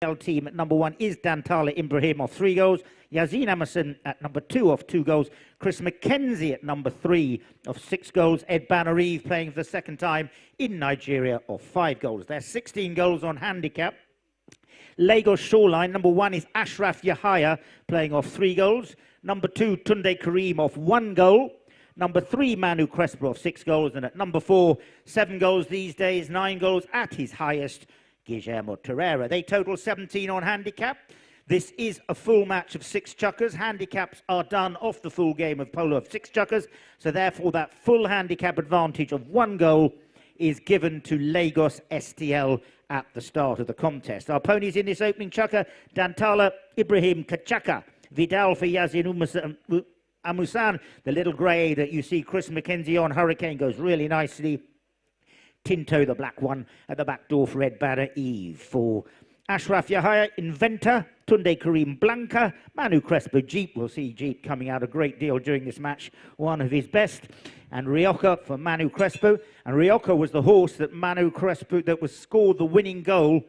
team at number 1 is Dantala Ibrahim of 3 goals. Yazin Emerson at number 2 of 2 goals. Chris McKenzie at number 3 of 6 goals. Ed Banarive playing for the second time in Nigeria of 5 goals. There's 16 goals on handicap. Lagos Shoreline, number 1 is Ashraf Yahaya playing off 3 goals. Number 2, Tunde Kareem off 1 goal. Number 3, Manu Crespo of 6 goals. And at number 4, 7 goals these days, 9 goals at his highest, Guillermo Torreira. They total 17 on handicap. This is a full match of 6 chukkers. Handicaps are done off the full game of polo of 6 chukkers. So therefore that full handicap advantage of 1 goal is given to Lagos STL at the start of the contest. Our ponies in this opening chukker: Dantala Ibrahim Kachaka, Vidal for Yazin Amusan, the little grey that you see Chris McKenzie on. Hurricane goes really nicely. Tinto, the black one, at the back door for Ed Banner Eve. For Ashraf Yahaya, Inventor, Tunde Kareem Blanca, Manu Crespo Jeep. We'll see Jeep coming out a great deal during this match, one of his best. And Rioja for Manu Crespo. And Rioja was the horse that Manu Crespo, that was scored the winning goal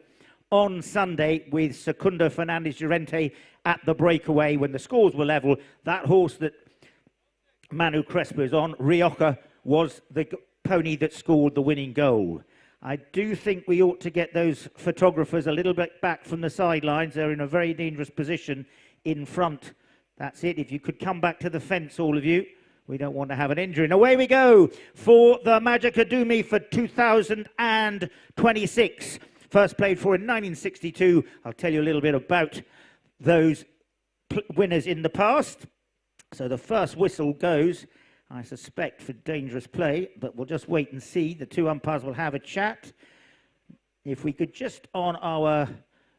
on Sunday with Secundo Fernandez Llorente at the breakaway when the scores were level. That horse that Manu Crespo is on, Rioja, was the pony that scored the winning goal. I do think we ought to get those photographers a little bit back from the sidelines. They're in a very dangerous position in front. That's it. If you could come back to the fence, all of you. We don't want to have an injury. And away we go for the Magic Academy for 2026. First played for in 1962. I'll tell you a little bit about those winners in the past. So the first whistle goes, I suspect, for dangerous play, but we'll just wait and see. The 2 umpires will have a chat. If we could just, on our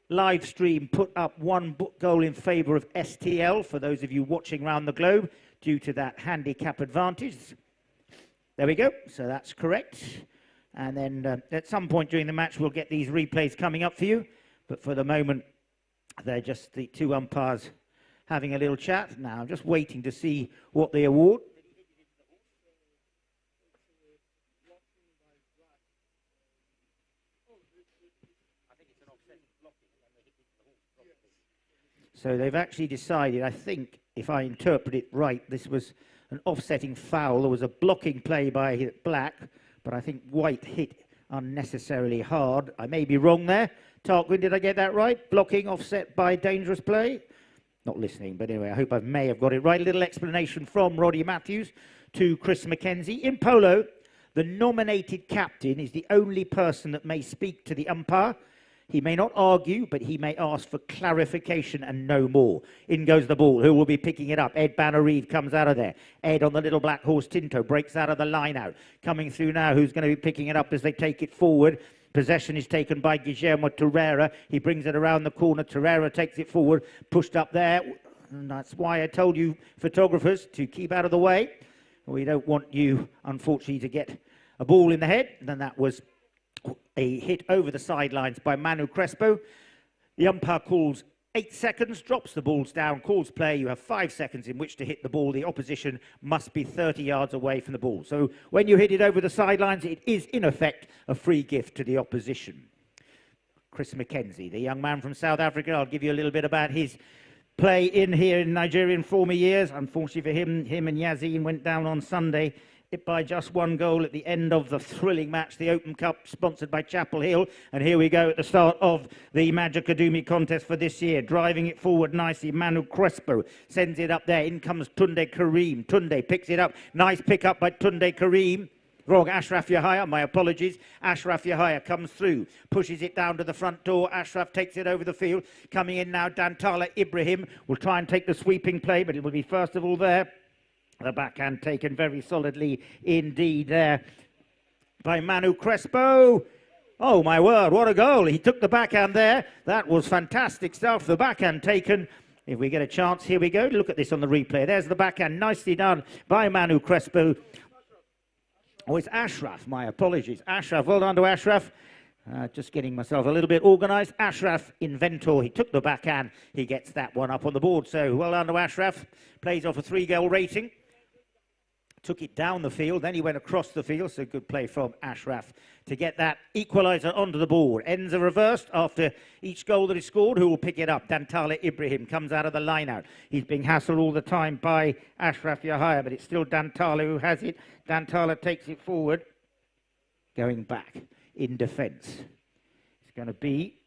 live stream, put up 1 goal in favour of STL, for those of you watching around the globe, due to that handicap advantage. There we go. So that's correct. And then at some point during the match, we'll get these replays coming up for you. But for the moment, they're just the 2 umpires having a little chat. Now, I'm just waiting to see what they award. So they've actually decided, I think, if I interpret it right, this was an offsetting foul. There was a blocking play by Black, but I think White hit unnecessarily hard. I may be wrong there. Tarquin, did I get that right? Blocking offset by dangerous play? Not listening, but anyway, I hope I may have got it right. A little explanation from Roddy Matthews to Chris McKenzie. In polo, the nominated captain is the only person that may speak to the umpire. He may not argue, but he may ask for clarification and no more. In goes the ball. Who will be picking it up? Ed Banarive comes out of there. Ed on the little black horse Tinto breaks out of the line out. Coming through now, who's going to be picking it up as they take it forward? Possession is taken by Guillermo Torreira. He brings it around the corner. Torreira takes it forward, pushed up there. And that's why I told you, photographers, to keep out of the way. We don't want you, unfortunately, to get a ball in the head. Then that was a hit over the sidelines by Manu Crespo. The umpire calls 8 seconds, drops the balls down, calls play. You have 5 seconds in which to hit the ball. The opposition must be 30 yards away from the ball. So when you hit it over the sidelines, it is in effect a free gift to the opposition. Chris McKenzie, the young man from South Africa. I'll give you a little bit about his play in here in Nigeria in former years. Unfortunately for him and Yazin went down on Sunday by just 1 goal at the end of the thrilling match, the Open Cup, sponsored by Chapel Hill. And here we go at the start of the Magic Academy contest for this year. Driving it forward nicely, Manu Crespo sends it up there. In comes Tunde Kareem. Tunde picks it up. Nice pick up by Tunde Kareem. Wrong, Ashraf Yahaya, my apologies. Ashraf Yahaya comes through, pushes it down to the front door. Ashraf takes it over the field. Coming in now, Dantala Ibrahim will try and take the sweeping play, but it will be first of all there. The backhand taken very solidly indeed there by Manu Crespo. Oh, my word, what a goal. He took the backhand there. That was fantastic stuff. The backhand taken. If we get a chance, here we go. Look at this on the replay. There's the backhand, nicely done by Manu Crespo. Oh, it's Ashraf. My apologies. Ashraf, well done to Ashraf. Just getting myself a little bit organised. Ashraf, Inventor. He took the backhand. He gets that one up on the board. So well done to Ashraf. Plays off a 3-goal rating. took it down the field, then he went across the field, so good play from Ashraf to get that equaliser onto the board. Ends are reversed after each goal that is scored. Who will pick it up? Dantala Ibrahim comes out of the line-out. He's being hassled all the time by Ashraf Yahaya, but it's still Dantala who has it. Dantala takes it forward, going back in defence. It's going to be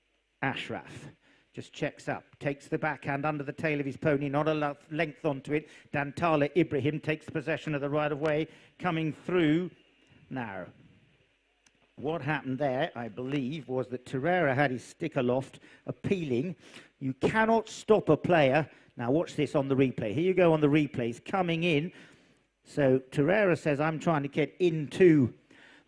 Ashraf. Just checks up, takes the backhand under the tail of his pony, not enough length onto it. Dantala Ibrahim takes possession of the right-of-way, coming through. Now, what happened there, I believe, was that Torreira had his stick aloft, appealing. You cannot stop a player. Now, watch this on the replay. Here you go on the replays, coming in. So, Torreira says, I'm trying to get into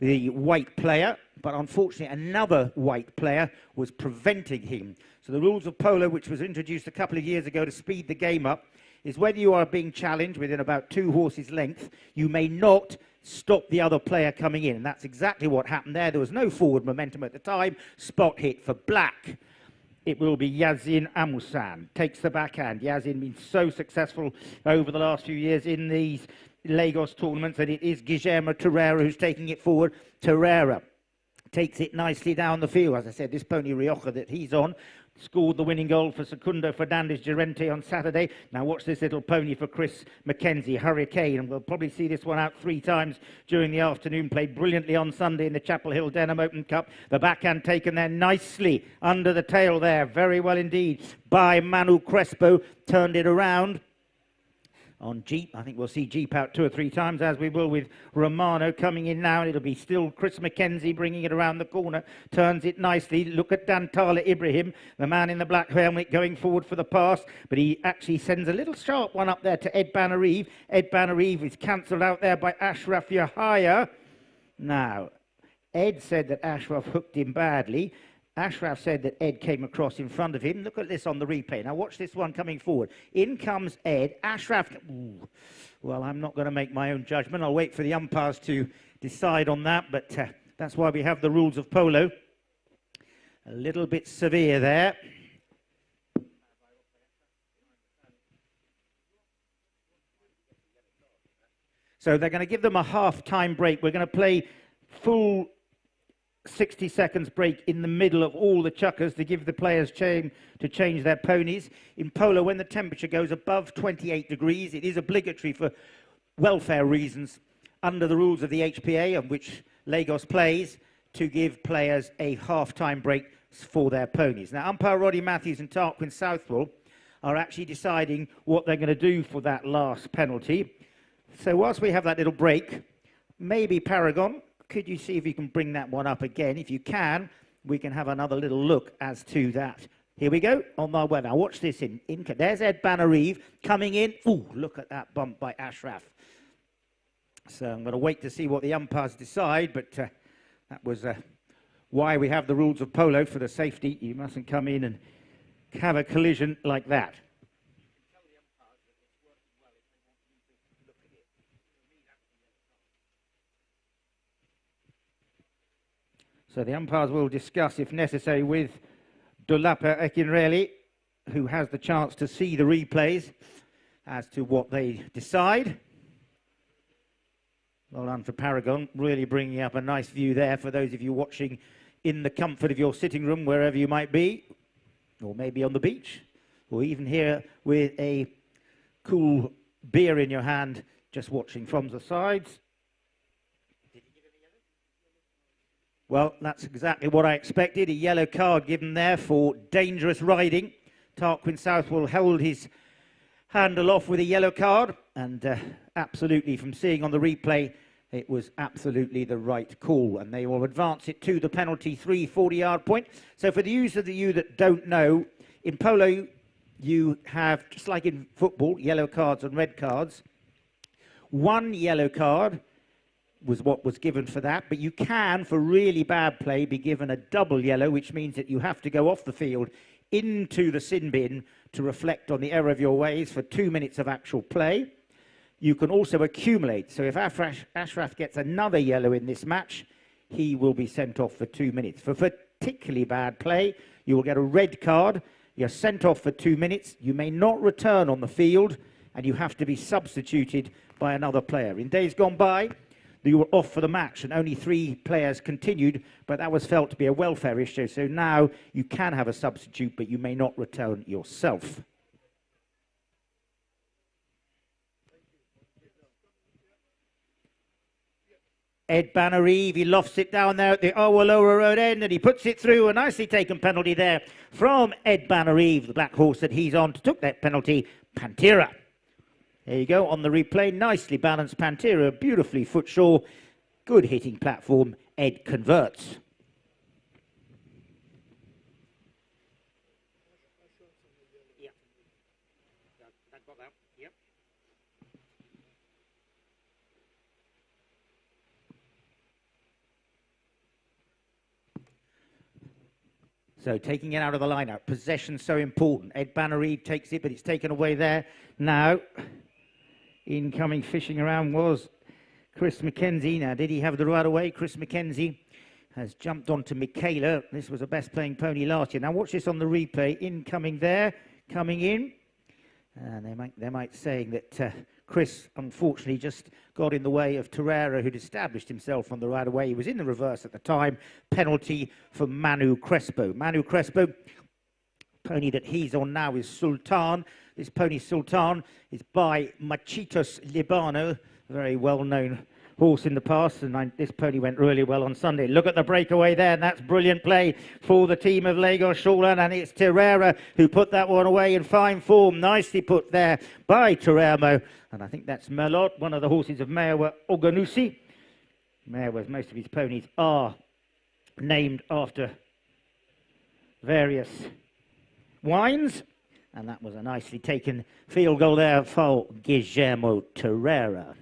the white player, but unfortunately another white player was preventing him. So the rules of polo, which was introduced a couple of years ago to speed the game up, is whether you are being challenged within about 2 horses' length, you may not stop the other player coming in. And that's exactly what happened there. There was no forward momentum at the time. Spot hit for black. It will be Yazin Amusan. Takes the backhand. Yazin been so successful over the last few years in these Lagos tournaments, and it is Guillermo Torreira who's taking it forward. Torreira takes it nicely down the field. As I said, this pony Rioja that he's on scored the winning goal for Secundo Fernandez Gerente on Saturday. Now watch this little pony for Chris Mackenzie, Hurricane, and we'll probably see this one out 3 times during the afternoon. Played brilliantly on Sunday in the Chapel Hill Denham Open Cup. The backhand taken there nicely under the tail there, very well indeed by Manu Crespo. Turned it around on Jeep. I think we'll see Jeep out 2 or 3 times, as we will with Romano coming in now, and it'll be still Chris Mackenzie bringing it around the corner. Turns it nicely. Look at Dantala Ibrahim, the man in the black helmet, going forward for the pass, but he actually sends a little sharp one up there to Ed Banarive. Ed Banarive is cancelled out there by Ashraf Yahaya. Now, Ed said that Ashraf hooked him badly. Ashraf said that Ed came across in front of him. Look at this on the replay. Now watch this one coming forward. In comes Ed. Ashraf, ooh, well, I'm not going to make my own judgment. I'll wait for the umpires to decide on that, but that's why we have the rules of polo. A little bit severe there. So they're going to give them a half-time break. We're going to play full 60 seconds break in the middle of all the chukkers to give the players time to change their ponies. In polo, when the temperature goes above 28 degrees, it is obligatory for welfare reasons under the rules of the HPA, of which Lagos plays, to give players a half-time break for their ponies. Now, umpire Roddy Matthews and Tarquin Southwell are actually deciding what they're going to do for that last penalty. So whilst we have that little break, maybe Paragon, could you see if you can bring that one up again? If you can, we can have another little look as to that. Here we go, on my way. Now watch this in. There's Ed Banarive coming in. Ooh, look at that bump by Ashraf. So I'm going to wait to see what the umpires decide, but that was why we have the rules of polo, for the safety. You mustn't come in and have a collision like that. So the umpires will discuss, if necessary, with Dolapa Ekinreli, who has the chance to see the replays, as to what they decide. Well done for Paragon, really bringing up a nice view there for those of you watching in the comfort of your sitting room, wherever you might be, or maybe on the beach, or even here with a cool beer in your hand, just watching from the sides. Well, that's exactly what I expected. A yellow card given there for dangerous riding. Tarquin Southwell held his handle off with a yellow card, and absolutely, from seeing on the replay, it was absolutely the right call, and they will advance it to the penalty 3 40-yard point. So for the users of you that don't know, in polo you have, just like in football, yellow cards and red cards. 1 yellow card was what was given for that, but you can, for really bad play, be given a double yellow, which means that you have to go off the field into the sin bin to reflect on the error of your ways for 2 minutes of actual play. You can also accumulate, so if Ashraf gets another yellow in this match, he will be sent off for 2 minutes. For particularly bad play, you will get a red card, you're sent off for 2 minutes, you may not return on the field and you have to be substituted by another player. In days gone by, you were off for the match and only 3 players continued, but that was felt to be a welfare issue. So now you can have a substitute, but you may not return yourself. Ed Banner-Eve, he lofts it down there at the Lower Road end, and he puts it through. A nicely taken penalty there from Ed Banner-Eve, the black horse that he's on, took that penalty, Pantera. There you go, on the replay, nicely balanced Pantera, beautifully footsure, good hitting platform, Ed converts. Yeah. That got that. Yep. So taking it out of the lineup, possession so important. Ed Banner-Eve takes it, but it's taken away there. Now, incoming fishing around was Chris McKenzie. Now, did he have the right away? Chris McKenzie has jumped onto Michaela. This was a best playing pony last year. Now, watch this on the replay. Incoming there, coming in. And they might saying that Chris, unfortunately, just got in the way of Torreira, who'd established himself on the right away. He was in the reverse at the time. Penalty for Manu Crespo. Manu Crespo, pony that he's on now is Sultan. This pony Sultan is by Machitos Libano, a very well-known horse in the past, and this pony went really well on Sunday. Look at the breakaway there, and that's brilliant play for the team of Lagos Shoreline, and it's Torreira who put that one away in fine form. Nicely put there by Torreira, and I think that's Merlot, one of the horses of Mewa Oganusi. Mewa's most of his ponies are named after various wines, and that was a nicely taken field goal there for Guillermo Torreira.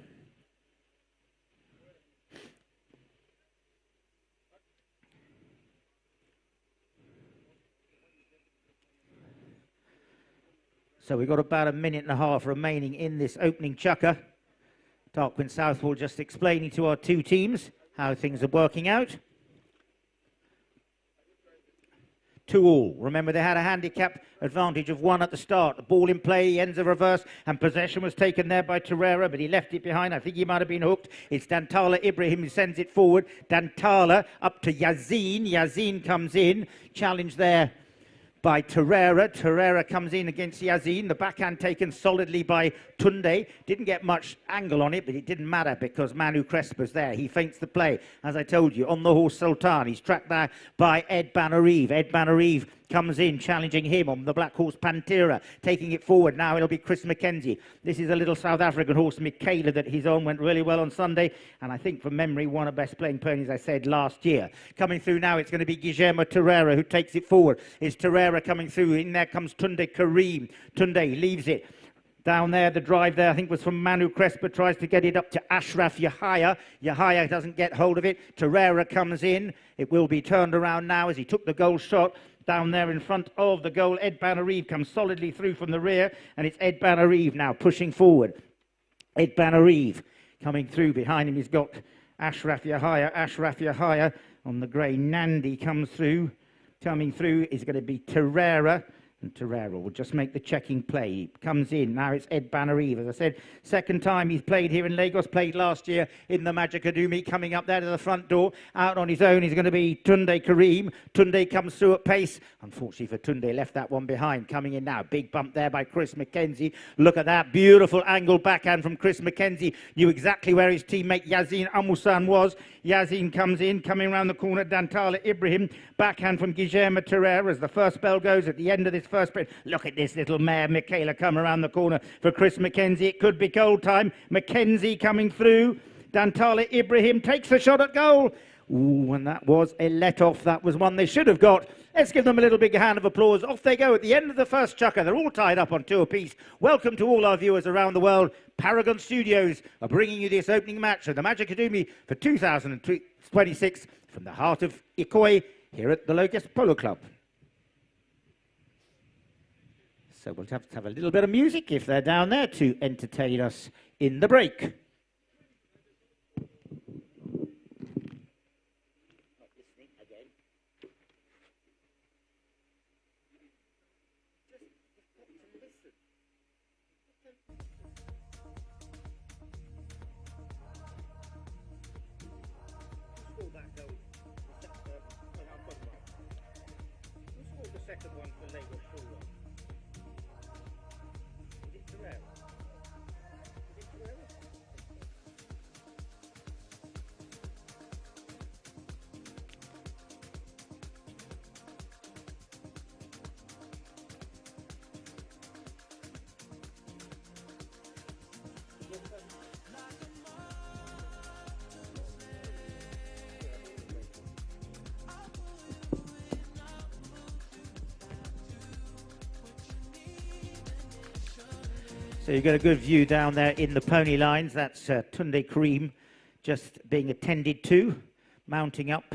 So we've got about a minute and a half remaining in this opening chukker. Tarquin Southwell just explaining to our 2 teams how things are working out. 2-all. Remember, they had a handicap advantage of 1 at the start. The ball in play, he ends a reverse, and possession was taken there by Torreira, but he left it behind. I think he might have been hooked. It's Dantala Ibrahim who sends it forward. Dantala up to Yazin. Yazin comes in. Challenge there by Torreira. Torreira comes in against Yazin. The backhand taken solidly by Tunde. Didn't get much angle on it, but it didn't matter because Manu Crespo's there. He feints the play. As I told you, on the horse Sultan. He's tracked there by Ed Banner-Eve. Ed Banner-Eve comes in, challenging him on the black horse Pantera, taking it forward. Now it'll be Chris McKenzie. This is a little South African horse, Michaela, that he's on. Went really well on Sunday, and I think from memory, one of best playing ponies, I said, last year. Coming through now, it's going to be Guillermo Torreira who takes it forward. It's Torreira coming through. In there comes Tunde Karim. Tunde leaves it. Down there, the drive there, I think, was from Manu Crespo, tries to get it up to Ashraf Yahya. Yahya doesn't get hold of it. Torreira comes in. It will be turned around now as he took the goal shot. Down there in front of the goal, Ed Banner-Eve comes solidly through from the rear, and it's Ed Banner-Eve now pushing forward. Ed Banner-Eve coming through. Behind him, he's got Ashraf Yahya. Ashraf Yahya on the grey. Nandi comes through. Coming through is going to be Torreira. And Torreira will just make the checking play. He comes in. Now it's Ed Banner-Eve. As I said, second time he's played here in Lagos. Played last year in the Magic Academy. Coming up there to the front door. Out on his own is going to be Tunde Karim. Tunde comes through at pace. Unfortunately for Tunde, left that one behind. Coming in now. Big bump there by Chris McKenzie. Look at that. Beautiful angle backhand from Chris McKenzie. Knew exactly where his teammate Yazin Amusan was. Yazin comes in. Coming around the corner. Dantala Ibrahim. Backhand from Guillermo Torreira as the first bell goes at the end of this first sprint. Look at this little mare, Michaela, come around the corner for Chris McKenzie. It could be goal time. McKenzie coming through. Dantala Ibrahim takes the shot at goal. Ooh, and that was a let-off. That was one they should have got. Let's give them a little big hand of applause. Off they go at the end of the first chukker. They're all tied up on 2 apiece. Welcome to all our viewers around the world. Paragon Studios are bringing you this opening match of the Magic Academy for 2026 from the heart of Ikoi here at the Lagos Polo Club. So we'll have to have a little bit of music if they're down there to entertain us in the break. second one for Lagos Shoreline. Is it Terrell? Is it Terrell? So you've got a good view down there in the pony lines. That's Tunde Karim just being attended to, mounting up.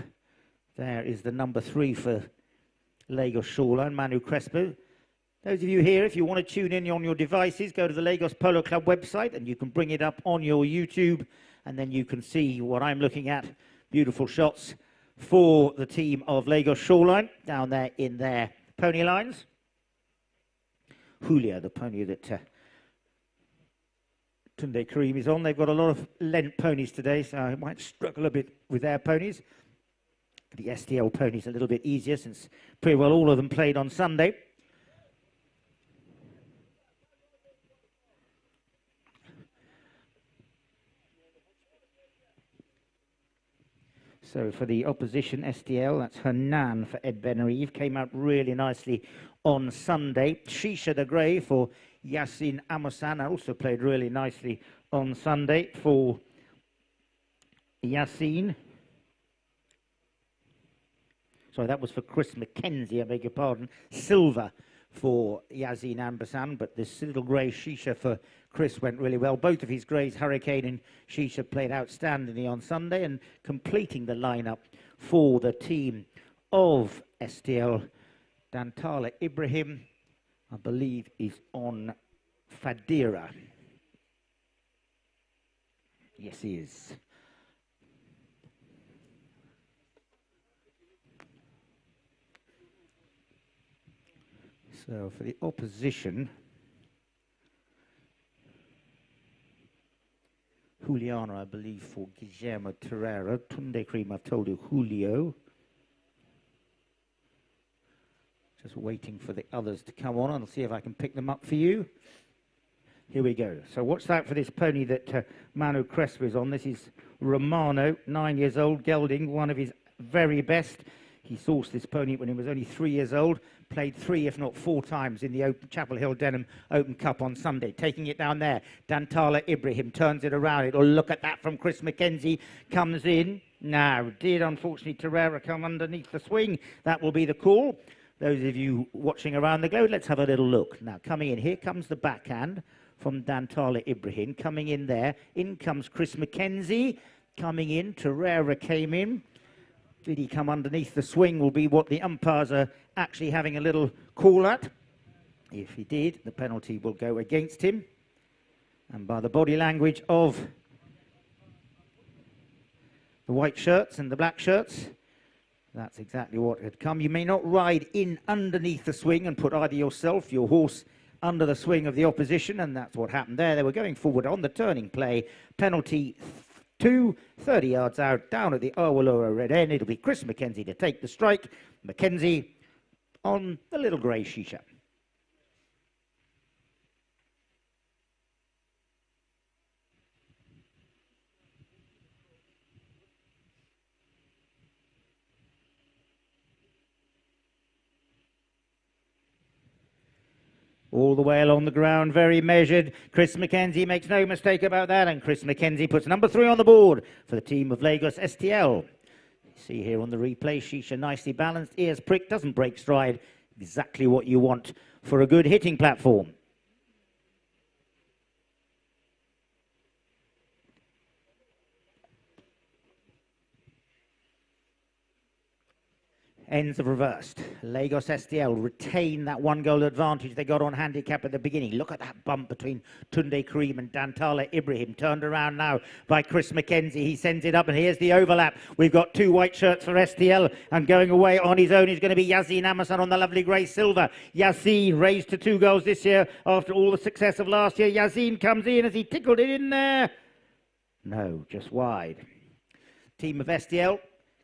There is the number 3 for Lagos Shoreline, Manu Crespo. Those of you here, if you want to tune in on your devices, go to the Lagos Polo Club website and you can bring it up on your YouTube, and then you can see what I'm looking at. Beautiful shots for the team of Lagos Shoreline down there in their pony lines. Julia, the pony that Tunde Karim is on. They've got a lot of lent ponies today, so I might struggle a bit with their ponies. The STL ponies a little bit easier, since pretty well all of them played on Sunday. So for the opposition, STL, that's Hernan for Ed Benarive. Came out really nicely on Sunday. Shisha the Grey for Yasin Amosan also played really nicely on Sunday for Yasin. Sorry, that was for Chris McKenzie, I beg your pardon. Silver for Yasin Ambasan, but this little grey Shisha for Chris went really well. Both of his greys, Hurricane and Shisha, played outstandingly on Sunday, and completing the lineup for the team of STL, Dantala Ibrahim, I believe, is on Fadira. Yes, he is. So for the opposition, Juliano, I believe, for Guillermo Terrera. Tunde Karim, I've told you, Julio. Just waiting for the others to come on. I'll see if I can pick them up for you. Here we go. So what's that for this pony that Manu Crespo is on? This is Romano, 9 years old, gelding, one of his very best. He sourced this pony when he was only 3 years old, played 3 if not 4 times in the Chapel Hill Denham Open Cup on Sunday. Taking it down there, Dantala Ibrahim turns it around. It'll look at that from Chris McKenzie, comes in. Now, did unfortunately Terrera come underneath the swing? That will be the call. Those of you watching around the globe, let's have a little look. Now, coming in, here comes the backhand from Dantala Ibrahim. Coming in there, in comes Chris McKenzie. Coming in, Terrera came in. Did he come underneath the swing will be what the umpires are actually having a little call at. If he did, the penalty will go against him. And by the body language of the white shirts and the black shirts, that's exactly what had come. You may not ride in underneath the swing and put either yourself, your horse, under the swing of the opposition, and that's what happened there. They were going forward on the turning play. Penalty 2, 30 yards out, down at the Awolowo red end. It'll be Chris McKenzie to take the strike. McKenzie on the little grey Shisha. All the way along the ground, very measured. Chris McKenzie makes no mistake about that, and Chris McKenzie puts number 3 on the board for the team of Lagos STL. You see here on the replay, Shisha nicely balanced, ears pricked, doesn't break stride. Exactly what you want for a good hitting platform. Ends have reversed. Lagos STL retain that 1-goal advantage they got on handicap at the beginning. Look at that bump between Tunde Karim and Dantala Ibrahim. Turned around now by Chris McKenzie. He sends it up, and here's the overlap. We've got 2 white shirts for STL, and going away on his own is going to be Yasin Amasan on the lovely grey silver. Yasin raised to 2 goals this year after all the success of last year. Yasin comes in as he tickled it in there. No, just wide. Team of STL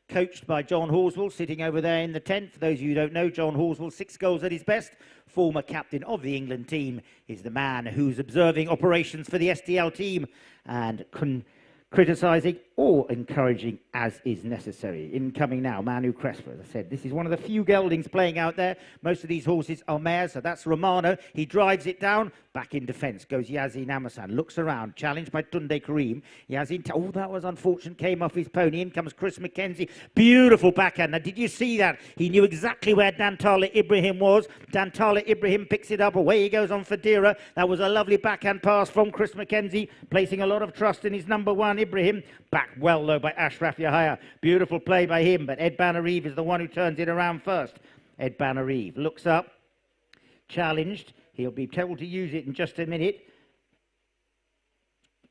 coached by John Horswell, sitting over there in the tent. For those of you who don't know, John Horswell, 6 goals at his best, former captain of the England team, is the man who's observing operations for the STL team and criticising or encouraging as is necessary. Incoming now, Manu Crespo. As I said, this is one of the few geldings playing out there. Most of these horses are mares, so that's Romano. He drives it down. Back in defence goes Yazin Amasan. Looks around, challenged by Tunde Karim. Yazin, oh, that was unfortunate. Came off his pony. In comes Chris Mackenzie. Beautiful backhand. Now, did you see that? He knew exactly where Dantala Ibrahim was. Dantala Ibrahim picks it up. Away he goes on Fadira. That was a lovely backhand pass from Chris Mackenzie, placing a lot of trust in his number 1, Ibrahim. Back well, though, by Ashraf Yahya. Beautiful play by him, but Ed Banarive is the one who turns it around first. Ed Banarive looks up, challenged. He'll be told to use it in just a minute.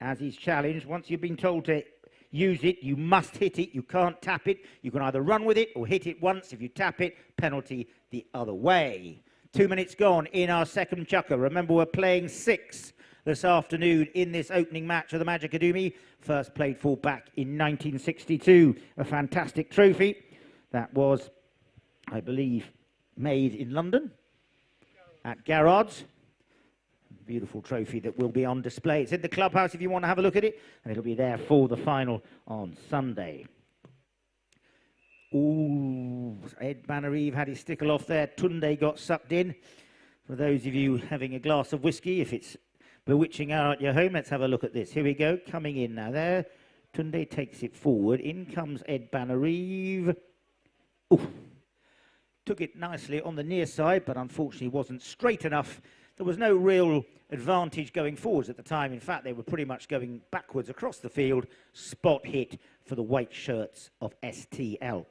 As he's challenged, once you've been told to use it, you must hit it. You can't tap it. You can either run with it or hit it once. If you tap it, penalty the other way. 2 minutes gone in our second chukker. Remember, we're playing 6 this afternoon in this opening match of the Magic Academy. First played for back in 1962. A fantastic trophy that was, I believe, made in London at Garrard's. Beautiful trophy that will be on display. It's in the clubhouse if you want to have a look at it, and it'll be there for the final on Sunday. Ooh, Ed Banarive had his stickle off there. Tunde got sucked in. For those of you having a glass of whiskey, if it's bewitching hour at your home, let's have a look at this. Here we go, coming in now there. Tunde takes it forward. In comes Ed Banarive. Ooh. Took it nicely on the near side, but unfortunately wasn't straight enough. There was no real advantage going forwards at the time. In fact, they were pretty much going backwards across the field. Spot hit for the white shirts of STL.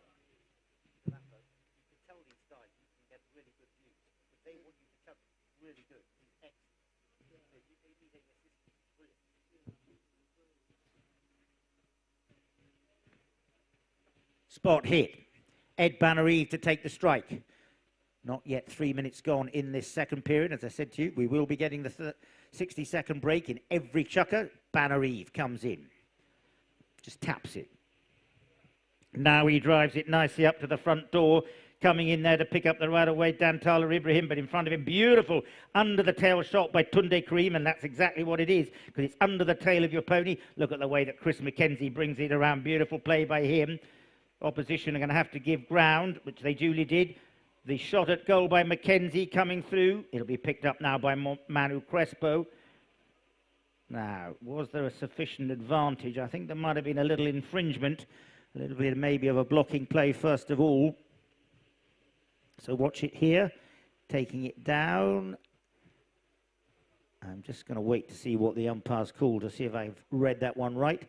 Spot hit. Ed Banarive to take the strike. Not yet 3 minutes gone in this second period. As I said to you, we will be getting the 60-second break in every chukker. Banarive comes in. Just taps it. Now he drives it nicely up to the front door. Coming in there to pick up the right away, Dantala Ibrahim, but in front of him, beautiful under the tail shot by Tunde Karim, and that's exactly what it is, because it's under the tail of your pony. Look at the way that Chris Mackenzie brings it around. Beautiful play by him. Opposition are going to have to give ground, which they duly did. The shot at goal by Mackenzie coming through. It'll be picked up now by Manu Crespo. Now, was there a sufficient advantage? I think there might have been a little infringement, a little bit maybe of a blocking play first of all. So watch it here, taking it down. I'm just going to wait to see what the umpire's called to see if I've read that one right.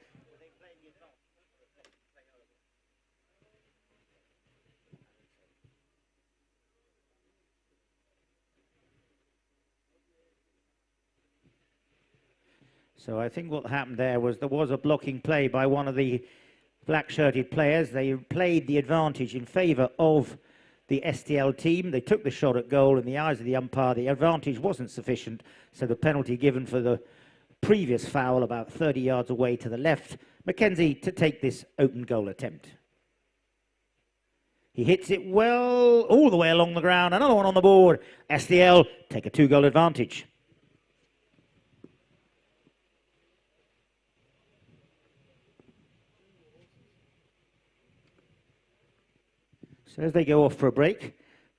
So I think what happened there was a blocking play by one of the black-shirted players. They played the advantage in favour of the STL team. They took the shot at goal. In the eyes of the umpire, the advantage wasn't sufficient, so the penalty given for the previous foul about 30 yards away to the left. Mackenzie to take this open goal attempt. He hits it well all the way along the ground. Another one on the board. STL take a 2-goal advantage. So as they go off for a break,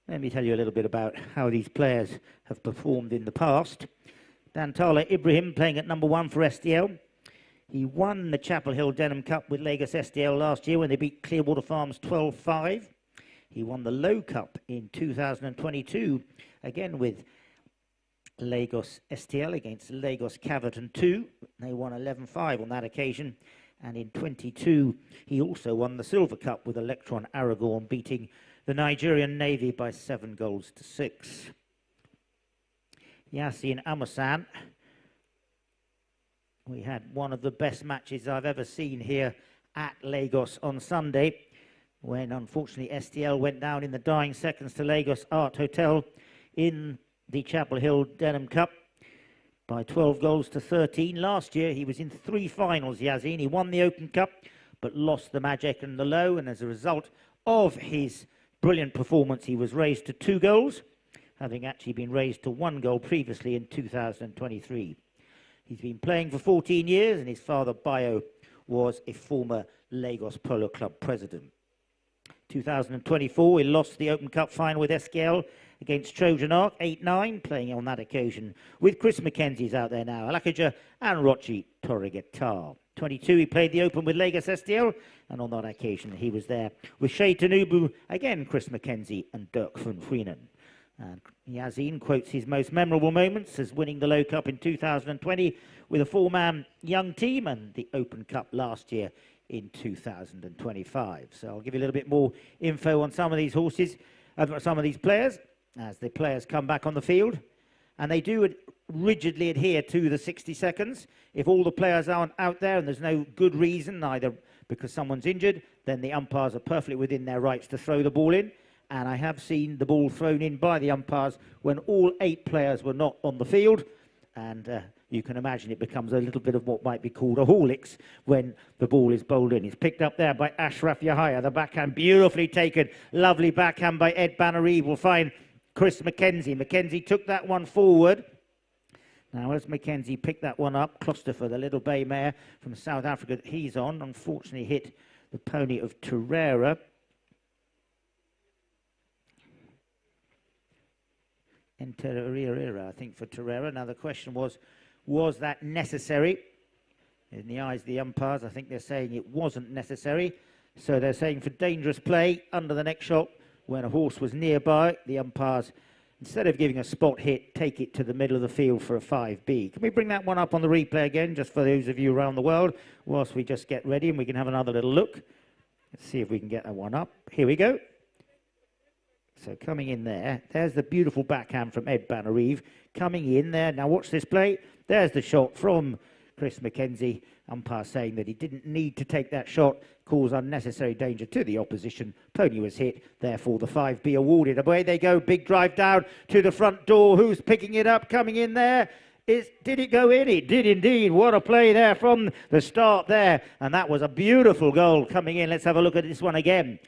let me tell you a little bit about how these players have performed in the past. Dantala Ibrahim playing at number 1 for STL. He won the Chapel Hill Denham Cup with Lagos STL last year when they beat Clearwater Farms 12-5. He won the Low Cup in 2022, again with Lagos STL against Lagos Caverton 2. They won 11-5 on that occasion. And in 22, he also won the Silver Cup with Electron Aragorn, beating the Nigerian Navy by 7-6. Yasin Amasan. We had one of the best matches I've ever seen here at Lagos on Sunday, when unfortunately STL went down in the dying seconds to Lagos Art Hotel in the Chapel Hill Denham Cup by 12-13. Last year, he was in 3 finals, Yazin. He won the Open Cup, but lost the magic and the low, and as a result of his brilliant performance, he was raised to 2 goals, having actually been raised to 1 goal previously in 2023. He's been playing for 14 years, and his father, Bayo, was a former Lagos Polo Club president. 2024, he lost the Open Cup final with SKL against Trojan Ark, 8-9, playing on that occasion with Chris Mackenzie's out there now, Alakaja and Rochi Torrigatar. 22, he played the Open with Lagos STL, and on that occasion he was there with Shea Tanubu, again Chris Mackenzie and Dirk van Vrienen. And Yazin quotes his most memorable moments as winning the Low Cup in 2020 with a 4-man young team and the Open Cup last year in 2025. So I'll give you a little bit more info on some of these horses, some of these players, as the players come back on the field. And they do rigidly adhere to the 60 seconds. If all the players aren't out there and there's no good reason, either because someone's injured, then the umpires are perfectly within their rights to throw the ball in. And I have seen the ball thrown in by the umpires when all 8 players were not on the field. And you can imagine it becomes a little bit of what might be called a Horlicks when the ball is bowled in. It's picked up there by Ashraf Yahya. The backhand beautifully taken. Lovely backhand by Ed Bannereve. Will find Chris Mackenzie. Mackenzie took that one forward. Now, as Mackenzie picked that one up, Klosterfer, the little bay mare from South Africa that he's on, unfortunately hit the pony of Torreira. I think, for Torreira. Now, the question was that necessary? In the eyes of the umpires, I think they're saying it wasn't necessary. So they're saying for dangerous play under the neck shot when a horse was nearby, the umpires, instead of giving a spot hit, take it to the middle of the field for a 5B. Can we bring that one up on the replay again, just for those of you around the world, whilst we just get ready and we can have another little look? Let's see if we can get that one up. Here we go. So coming in there, there's the beautiful backhand from Ed Bannereve. Coming in there, now watch this play. There's the shot from Chris Mackenzie. Umpire saying that he didn't need to take that shot, cause unnecessary danger to the opposition. Pony was hit, therefore the 5B awarded. Away they go, big drive down to the front door. Who's picking it up? Coming in there. Did it go in? It did indeed. What a play there from the start there. And that was a beautiful goal coming in. Let's have a look at this one again.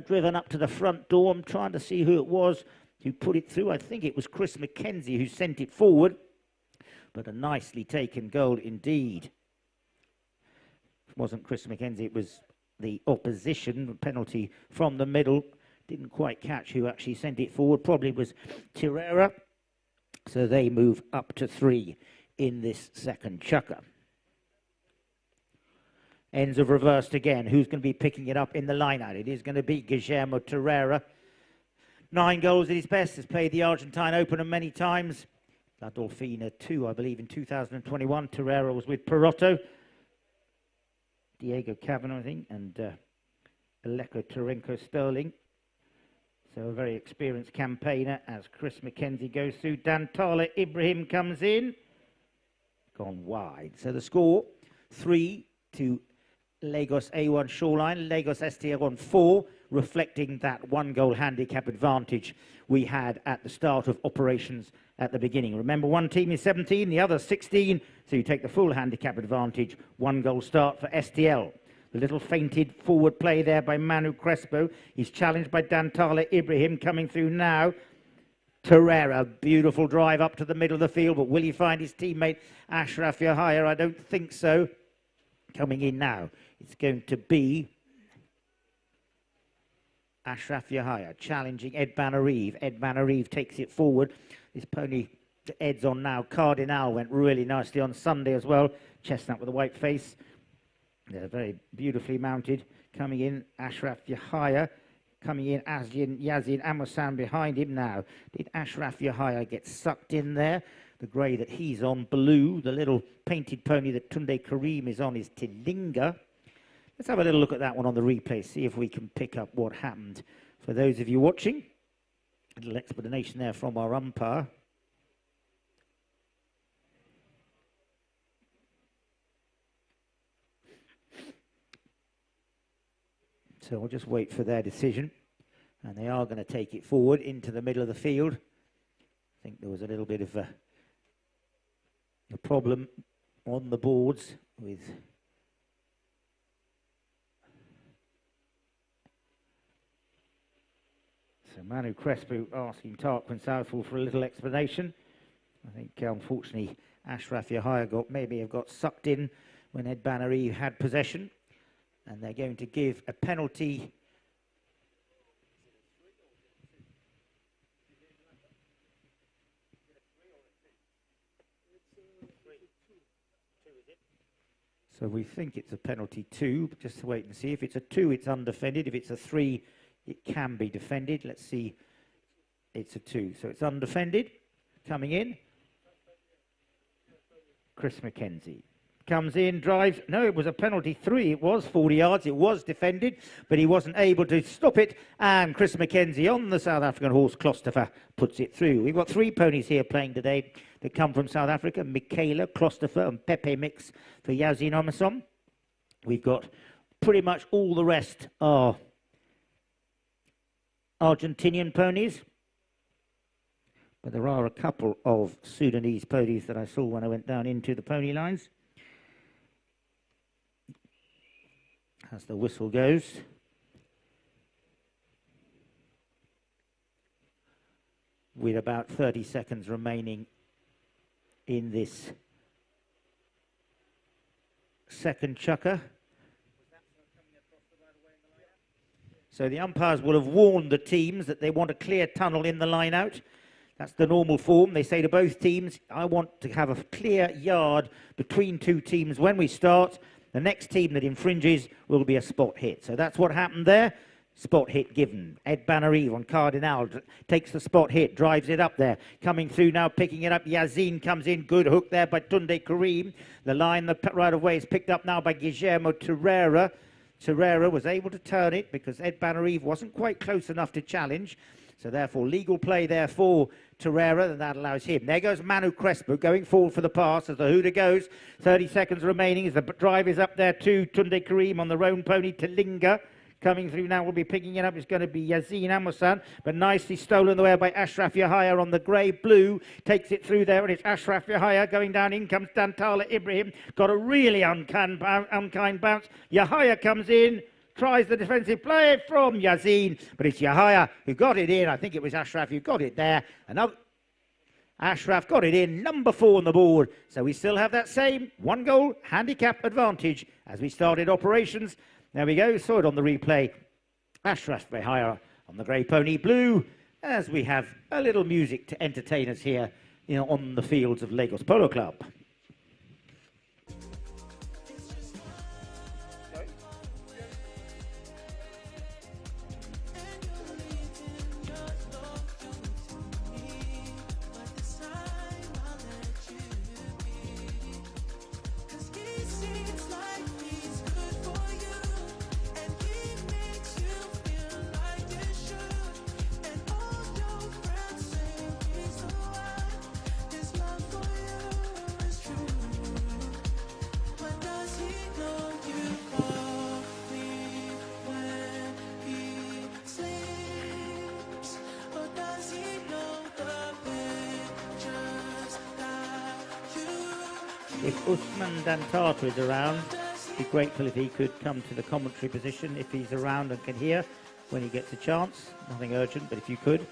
Driven up to the front door. I'm trying to see who it was who put it through. I think it was Chris Mackenzie who sent it forward. But a nicely taken goal indeed. It wasn't Chris Mackenzie, it was the opposition. Penalty from the middle. Didn't quite catch who actually sent it forward. Probably was Torreira. So they move up to 3 in this second chukker. Ends have reversed again. Who's going to be picking it up in the line-out? It is going to be Guillermo Torreira. 9 goals at his best. Has played the Argentine Open many times. La Dolfina 2, I believe, in 2021. Torreira was with Perotto. Diego Cavano, I think, and Aleko Tarenko Sterling. So a very experienced campaigner as Chris Mackenzie goes through. Dantala Ibrahim comes in. Gone wide. So the score, 3 to Lagos A1 Shoreline, Lagos STL on 4, reflecting that 1-goal handicap advantage we had at the start of operations at the beginning. Remember, one team is 17, the other 16, so you take the full handicap advantage. 1-goal start for STL. The little feinted forward play there by Manu Crespo. He's challenged by Dantala Ibrahim coming through now. Torreira, beautiful drive up to the middle of the field, but will he find his teammate Ashraf Yahya? I don't think so. Coming in now, it's going to be Ashraf Yahya challenging Ed Bannereve. Ed Bannereve takes it forward. This pony that Ed's on now, Cardinal, went really nicely on Sunday as well. Chestnut with a white face. They're very beautifully mounted. Coming in, Ashraf Yahya. Coming in, Yazin Amosan behind him now. Did Ashraf Yahya get sucked in there? The grey that he's on, blue. The little painted pony that Tunde Karim is on is Tilinga. Let's have a little look at that one on the replay, see if we can pick up what happened. For those of you watching, a little explanation there from our umpire. So we'll just wait for their decision. And they are going to take it forward into the middle of the field. I think there was a little bit of a problem on the boards with So Manu Crespo asking Tarquin Southall for a little explanation. I think, unfortunately, Ashraf Yahya maybe have got sucked in when Ed Bannery had possession. And they're going to give a penalty. So we think it's a penalty 2, but just to wait and see. If it's a 2, it's undefended. If it's a 3, it can be defended. Let's see. It's a 2. So it's undefended. Coming in. Chris McKenzie. Comes in, drives. No, it was a penalty 3. It was 40 yards. It was defended, but he wasn't able to stop it. And Chris McKenzie on the South African horse, Klosterfer, puts it through. We've got 3 ponies here playing today that come from South Africa. Michaela, Klosterfer, and Pepe Mix for Yazin Omerson. We've got pretty much all the rest are Argentinian ponies. But there are a couple of Sudanese ponies that I saw when I went down into the pony lines. As the whistle goes. With about 30 seconds remaining in this second chukker. So the umpires will have warned the teams that they want a clear tunnel in the line out. That's the normal form. They say to both teams, I want to have a clear yard between 2 teams when we start. The next team that infringes will be a spot hit. So that's what happened there. Spot hit given. Ed Bannery on Cardinal takes the spot hit, drives it up there. Coming through now, picking it up. Yazin comes in. Good hook there by Tunde Karim. The line, the right of way is picked up now by Guillermo Terrera. Terrera was able to turn it because Ed Bannery wasn't quite close enough to challenge. So therefore, legal play there for Terrera, and that allows him. There goes Manu Crespo going forward for the pass as the hooter goes. 30 seconds remaining as the drive is up there too. Tunde Karim on the roan pony, Talinga. Coming through now will be picking it up. It's going to be Yazin Amosan, but nicely stolen away by Ashraf Yahya on the grey-blue. Takes it through there, and it's Ashraf Yahya going down. In comes Dantala Ibrahim. Got a really unkind bounce. Yahya comes in. Tries the defensive play from Yazin, but it's Yahya who got it in. I think it was Ashraf who got it there. Another Ashraf got it in, number 4 on the board. So we still have that same 1-goal handicap advantage as we started operations. There we go, saw it on the replay. Ashraf Yahya on the grey pony blue, as we have a little music to entertain us here, on the fields of Lagos Polo Club. If Usman Dantata is around, I'd be grateful if he could come to the commentary position if he's around and can hear when he gets a chance. Nothing urgent, but if you could.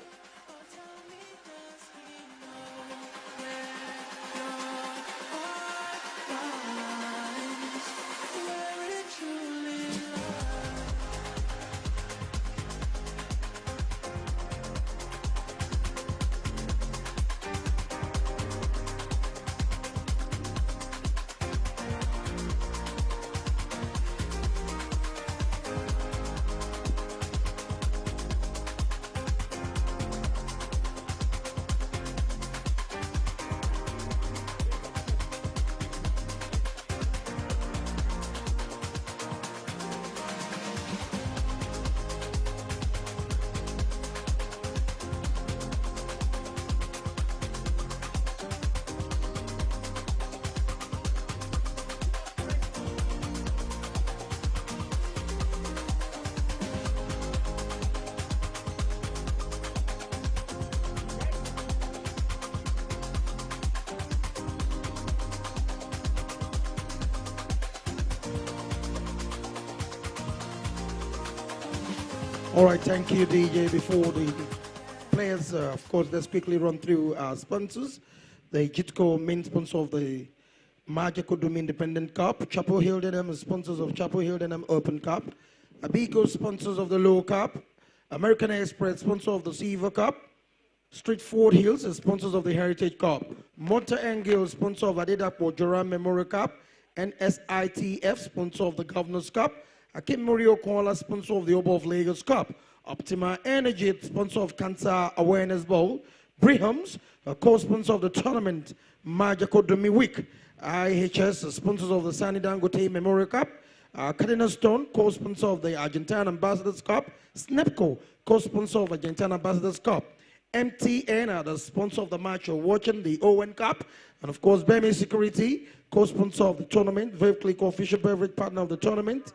All right, thank you, DJ. Before the players, of course, let's quickly run through our sponsors. The Jitco, main sponsor of the Majakodum Independent Cup. Chapel Hill Denham is sponsors of Chapel Hill Denham Open Cup. Abico, sponsors of the Low Cup. American Express, sponsor of the Silver Cup. Street Ford Hills is sponsors of the Heritage Cup. Monta Engel, sponsor of Adedapo Joram Memorial Cup. And SITF, sponsor of the Governor's Cup. Akim Morio Koala, sponsor of the Obo of Lagos Cup. Optima Energy, sponsor of Cancer Awareness Bowl. Brihams, co-sponsor of the tournament, Majakodumi Week. IHS, sponsors of the Sani Dangote Memorial Cup. Cardinal Stone, co-sponsor of the Argentine Ambassadors Cup. Snepco, co-sponsor of Argentine Ambassadors Cup. MTN, the sponsor of the match you're watching, the OWEN Cup. And of course, Bemi Security, co-sponsor of the tournament. Vivclick, official beverage partner of the tournament.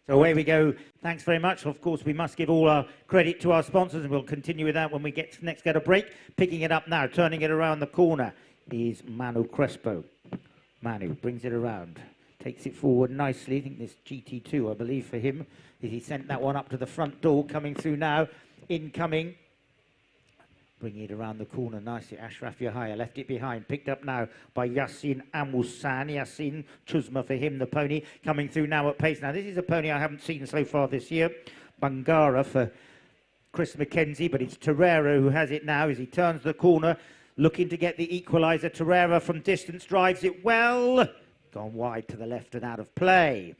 So away we go. Thanks very much. Of course, we must give all our credit to our sponsors, and we'll continue with that when we next get a break. Picking it up now, turning it around the corner is Manu Crespo. Manu brings it around, takes it forward nicely. I think this GT2, I believe, for him, is he sent that one up to the front door, coming through now, incoming. Bringing it around the corner nicely. Ashraf Yahya left it behind. Picked up now by Yassin Amusan. Yassin Chuzma for him, the pony. Coming through now at pace. Now, this is a pony I haven't seen so far this year. Bangara for Chris McKenzie, but it's Terrera who has it now as he turns the corner, looking to get the equaliser. Terrera from distance drives it well. Gone wide to the left and out of play.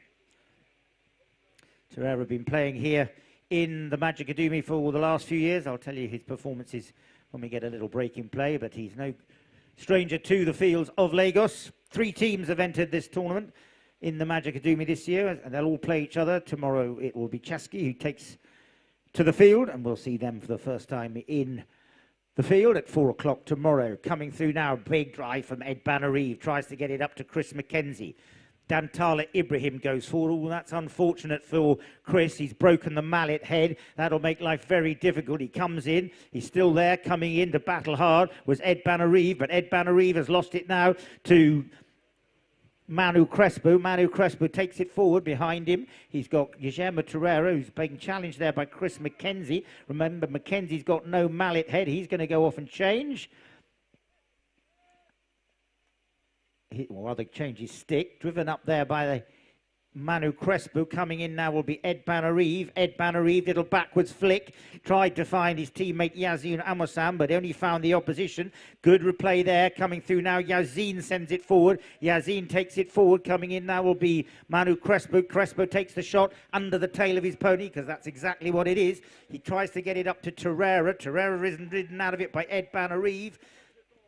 Terrera been playing here in the Magic Academy for the last few years. I'll tell you his performances when we get a little break in play, but he's no stranger to the fields of Lagos. 3 teams have entered this tournament in the Magic Academy this year, and they'll all play each other. Tomorrow it will be Chasky who takes to the field, and we'll see them for the first time in the field at 4 o'clock tomorrow. Coming through now, big drive from Ed Banareve, tries to get it up to Chris McKenzie. Dantala Ibrahim goes forward. Oh, that's unfortunate for Chris. He's broken the mallet head. That'll make life very difficult. He comes in. He's still there. Coming in to battle hard was Ed Banareve, but Ed Banareve has lost it now to Manu Crespo. Manu Crespo takes it forward behind him. He's got Guillermo Terrera, who's being challenged there by Chris McKenzie. Remember, McKenzie's got no mallet head. He's going to go off and change. Or rather change his stick, driven up there by the Manu Crespo. Coming in now will be Ed Banareve. Ed Banareve, little backwards flick, tried to find his teammate Yazin Amosan, but only found the opposition. Good replay there. Coming through now, Yazin sends it forward. Yazin takes it forward. Coming in now will be Manu Crespo. Crespo takes the shot under the tail of his pony, because that's exactly what it is. He tries to get it up to Terrera. Terrera isn't ridden out of it by Ed Banareve.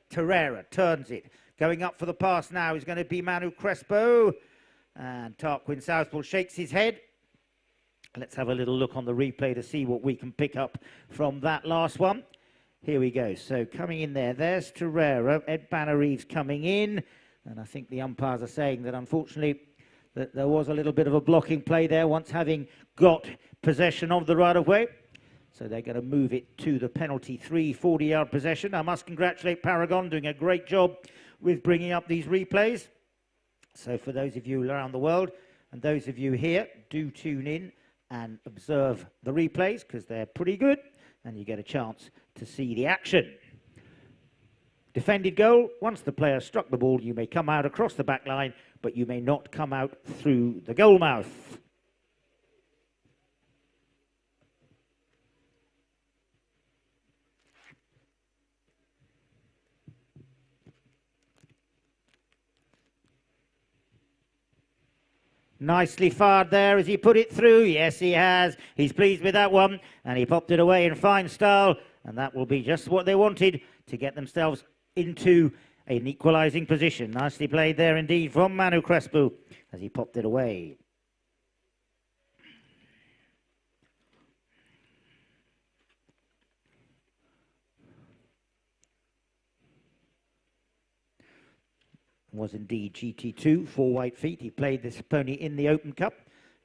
Terrera turns it. Going up for the pass now is going to be Manu Crespo. And Tarquin Southpaw shakes his head. Let's have a little look on the replay to see what we can pick up from that last one. Here we go. So coming in there, there's Terrera. Ed Banareve's coming in. And I think the umpires are saying that unfortunately that there was a little bit of a blocking play there once having got possession of the right-of-way. So they're going to move it to the penalty 40-yard possession. I must congratulate Paragon, doing a great job with bringing up these replays. So for those of you around the world and those of you here, do tune in and observe the replays because they're pretty good and you get a chance to see the action. Defended goal. Once the player struck the ball, you may come out across the back line, but you may not come out through the goal mouth. Nicely fired there. Has he put it through? Yes, he has. He's pleased with that one. And he popped it away in fine style. And that will be just what they wanted to get themselves into an equalising position. Nicely played there indeed from Manu Crespo as he popped it away. Was indeed GT2, 4 white feet. He played this pony in the Open Cup.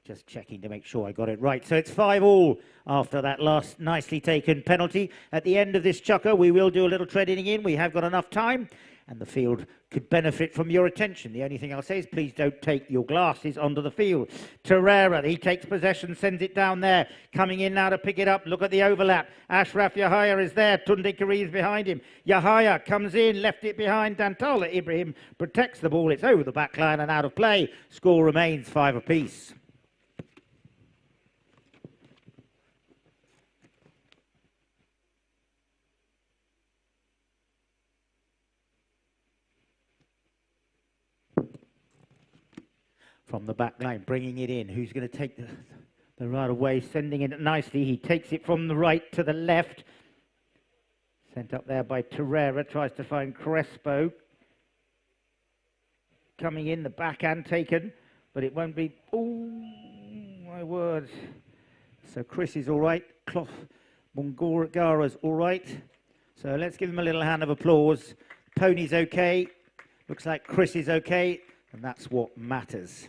Just checking to make sure I got it right. So it's 5-all after that last nicely taken penalty. At the end of this chukker, we will do a little treading in. We have got enough time. and the field could benefit from your attention. The only thing I'll say is please don't take your glasses onto the field. Torreira, he takes possession, sends it down there, coming in now to pick it up. Look at the overlap. Ashraf Yahya is there. Tunde Kareem behind him. Yahya comes in, left it behind. Dantola Ibrahim protects the ball. It's over the back line and out of play. Score remains 5 apiece. From the back line, bringing it in. Who's going to take the right away, sending it nicely. He takes it from the right to the left. Sent up there by Torreira, tries to find Crespo. Coming in, the backhand taken, but it won't be. Oh, my word. So Chris is all right. Bungara's all right. So let's give him a little hand of applause. Pony's okay. Looks like Chris is okay, and that's what matters.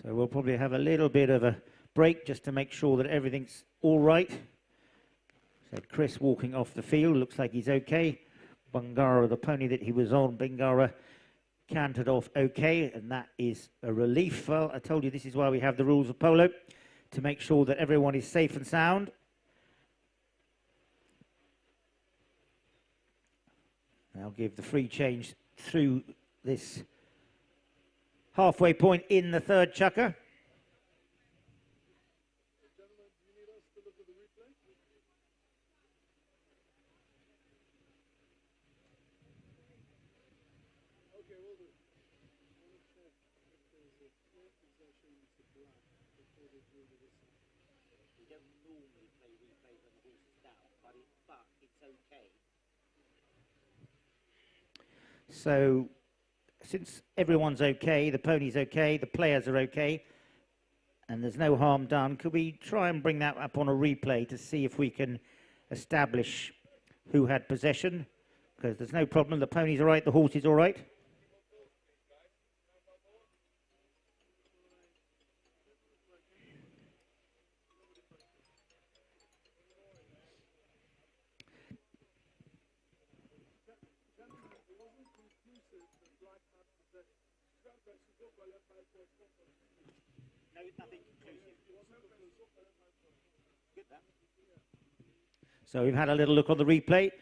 So we'll probably have a little bit of a break just to make sure that everything's all right. So Chris walking off the field, looks like he's okay. Bungara, the pony that he was on, Bungara cantered off okay, and that is a relief. Well, I told you this is why we have the rules of polo, to make sure that everyone is safe and sound. I'll give the free change through this halfway point in the third chukker. We don't normally play replays on the horses down, but it's okay. So, since everyone's okay, the pony's okay, the players are okay, and there's no harm done, could we try and bring that up on a replay to see if we can establish who had possession? Because there's no problem, the pony's all right, the horse is all right. No, nothing conclusive. Good, that. So we've had a little look on the replay.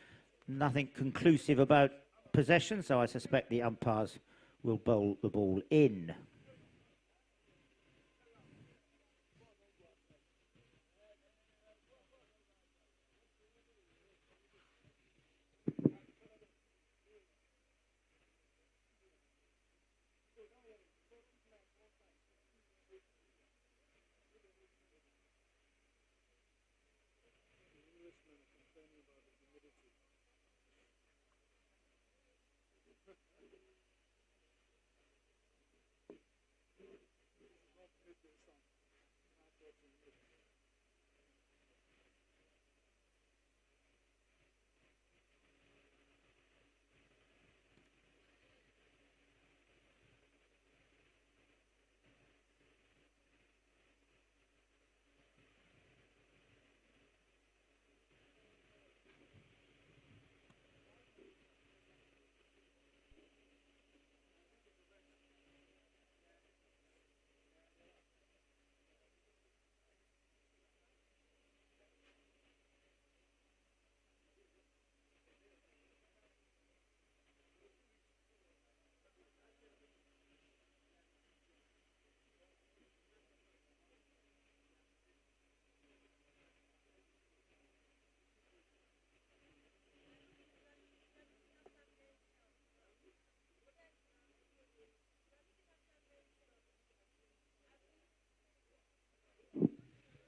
Nothing conclusive about possession, so I suspect the umpires will bowl the ball in.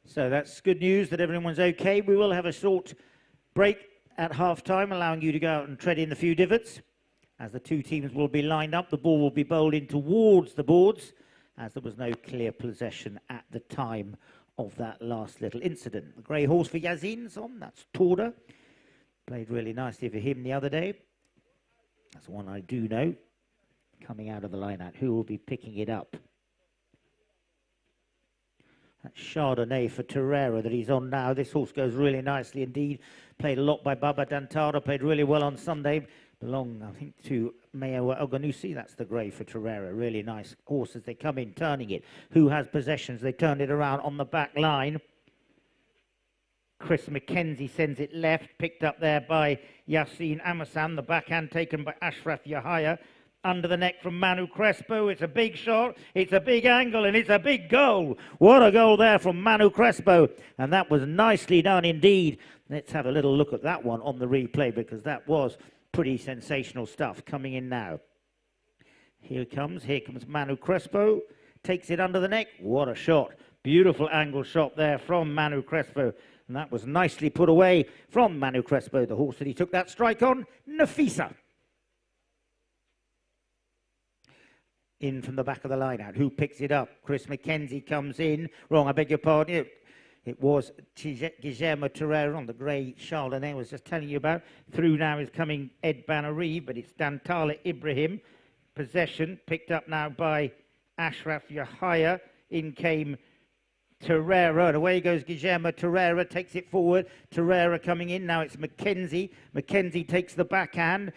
So that's good news that everyone's okay. We will have a short break at half-time, allowing you to go out and tread in a few divots. As the two teams will be lined up, the ball will be bowled in towards the boards, as there was no clear possession at the time of that last little incident. The grey horse for Yazin's on, that's Torda. Played really nicely for him the other day. That's one I do know. coming out of the line out. Who will be picking it up? That's Chardonnay for Torreira that he's on now. This horse goes really nicely indeed. Played a lot by Baba Dantara. Played really well on Sunday. Belong, I think, to Mayo Oganusi. That's the grey for Torreira. Really nice horse as they come in, turning it. Who has possessions? They turned it around on the back line. Chris McKenzie sends it left. Picked up there by Yassine Amasan. The backhand taken by Ashraf Yahya. Under the neck from Manu Crespo. It's a big shot, it's a big angle, and it's a big goal. What a goal there from Manu Crespo. And that was nicely done indeed. Let's have a little look at that one on the replay, because that was pretty sensational stuff. Coming in now. Here comes Manu Crespo. Takes it under the neck. What a shot. Beautiful angle shot there from Manu Crespo. And that was nicely put away from Manu Crespo, the horse that he took that strike on, Nafisa. In from the back of the line out. Who picks it up? Chris McKenzie comes in. Wrong, I beg your pardon. It was Guillermo Torreira on the grey Chardonnay I was just telling you about. Through now is coming Ed Banari, but it's Dantala Ibrahim. Possession picked up now by Ashraf Yahya. In came Torreira, and away goes Guillermo Torreira, takes it forward. Torreira coming in. Now it's McKenzie. McKenzie takes the backhand.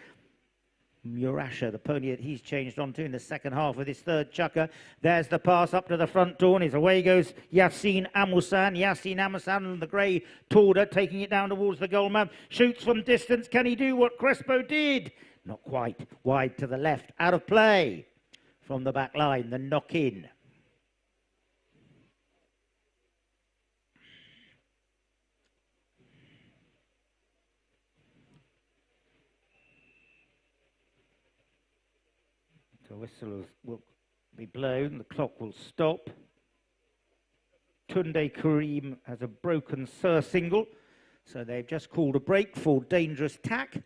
Murasha, the pony that he's changed onto in the second half of this third chukker. There's the pass up to the front door, and away goes Yassine Amusan. Yassine Amusan and the grey Torda taking it down towards the goal man. Shoots from distance. Can he do what Crespo did? Not quite. Wide to the left. Out of play. From the back line, the knock in. The whistle will be blown, the clock will stop. Tunde Karim has a broken surcingle, so they've just called a break for dangerous tack.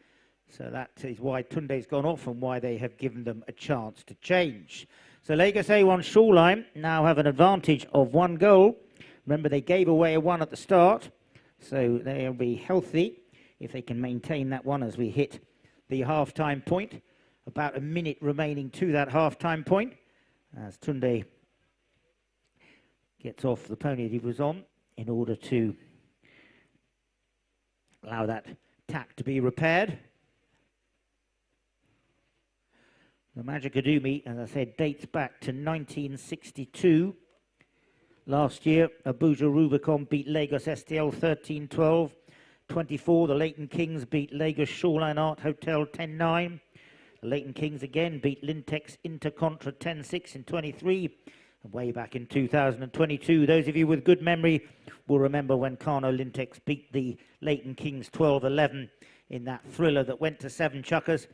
So that is why Tunde's gone off and why they have given them a chance to change. So Lagos A1 Shoreline now have an advantage of 1 goal. Remember, they gave away a 1 at the start, so they'll be healthy if they can maintain that one as we hit the half-time point. About a minute remaining to that half-time point as Tunde gets off the pony that he was on in order to allow that tack to be repaired. The Magic Adumi, as I said, dates back to 1962. Last year, Abuja Rubicon beat Lagos STL 13-12. 24, the Leighton Kings beat Lagos Shoreline Art Hotel 10-9. Leighton Kings again beat Lintex Intercontra 10-6 in 23. And way back in 2022, those of you with good memory will remember when Kano Lintex beat the Leighton Kings 12-11 in that thriller that went to 7 chukkers.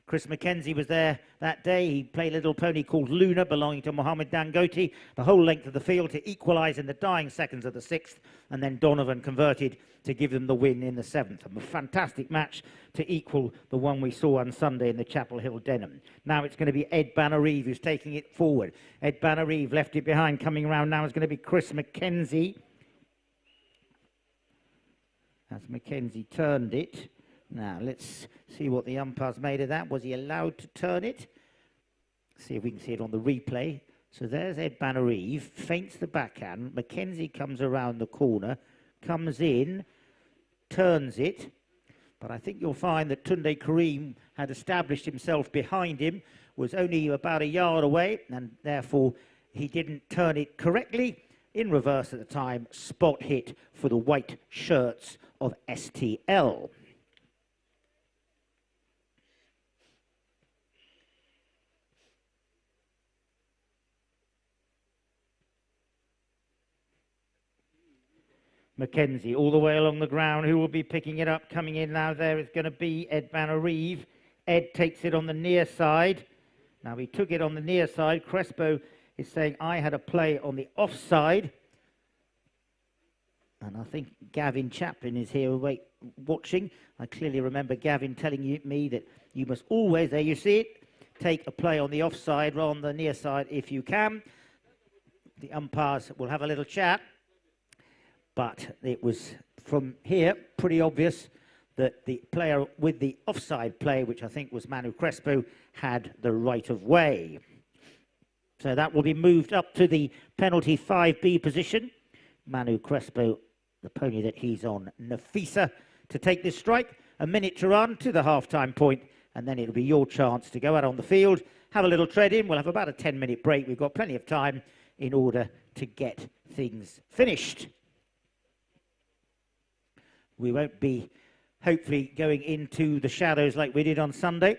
Chris McKenzie was there that day. He played a little pony called Luna, belonging to Mohammed Dangote, the whole length of the field to equalise in the dying seconds of the 6th, and then Donovan converted to give them the win in the 7th. A fantastic match to equal the one we saw on Sunday in the Chapel Hill Denham. Now it's going to be Ed Banarive who's taking it forward. Ed Banarive left it behind. Coming around now is going to be Chris McKenzie. As McKenzie turned it. Now, let's see what the umpire's made of that. Was he allowed to turn it? See if we can see it on the replay. So there's Ed Banarive, feints the backhand. McKenzie comes around the corner, comes in, turns it. But I think you'll find that Tunde Karim had established himself behind him, was only about a yard away, and therefore he didn't turn it correctly. In reverse at the time, spot hit for the white shirts of STL. McKenzie all the way along the ground. Who will be picking it up? Coming in now there is going to be Ed Banarive. Ed takes it on the near side. Now he took it on the near side. Crespo is saying, I had a play on the offside. And I think Gavin Chaplin is here watching. I clearly remember Gavin telling me that you must always, there you see it, take a play on the offside rather than the near side if you can. The umpires will have a little chat. But it was from here pretty obvious that the player with the offside play, which I think was Manu Crespo, had the right of way. So that will be moved up to the penalty 5B position. Manu Crespo, the pony that he's on, Nafisa, to take this strike. A minute to run to the half-time point, and then it'll be your chance to go out on the field, have a little tread in. We'll have about a 10-minute break. We've got plenty of time in order to get things finished. We won't be, hopefully, going into the shadows like we did on Sunday.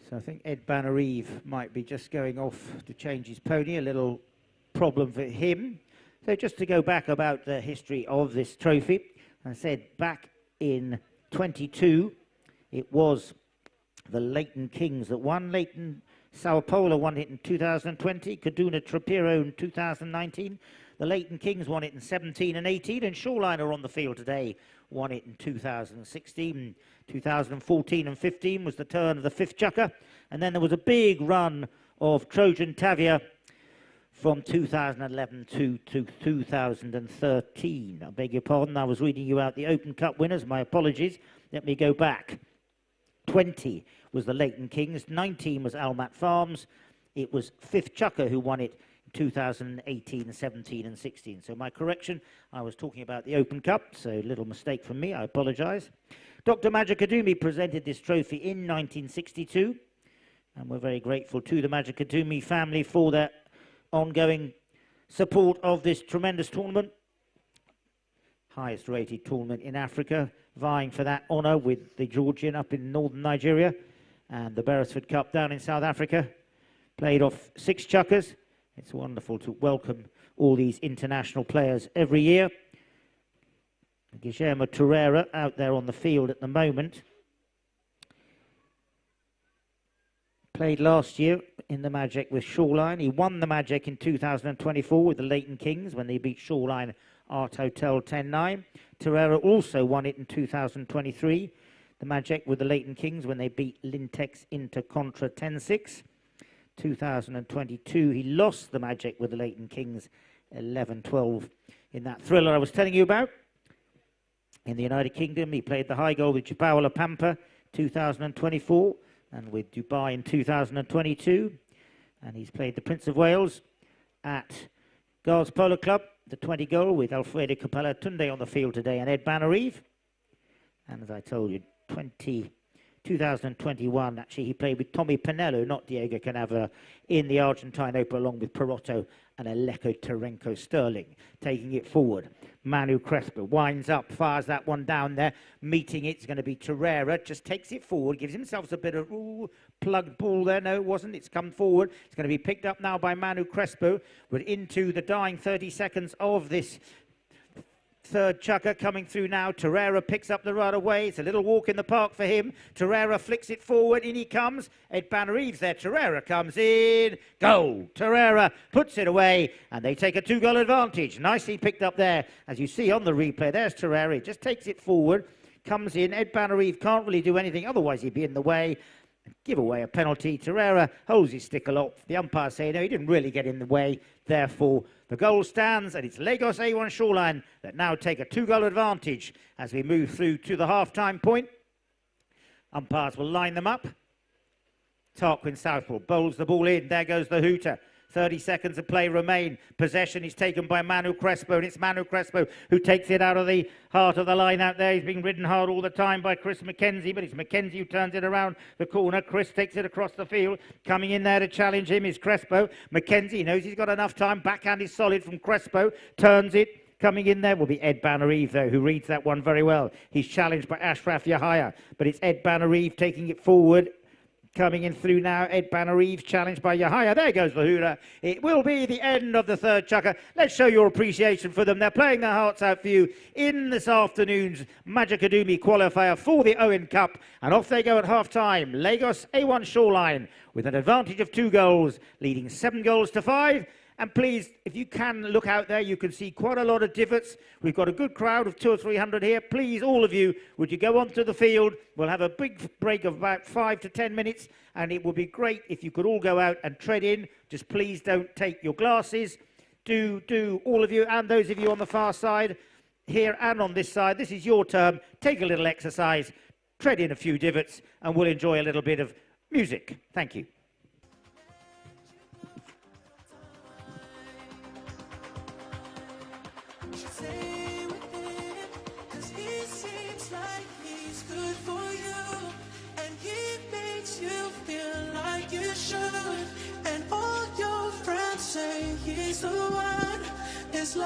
So I think Ed Banner-Eve might be just going off to change his pony, a little problem for him. So just to go back about the history of this trophy, I said back in 22, it was the Leighton Kings that won. Leighton Sao Paulo won it in 2020, Kaduna Trapiro in 2019. The Leighton Kings won it in 17 and 18, and Shoreline are on the field today, won it in 2016. 2014 and 15 was the turn of the fifth chucker, and then there was a big run of Trojan Tavia from 2011 to 2013. I beg your pardon, I was reading you out the Open Cup winners, my apologies. Let me go back. 20 was the Leighton Kings, 19 was Almat Farms, it was fifth chucker who won it 2018, 17 and 16. So my correction, I was talking about the Open Cup, so little mistake from me, I apologise. Dr. Majikadumi presented this trophy in 1962, and we're very grateful to the Majikadumi family for their ongoing support of this tremendous tournament. Highest rated tournament in Africa, vying for that honour with the Georgian up in northern Nigeria, and the Beresford Cup down in South Africa. Played off 6 chuckers. It's wonderful to welcome all these international players every year. Guillermo Torreira out there on the field at the moment. Played last year in the Magic with Shoreline. He won the Magic in 2024 with the Leighton Kings when they beat Shoreline Art Hotel 10-9. Torreira also won it in 2023, the Magic with the Leighton Kings when they beat Lintex Intercontra 10-6. 2022, he lost the Magic with the Leighton Kings 11-12 in that thriller I was telling you about. In the United Kingdom, he played the high goal with Jabal La Pampa 2024 and with Dubai in 2022. And he's played the Prince of Wales at Girls Polo Club, the 20 goal with Alfredo Capella Tunde on the field today and Ed Banner-Eve. And as I told you, 2021, actually, he played with Tommy Pinello, not Diego Canavera, in the Argentine Open, along with Perotto and Aleko Terenko Sterling, taking it forward. Manu Crespo winds up, fires that one down there, meeting it's going to be Torreira, just takes it forward, gives himself a bit of, plugged ball there. No, it wasn't. It's come forward. It's going to be picked up now by Manu Crespo. We're into the dying 30 seconds of this third chucker coming through now. Torreira picks up the right away. It's a little walk in the park for him. Torreira flicks it forward. In he comes. Ed Banner-Eve's there. Torreira comes in. Goal. Torreira puts it away, and they take a 2-goal advantage. Nicely picked up there. As you see on the replay, there's Torreira. He just takes it forward. Comes in. Ed Banner-Eve can't really do anything. Otherwise, he'd be in the way. Give away a penalty. Torreira holds his stick aloft. The umpire say, no, he didn't really get in the way. Therefore, the goal stands, and it's Lagos A1 Shoreline that now take a 2-goal advantage as we move through to the half-time point. Umpires will line them up. Tarquin Southall bowls the ball in. There goes the hooter. 30 seconds of play remain. Possession is taken by Manu Crespo, and it's Manu Crespo who takes it out of the heart of the line out there. He's being ridden hard all the time by Chris McKenzie, but it's McKenzie who turns it around the corner. Chris takes it across the field. Coming in there to challenge him is Crespo. McKenzie knows he's got enough time. Backhand is solid from Crespo. Turns it. Coming in there will be Ed Banner-Eve, though, who reads that one very well. He's challenged by Ashraf Yahaya, but it's Ed Banner-Eve taking it forward. Coming in through now, Ed Banner-Eve challenged by Yahaya. There goes the hooter. It will be the end of the third chucker. Let's show your appreciation for them. They're playing their hearts out for you in this afternoon's Majikadumi qualifier for the OWEN Cup. And off they go at half-time. Lagos A1 Shoreline with an advantage of 2 goals, leading 7 goals to 5. And please, if you can look out there, you can see quite a lot of divots. We've got a good crowd of 200 or 300 here. Please, all of you, would you go onto the field? We'll have a big break of about 5 to 10 minutes, and it would be great if you could all go out and tread in. Just please don't take your glasses. Do all of you, and those of you on the far side, here and on this side, this is your term. Take a little exercise, tread in a few divots, and we'll enjoy a little bit of music. Thank you.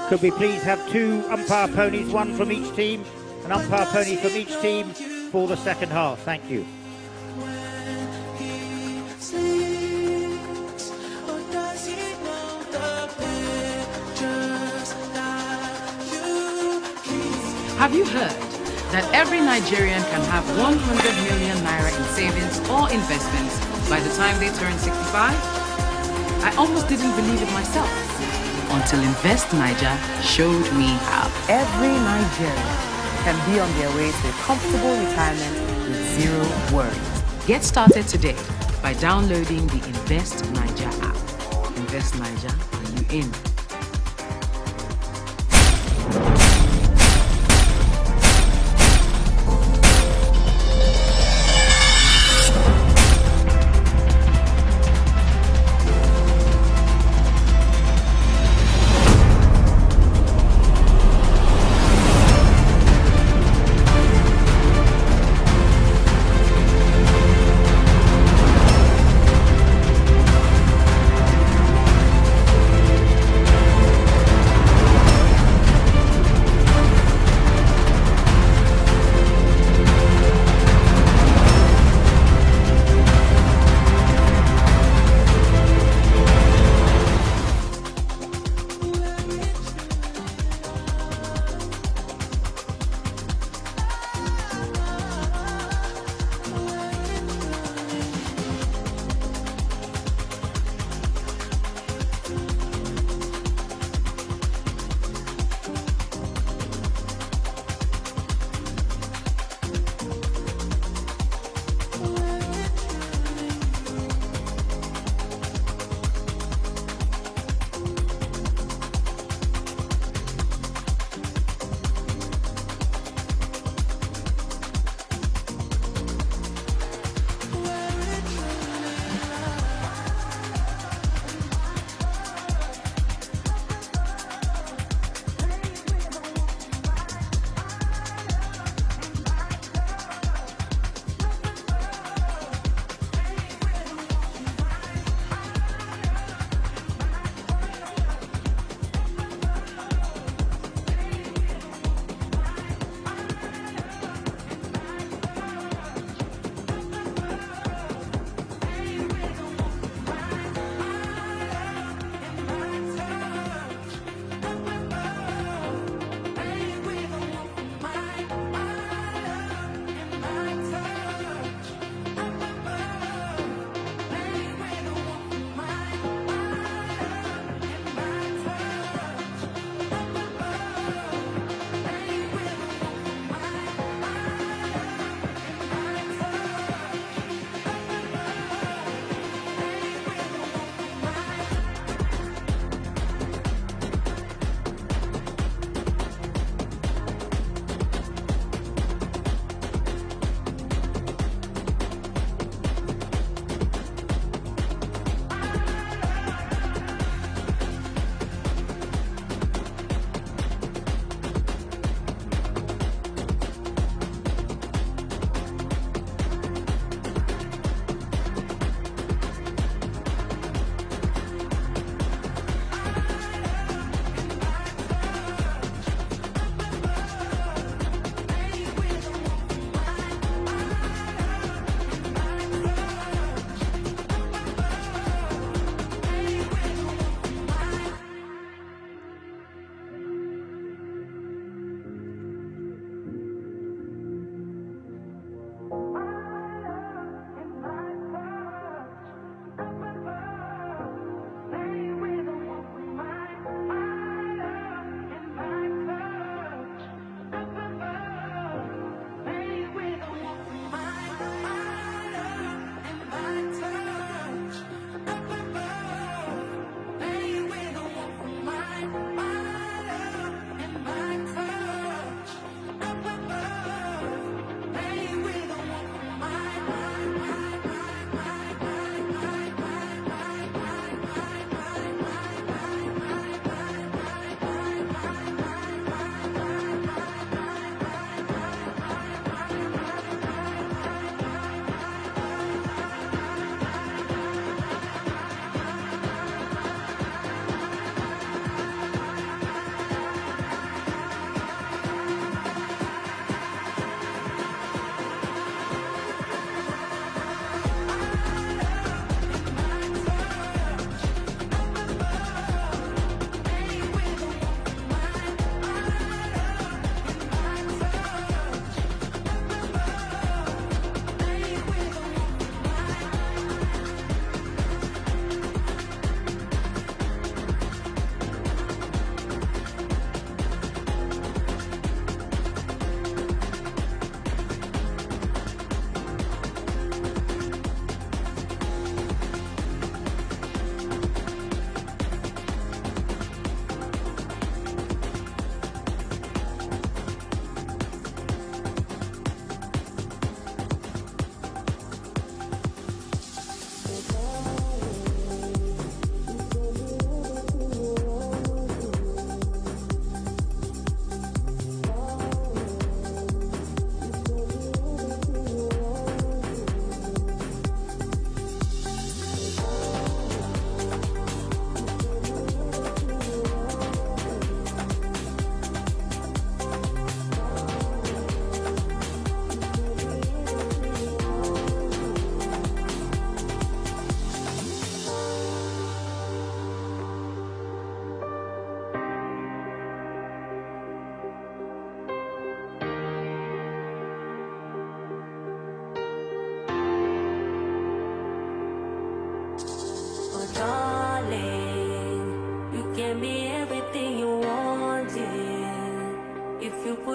Could we please have 2 umpire ponies, 1 from each team, an umpire pony from each team for the second half? Thank you. Have you heard that every Nigerian can have 100 million naira in savings or investments by the time they turn 65? I almost didn't believe it myself until Invest Niger showed me how. Every Nigerian can be on their way to a comfortable retirement with 0 worries. Get started today by downloading the Invest Niger app. Invest Niger, are you in?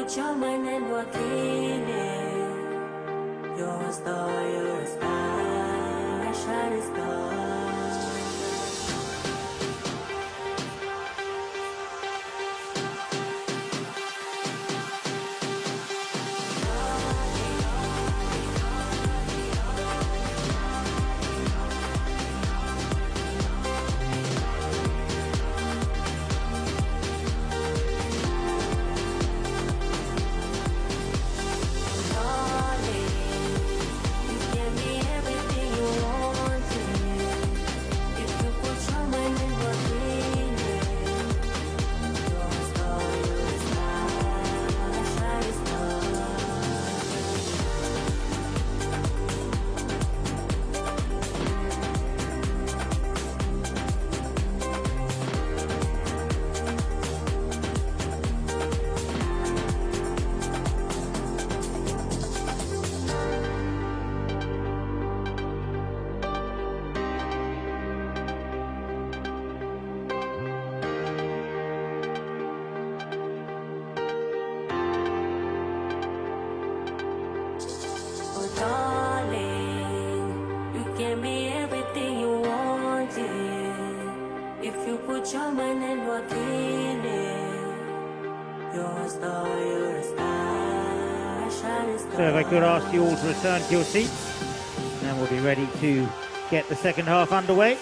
put your mind and work in it, you're a star, a shining star. So if I could ask you all to return to your seats, and we'll be ready to get the second half underway.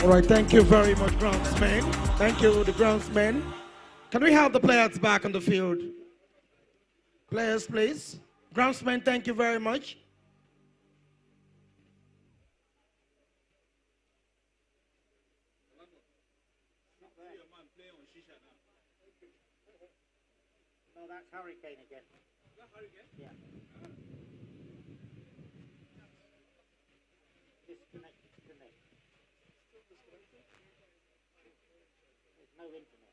All right, thank you very much, groundsmen. Thank you, the groundsmen. Can we have the players back on the field? Players, please. Groundsmen, thank you very much. No, that's Hurricane again. Is that Hurricane? Yeah. Disconnect. No internet.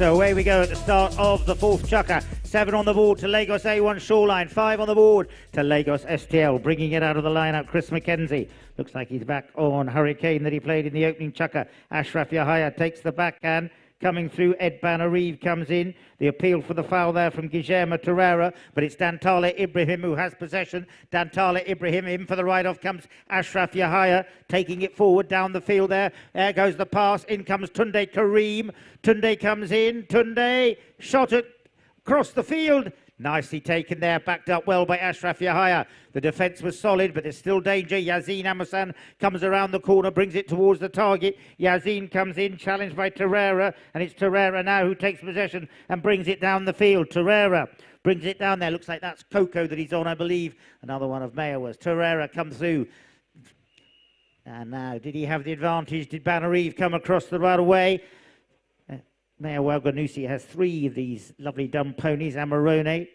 So away we go at the start of the fourth chukker. 7 on the board to Lagos A1 Shoreline. 5 on the board to Lagos STL. Bringing it out of the lineup, Chris McKenzie. Looks like he's back on Hurricane that he played in the opening chukker. Ashraf Yahaya takes the backhand. Coming through, Ed Banariv comes in. The appeal for the foul there from Guillermo Torreira, but it's Dantale Ibrahim who has possession. Dantale Ibrahim in for the ride-off comes Ashraf Yahaya, taking it forward down the field there. There goes the pass. In comes Tunde Kareem. Tunde comes in. Tunde shot it across the field. Nicely taken there, backed up well by Ashraf Yahaya. The defence was solid, but there's still danger. Yazin Amasan comes around the corner, brings it towards the target. Yazin comes in, challenged by Torreira, and it's Torreira now who takes possession and brings it down the field. Torreira brings it down there. Looks like that's Coco that he's on, I believe. Another one of Mayowa's. Torreira comes through. And now, did he have the advantage? Did Banariv come across the right away? Mayor Walganusi has 3 of these lovely dumb ponies, Amarone,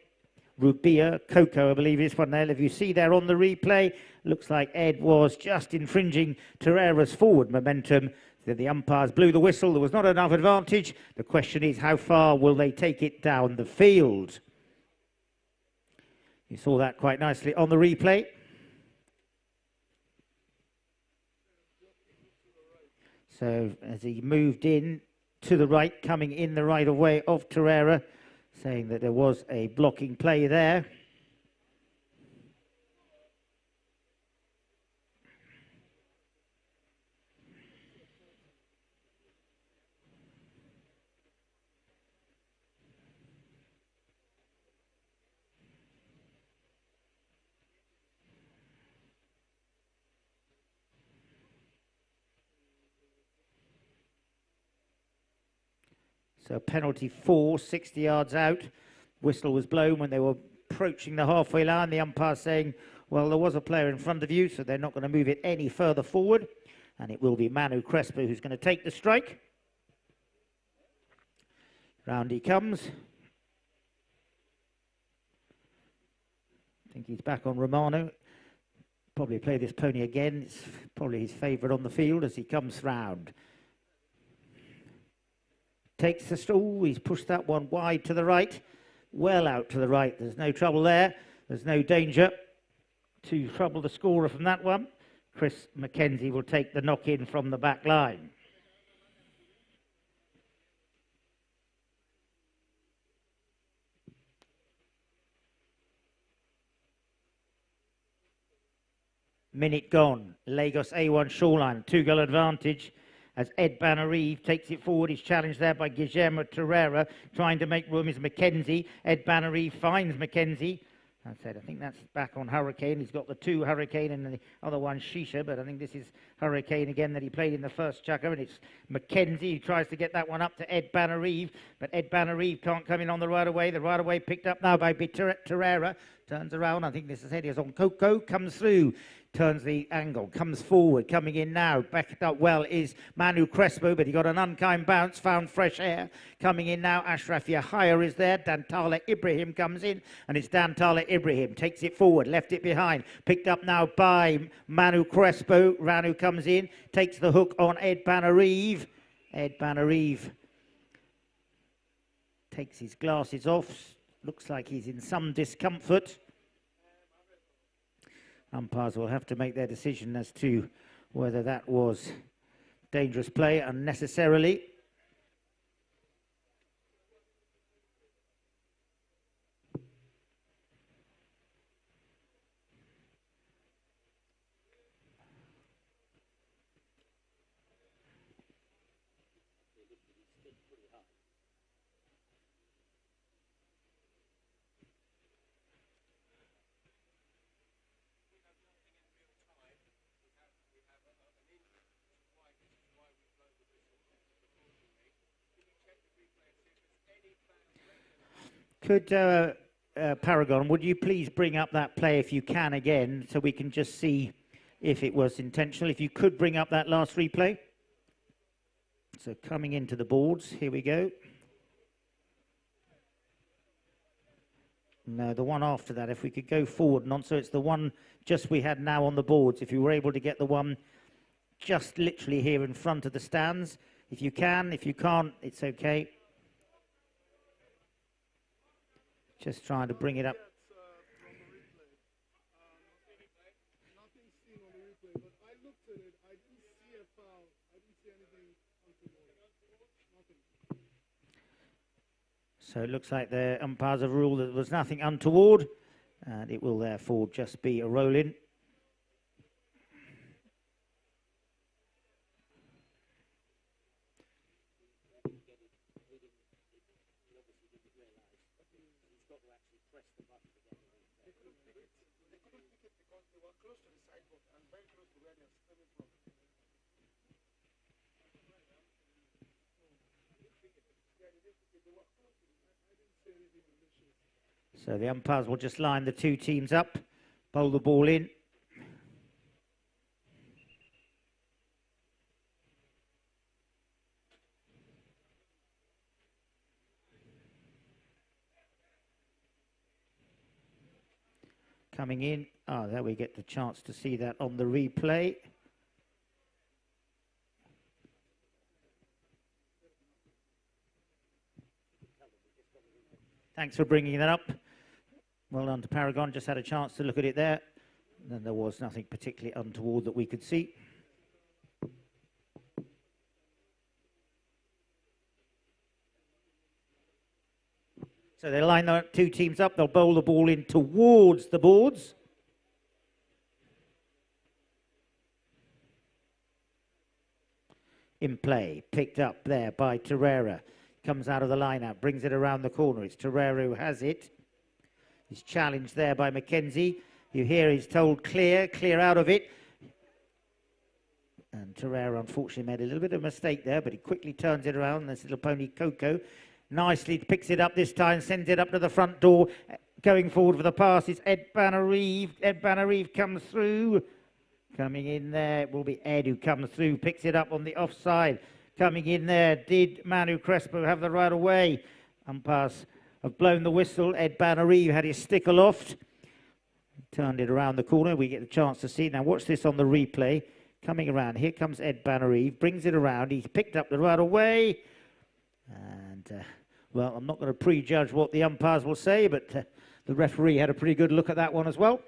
Rubia, Coco, I believe is one there. If you see there on the replay, looks like Ed was just infringing Torreira's forward momentum. The umpires blew the whistle. There was not enough advantage. The question is, how far will they take it down the field? You saw that quite nicely on the replay. So as he moved in, to the right, coming in the right of way of Torreira, saying that there was a blocking play there. So penalty 4, 60 yards out. Whistle was blown when they were approaching the halfway line. The umpire saying, well, there was a player in front of you, so they're not going to move it any further forward. And it will be Manu Crespo who's going to take the strike. Round he comes. I think he's back on Romano. Probably play this pony again. It's probably his favourite on the field as he comes round. Takes the stall, he's pushed that one wide to the right, well out to the right. There's no trouble there. There's no danger to trouble the scorer from that one. Chris McKenzie will take the knock-in from the back line. Minute gone. Lagos A1 Shoreline, 2-goal advantage. As Ed Banariv takes it forward, he's challenged there by Guillermo Torreira, trying to make room is McKenzie. Ed Banariv finds McKenzie. I said, I think that's back on Hurricane. He's got the 2 Hurricane and the other one Shisha, but I think this is Hurricane again that he played in the first chukker, and it's McKenzie who tries to get that one up to Ed Banariv, but Ed Banariv can't come in on the right away. The right away picked up now by Torreira. turns around. I think this is Eddie is on Coco, comes through, turns the angle, comes forward, coming in now. Backed up well is Manu Crespo, but he got an unkind bounce, found fresh air. Coming in now, Ashraf Yahya is there. Dantala Ibrahim comes in, and it's Dantala Ibrahim. Takes it forward, left it behind. Picked up now by Manu Crespo. Ranu comes in, takes the hook on Ed Banarive. Ed Banarive takes his glasses off. Looks like he's in some discomfort. Umpires will have to make their decision as to whether that was dangerous play unnecessarily. Could Paragon, would you please bring up that play if you can again, so we can just see if it was intentional? If you could bring up that last replay. So coming into the boards, here we go. No, the one after that, if we could go forward and on, so it's the one just we had now on the boards. If you were able to get the one just literally here in front of the stands. If you can, if you can't, it's okay. Just trying to bring it up. So it looks like the umpires have ruled that there was nothing untoward, and it will therefore just be a roll-in. So the umpires will just line the two teams up, bowl the ball in. Coming in, there we get the chance to see that on the replay. Thanks for bringing that up. Well done to Paragon, just had a chance to look at it there. And there was nothing particularly untoward that we could see. So they line the two teams up, they'll bowl the ball in towards the boards. In play, picked up there by Torreira. Comes out of the line-out, brings it around the corner. It's Torreira who has it. He's challenged there by Mackenzie. You hear he's told clear out of it. And Torreira unfortunately made a little bit of a mistake there, but he quickly turns it around. This little pony Coco nicely picks it up this time, sends it up to the front door. Going forward for the pass is Ed Banarive. Ed Banarive comes through. Coming in there, it will be Ed who comes through, picks it up on the offside. Coming in there, did Manu Crespo have the right of way? Umpires have blown the whistle. Ed Banarive had his stick aloft. Turned it around the corner. We get the chance to see. Now watch this on the replay. Coming around. Here comes Ed Banarive. Brings it around. He's picked up the right of way. And, well, I'm not going to prejudge what the umpires will say, but the referee had a pretty good look at that one as well.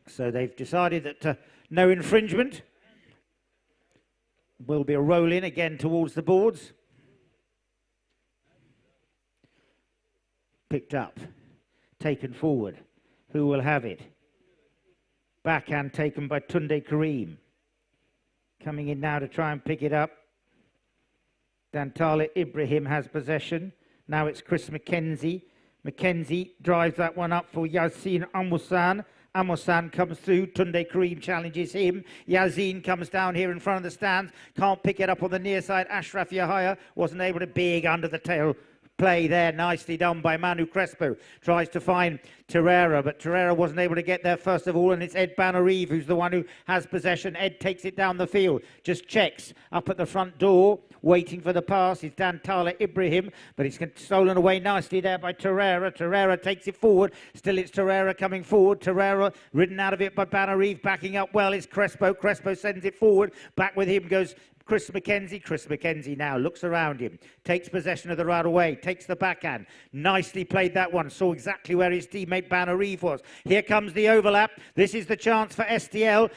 So they've decided that no infringement. Will be a roll-in again towards the boards. Picked up. Taken forward. Who will have it? Backhand taken by Tunde Kareem. Coming in now to try and pick it up. Dantala Ibrahim has possession. Now it's Chris Mackenzie. Mackenzie drives that one up for Yasin Amusan. Amosan comes through. Tunde Kareem challenges him. Yazin comes down here in front of the stands. Can't pick it up on the near side. Ashraf Yahya wasn't able to big under the tail. Play there, nicely done by Manu Crespo. Tries to find Terrera, but Terrera wasn't able to get there first of all, and it's Ed Banarive who's the one who has possession. Ed takes it down the field, just checks up at the front door, waiting for the pass. It's Dantala Ibrahim, but it's stolen away nicely there by Terrera. Terrera takes it forward. Still it's Terrera coming forward. Terrera ridden out of it by Banarive, backing up well is Crespo. Crespo sends it forward. Back with him goes Chris McKenzie. Chris McKenzie now looks around him, takes possession of the right away, takes the backhand. Nicely played that one. Saw exactly where his teammate Banarive was. Here comes the overlap. This is the chance for STL.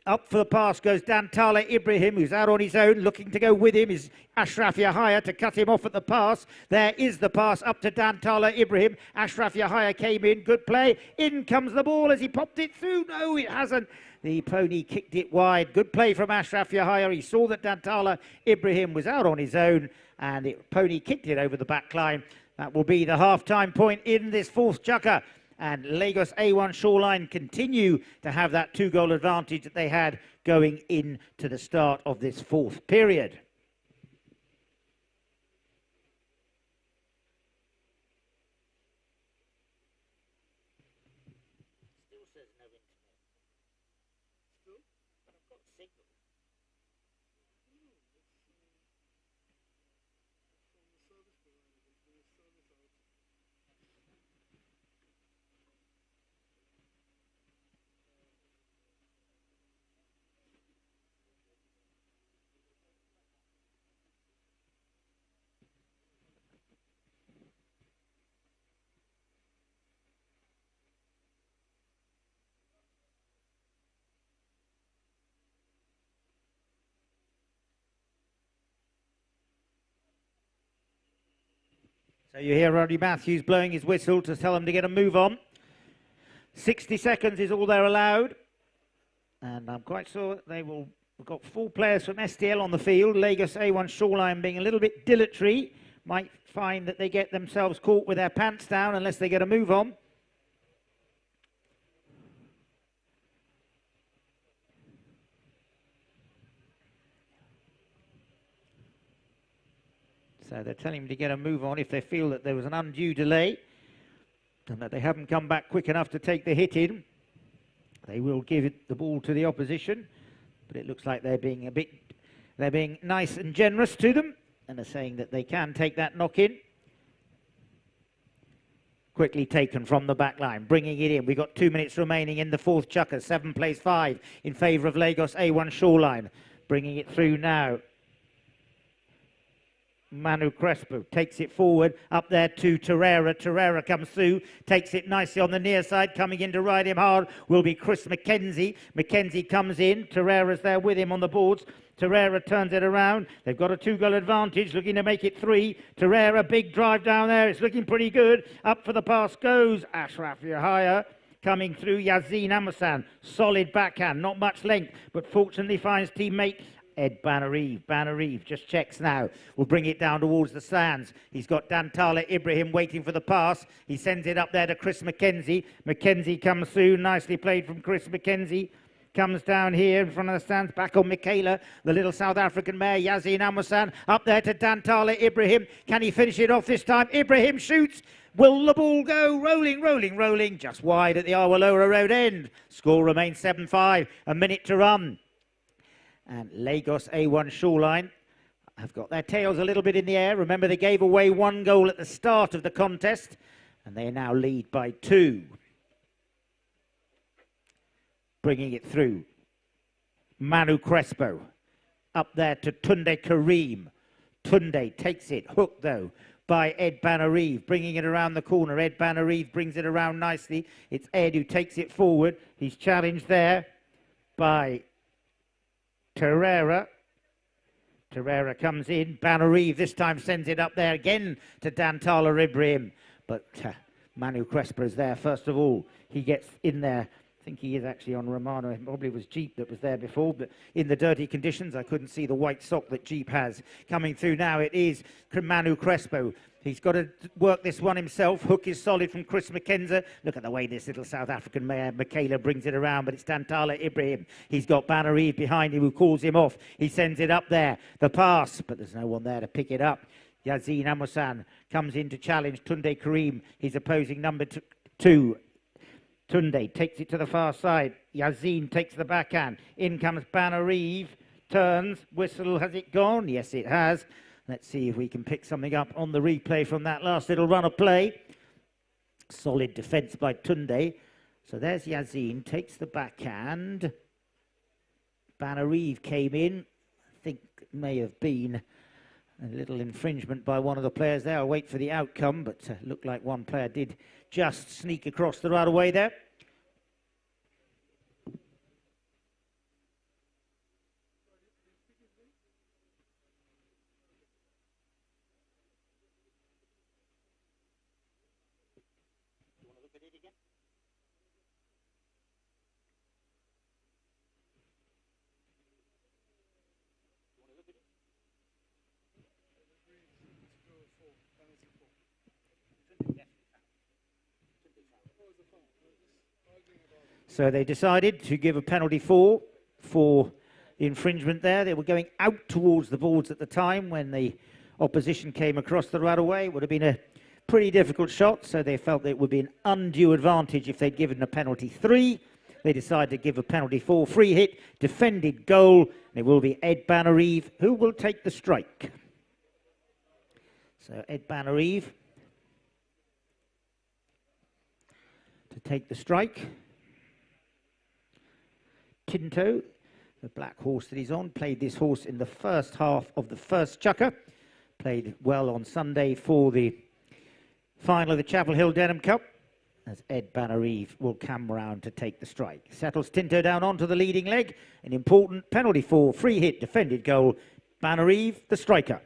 Up for the pass goes Dantala Ibrahim, who's out on his own. Looking to go with him is Ashraf Yahya to cut him off at the pass. There is the pass up to Dantala Ibrahim. Ashraf Yahya came in. Good play. In comes the ball as he popped it through. No, it hasn't. The pony kicked it wide. Good play from Ashraf Yahya. He saw that Dantala Ibrahim was out on his own, and pony kicked it over the back line. That will be the half-time point in this fourth chukker. And Lagos A1 Shoreline continue to have that 2-goal advantage that they had going into the start of this fourth period. Still says no internet. Still? But I've got signal. So you hear Roddy Matthews blowing his whistle to tell them to get a move on. 60 seconds is all they're allowed. And I'm quite sure they will. We've got 4 players from STL on the field. Lagos A1 Shoreline being a little bit dilatory. Might find that they get themselves caught with their pants down unless they get a move on. So they're telling him to get a move on if they feel that there was an undue delay and that they haven't come back quick enough to take the hit in. They will give the ball to the opposition, but it looks like they're being nice and generous to them, and are saying that they can take that knock in. Quickly taken from the back line, bringing it in. We've got 2 minutes remaining in the fourth chukker. 7 plays 5 in favour of Lagos A1 Shoreline. Bringing it through now. Manu Crespo takes it forward, up there to Terrera. Terrera comes through, takes it nicely on the near side. Coming in to ride him hard will be Chris McKenzie. McKenzie comes in, Terrera's there with him on the boards. Terrera turns it around. They've got a 2-goal advantage, looking to make it 3. Terrera, big drive down there. It's looking pretty good. Up for the pass goes Ashraf Yahya. Coming through, Yazin Amasan. Solid backhand, not much length, but fortunately finds teammate Ed Banarive. Banarive just checks now. Will bring it down towards the stands. He's got Dantala Ibrahim waiting for the pass. He sends it up there to Chris McKenzie. McKenzie comes through. Nicely played from Chris McKenzie. Comes down here in front of the stands. Back on Michaela, the little South African mare, Yazin Amosan. Up there to Dantala Ibrahim. Can he finish it off this time? Ibrahim shoots. Will the ball go? Rolling, rolling, rolling. Just wide at the Awaloa Road end. Score remains 7-5. A minute to run. And Lagos A1 Shoreline have got their tails a little bit in the air. Remember, they gave away 1 goal at the start of the contest, and they now lead by 2. Bringing it through. Manu Crespo. Up there to Tunde Kareem. Tunde takes it. Hooked, though, by Ed Banarive. Bringing it around the corner. Ed Banarive brings it around nicely. It's Ed who takes it forward. He's challenged there by Terrera. Terrera comes in. Banarive this time sends it up there again to Dantala Ibrahim. But Manu Crespo is there first of all. He gets in there. I think he is actually on Romano. It probably was Jeep that was there before, but in the dirty conditions, I couldn't see the white sock that Jeep has. Coming through now, it is Manu Crespo. He's got to work this one himself. Hook is solid from Chris McKenzie. Look at the way this little South African mare, Michaela, brings it around, but it's Dantala Ibrahim. He's got Banner Eve behind him who calls him off. He sends it up there. The pass, but there's no one there to pick it up. Yazin Amosan comes in to challenge Tunde Karim, his opposing number 2. Tunde takes it to the far side. Yazin takes the backhand. In comes Banner Eve. Turns. Whistle. Has it gone? Yes, it has. Let's see if we can pick something up on the replay from that last little run of play. Solid defence by Tunde. So there's Yazin. Takes the backhand. Banner Eve came in. I think it may have been a little infringement by one of the players there. I'll wait for the outcome, but looked like one player did just sneak across the right away there. So they decided to give a penalty for the infringement there. They were going out towards the boards at the time when the opposition came across the right away. It would have been a pretty difficult shot, so they felt that it would be an undue advantage if they'd given a penalty 3. They decided to give a penalty 4. Free hit, defended goal, and it will be Ed Banner Eve who will take the strike. So Ed Banner Eve to take the strike. Tinto, the black horse that he's on, played this horse in the first half of the first chukker. Played well on Sunday for the final of the Chapel Hill Denham Cup. As Ed Banner Eve will come round to take the strike. Settles Tinto down onto the leading leg. An important penalty for free hit, defended goal. Banner Eve, the striker.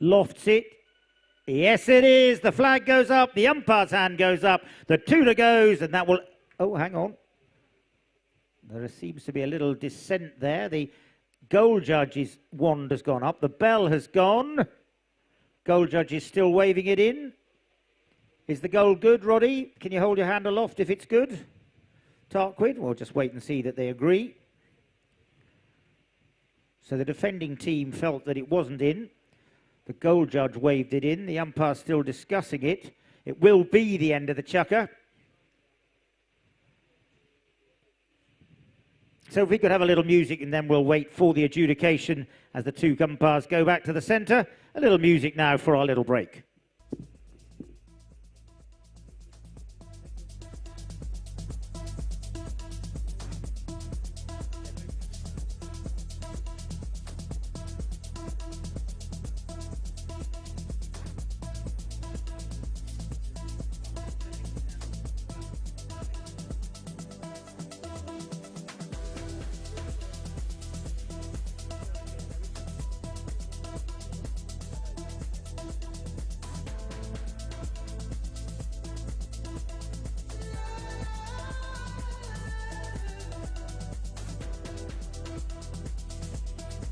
Lofts it. Yes, it is. The flag goes up. The umpire's hand goes up. The Tula goes, and that will... Oh, hang on. There seems to be a little dissent there. The goal judge's wand has gone up. The bell has gone. Goal judge is still waving it in. Is the goal good, Roddy? Can you hold your hand aloft if it's good? Tarquin? We'll just wait and see that they agree. So the defending team felt that it wasn't in. The goal judge waved it in. The umpire's still discussing it. It will be the end of the chukker. So if we could have a little music and then we'll wait for the adjudication as the two umpires go back to the centre. A little music now for our little break.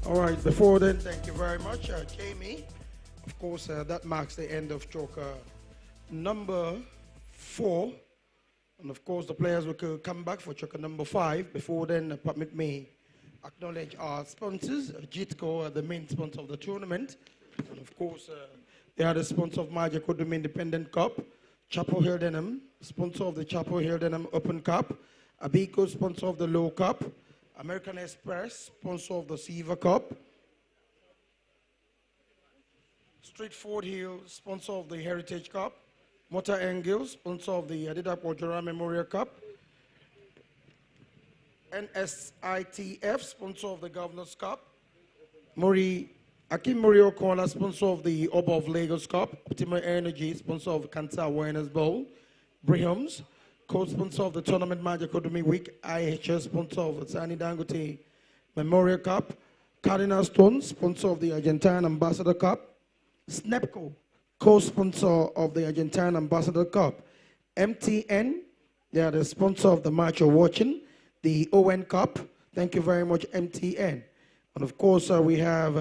All right, before then, thank you very much, Jamie. Of course, that marks the end of choker number 4. And of course, the players will come back for choker number 5. Before then, permit me acknowledge our sponsors, JITCO, the main sponsor of the tournament. And of course, they are the sponsor of Major Kodum Independent Cup, Chapel Hill Denham, sponsor of the Chapel Hill Denham Open Cup, Abico, sponsor of the Low Cup, American Express, sponsor of the Silver Cup, Street Ford Hill, sponsor of the Heritage Cup, Motor Angles, sponsor of the Adidapo Jora Memorial Cup, NSITF, sponsor of the Governor's Cup, Akim Mori O'Connor, sponsor of the Oba of Lagos Cup, Optimal Energy, sponsor of the Cancer Awareness Bowl, Brihams, co-sponsor of the Tournament Magic Academy Week, IHS, sponsor of the Sani Dangote Memorial Cup, Cardinal Stone, sponsor of the Argentine Ambassador Cup, SNEPCO, co-sponsor of the Argentine Ambassador Cup. MTN, they are the sponsor of the match you're watching, the OWEN Cup. Thank you very much, MTN. And of course, we have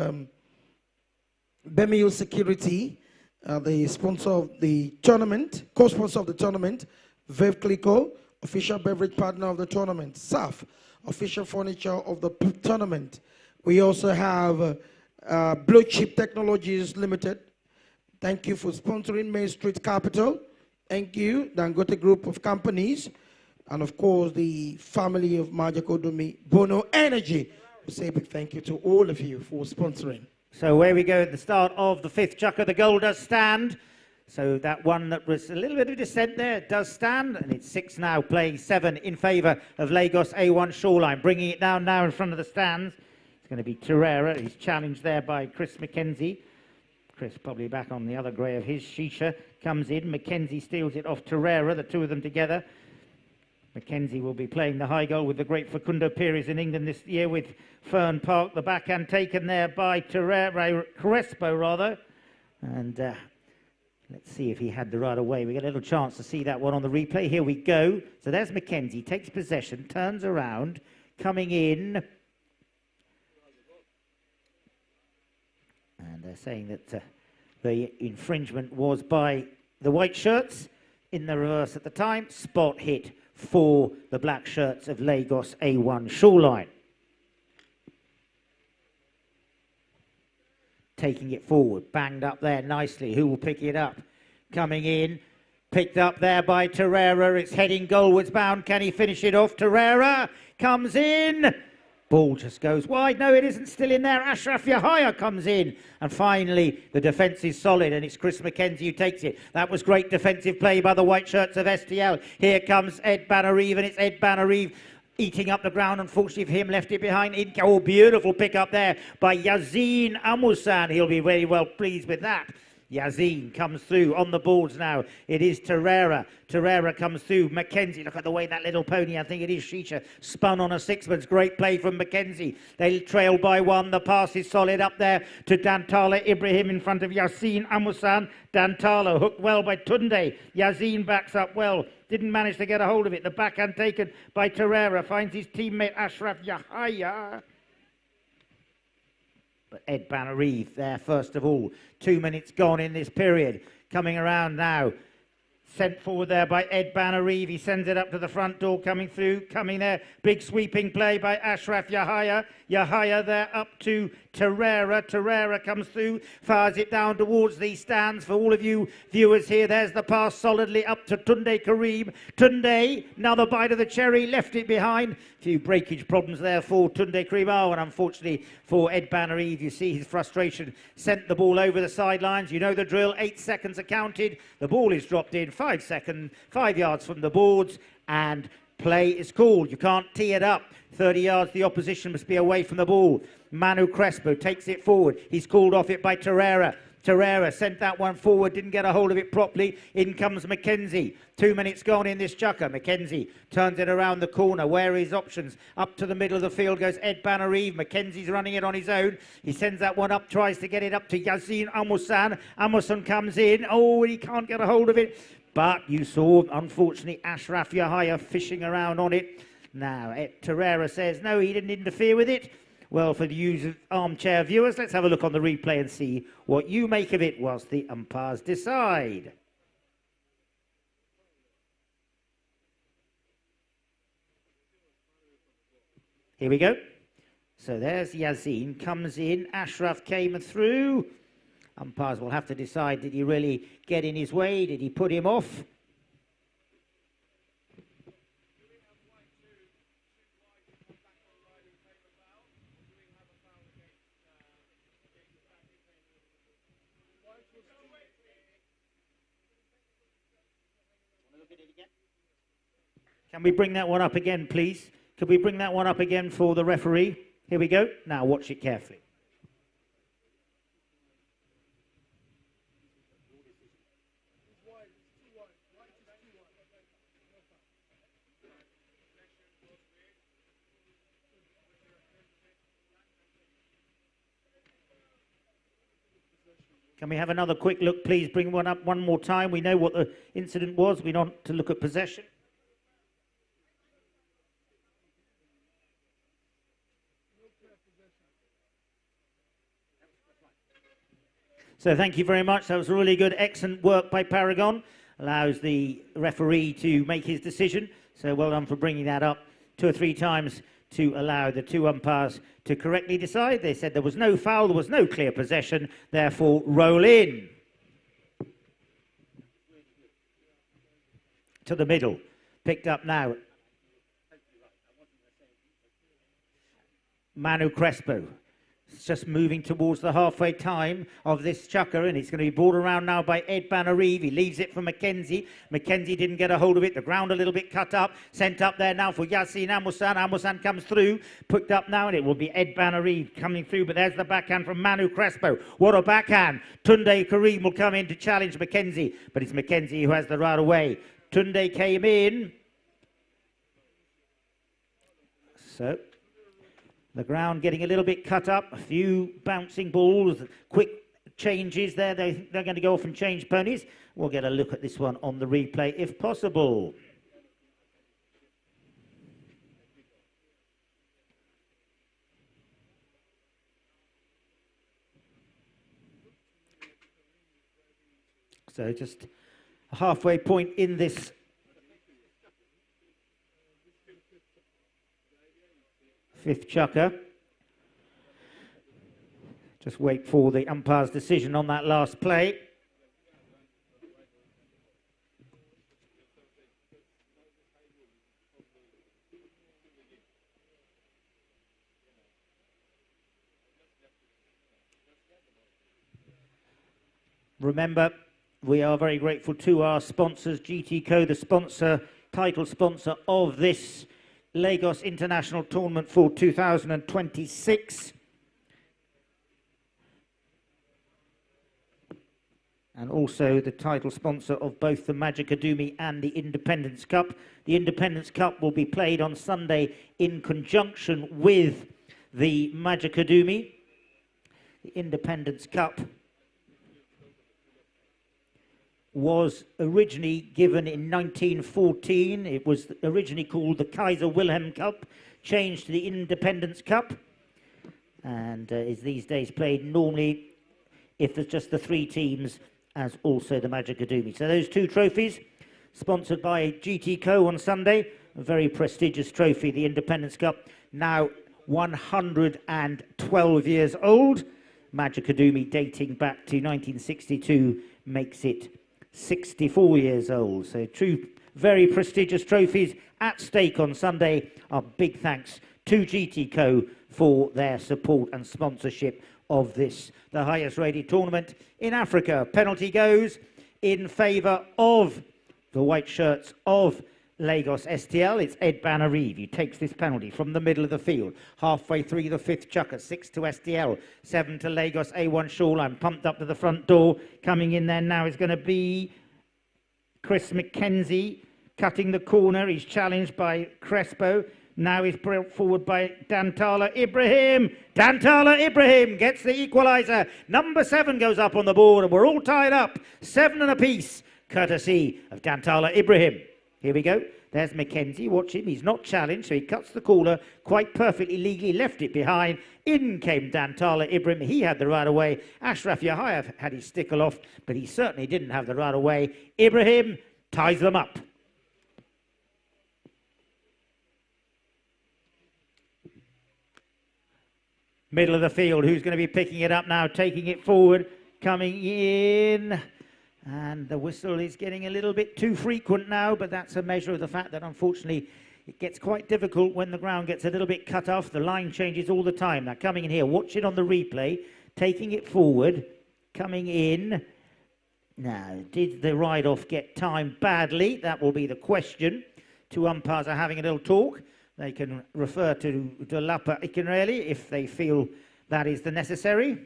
Bemio Security, the sponsor of the tournament, co-sponsor of the tournament. Vev Clico, official beverage partner of the tournament. SAF, official furniture of the tournament. We also have Blue Chip Technologies Limited. Thank you for sponsoring Main Street Capital. Thank you, Dangote Group of Companies. And of course, the family of Majako Dumi, Bono Energy. We say a big thank you to all of you for sponsoring. So where we go at the start of the fifth chukker, the goal does stand. So that one that was a little bit of descent there does stand, and it's 6 now, playing 7 in favour of Lagos A1 Shoreline. Bringing it down now in front of the stands. It's going to be Terrera. He's challenged there by Chris McKenzie. Chris probably back on the other grey of his. Shisha comes in. McKenzie steals it off Terrera, the two of them together. McKenzie will be playing the high goal with the great Facundo Pires in England this year with Fern Park. The backhand taken there by Terrera, Crespo rather. And let's see if he had the right away. We get a little chance to see that one on the replay. Here we go. So there's McKenzie, takes possession, turns around, coming in. And they're saying that the infringement was by the white shirts. In the reverse at the time, spot hit for the black shirts of Lagos A1 Shoreline. Taking it forward, banged up there nicely. Who will pick it up? Coming in, picked up there by Terrera. It's heading goalwards bound. Can he finish it off? Terrera comes in. Ball just goes wide. No, it isn't still in there. Ashraf Yahaya comes in. And finally, the defence is solid, and it's Chris McKenzie who takes it. That was great defensive play by the white shirts of STL. Here comes Ed Banarive, and it's Ed Banarive eating up the ground. Unfortunately for him, left it behind. Oh, beautiful pick up there by Yazin Amusan. He'll be very well pleased with that. Yazin comes through on the boards now. It is Terrera. Terrera comes through. McKenzie, look at the way that little pony, I think it is Shisha, spun on a sixpence. Great play from McKenzie. They trail by 1. The pass is solid up there to Dantala Ibrahim in front of Yasin Amusan. Dantala hooked well by Tunde. Yazin backs up well. Didn't manage to get a hold of it. The backhand taken by Terrera. Finds his teammate Ashraf Yahaya. But Ed Banarive there first of all. 2 minutes gone in this period. Coming around now. Sent forward there by Ed Banarive. He sends it up to the front door, coming through, coming there. Big sweeping play by Ashraf Yahaya. Yahaya there up to Terrera. Terrera comes through, fires it down towards these stands. For all of you viewers here, there's the pass solidly up to Tunde Kareem. Tunde, another bite of the cherry, left it behind. A few breakage problems there for Tunde Kareem. Oh, and unfortunately for Ed Banarive, you see his frustration. Sent the ball over the sidelines. You know the drill. 8 seconds are counted. The ball is dropped in. 5 seconds, 5 yards from the boards, and play is called. You can't tee it up. 30 yards, the opposition must be away from the ball. Manu Crespo takes it forward. He's called off it by Terrera. Terrera sent that one forward, didn't get a hold of it properly. In comes McKenzie. 2 minutes gone in this chukker. McKenzie turns it around the corner. Where are his options? Up to the middle of the field goes Ed Banarive. McKenzie's running it on his own. He sends that one up, tries to get it up to Yazin Amusan. Amusan comes in. Oh, he can't get a hold of it. But you saw, unfortunately, Ashraf Yahaya fishing around on it. Now, Terrera says, no, he didn't interfere with it. Well, for the use of armchair viewers, let's have a look on the replay and see what you make of it whilst the umpires decide. Here we go. So there's Yazin, comes in. Ashraf came through. Umpires will have to decide, did he really get in his way? Did he put him off? Can we bring that one up again, please? Could we bring that one up again for the referee? Here we go. Now watch it carefully. Can we have another quick look, please? Bring one up one more time. We know what the incident was. We want to look at possession. So thank you very much. That was really good. Excellent work by Paragon. Allows the referee to make his decision. So well done for bringing that up 2 or 3 times to allow the 2 umpires to correctly decide. They said there was no foul, there was no clear possession, therefore roll in. To the middle. Picked up now. Manu Crespo. It's just moving towards the halfway time of this chukker, and it's going to be brought around now by Ed Banarive. He leaves it for Mackenzie. Mackenzie didn't get a hold of it. The ground a little bit cut up. Sent up there now for Yassine Amusan. Amusan comes through. Picked up now, and it will be Ed Banarive coming through. But there's the backhand from Manu Crespo. What a backhand. Tunde Kareem will come in to challenge Mackenzie. But it's Mackenzie who has the right away. Tunde came in. So the ground getting a little bit cut up, a few bouncing balls, quick changes there. They're going to go off and change ponies. We'll get a look at this one on the replay if possible. So just a halfway point in this fifth chukker. Just wait for the umpire's decision on that last play. Remember, we are very grateful to our sponsors, GT Co, the sponsor, title sponsor of this Lagos International Tournament for 2026. And also the title sponsor of both the Majikadumi and the Independence Cup. The Independence Cup will be played on Sunday in conjunction with the Majikadumi. The Independence Cup was originally given in 1914. It was originally called the Kaiser Wilhelm Cup, changed to the Independence Cup, and is these days played normally, if there's just the 3 teams, as also the Majikadumi. So those 2 trophies, sponsored by GT Co on Sunday, a very prestigious trophy, the Independence Cup, now 112 years old. Majikadumi dating back to 1962 makes it 64 years old. So 2 very prestigious trophies at stake on Sunday. Our big thanks to GT Co for their support and sponsorship of this, the highest rated tournament in Africa. Penalty goes in favour of the white shirts of Lagos STL. It's Ed Banarive who takes this penalty from the middle of the field. Halfway through the 5th chukker, 6 to STL, 7 to Lagos A1 Shoreline. Pumped up to the front door. Coming in there now is going to be Chris Mackenzie, cutting the corner. He's challenged by Crespo. Now he's brought forward by Dantala Ibrahim. Dantala Ibrahim gets the equaliser. Number 7 goes up on the board, and we're all tied up. 7 and a piece, courtesy of Dantala Ibrahim. Here we go. There's Mackenzie. Watch him. He's not challenged, so he cuts the corner quite perfectly legally, left it behind. In came Dantala Ibrahim. He had the right away. Ashraf Yahya had his stickle off, but he certainly didn't have the right away. Ibrahim ties them up. Middle of the field. Who's going to be picking it up now? Taking it forward. Coming in. And the whistle is getting a little bit too frequent now, but that's a measure of the fact that, unfortunately, it gets quite difficult when the ground gets a little bit cut off. The line changes all the time. Now, coming in here, watch it on the replay, taking it forward, coming in. Now, did the ride-off get timed badly? That will be the question. 2 umpires are having a little talk. They can refer to Lapa Ikenreli if they feel that is the necessary.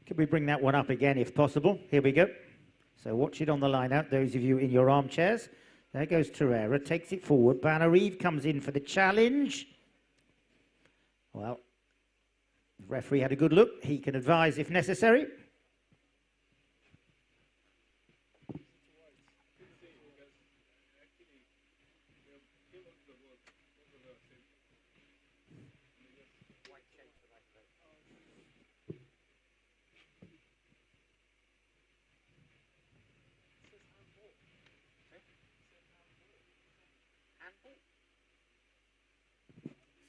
Could we bring that one up again if possible? Here we go. So watch it on the line out, those of you in your armchairs. There goes Torreira, takes it forward. Banner-Eve comes in for the challenge. Well, the referee had a good look. He can advise if necessary.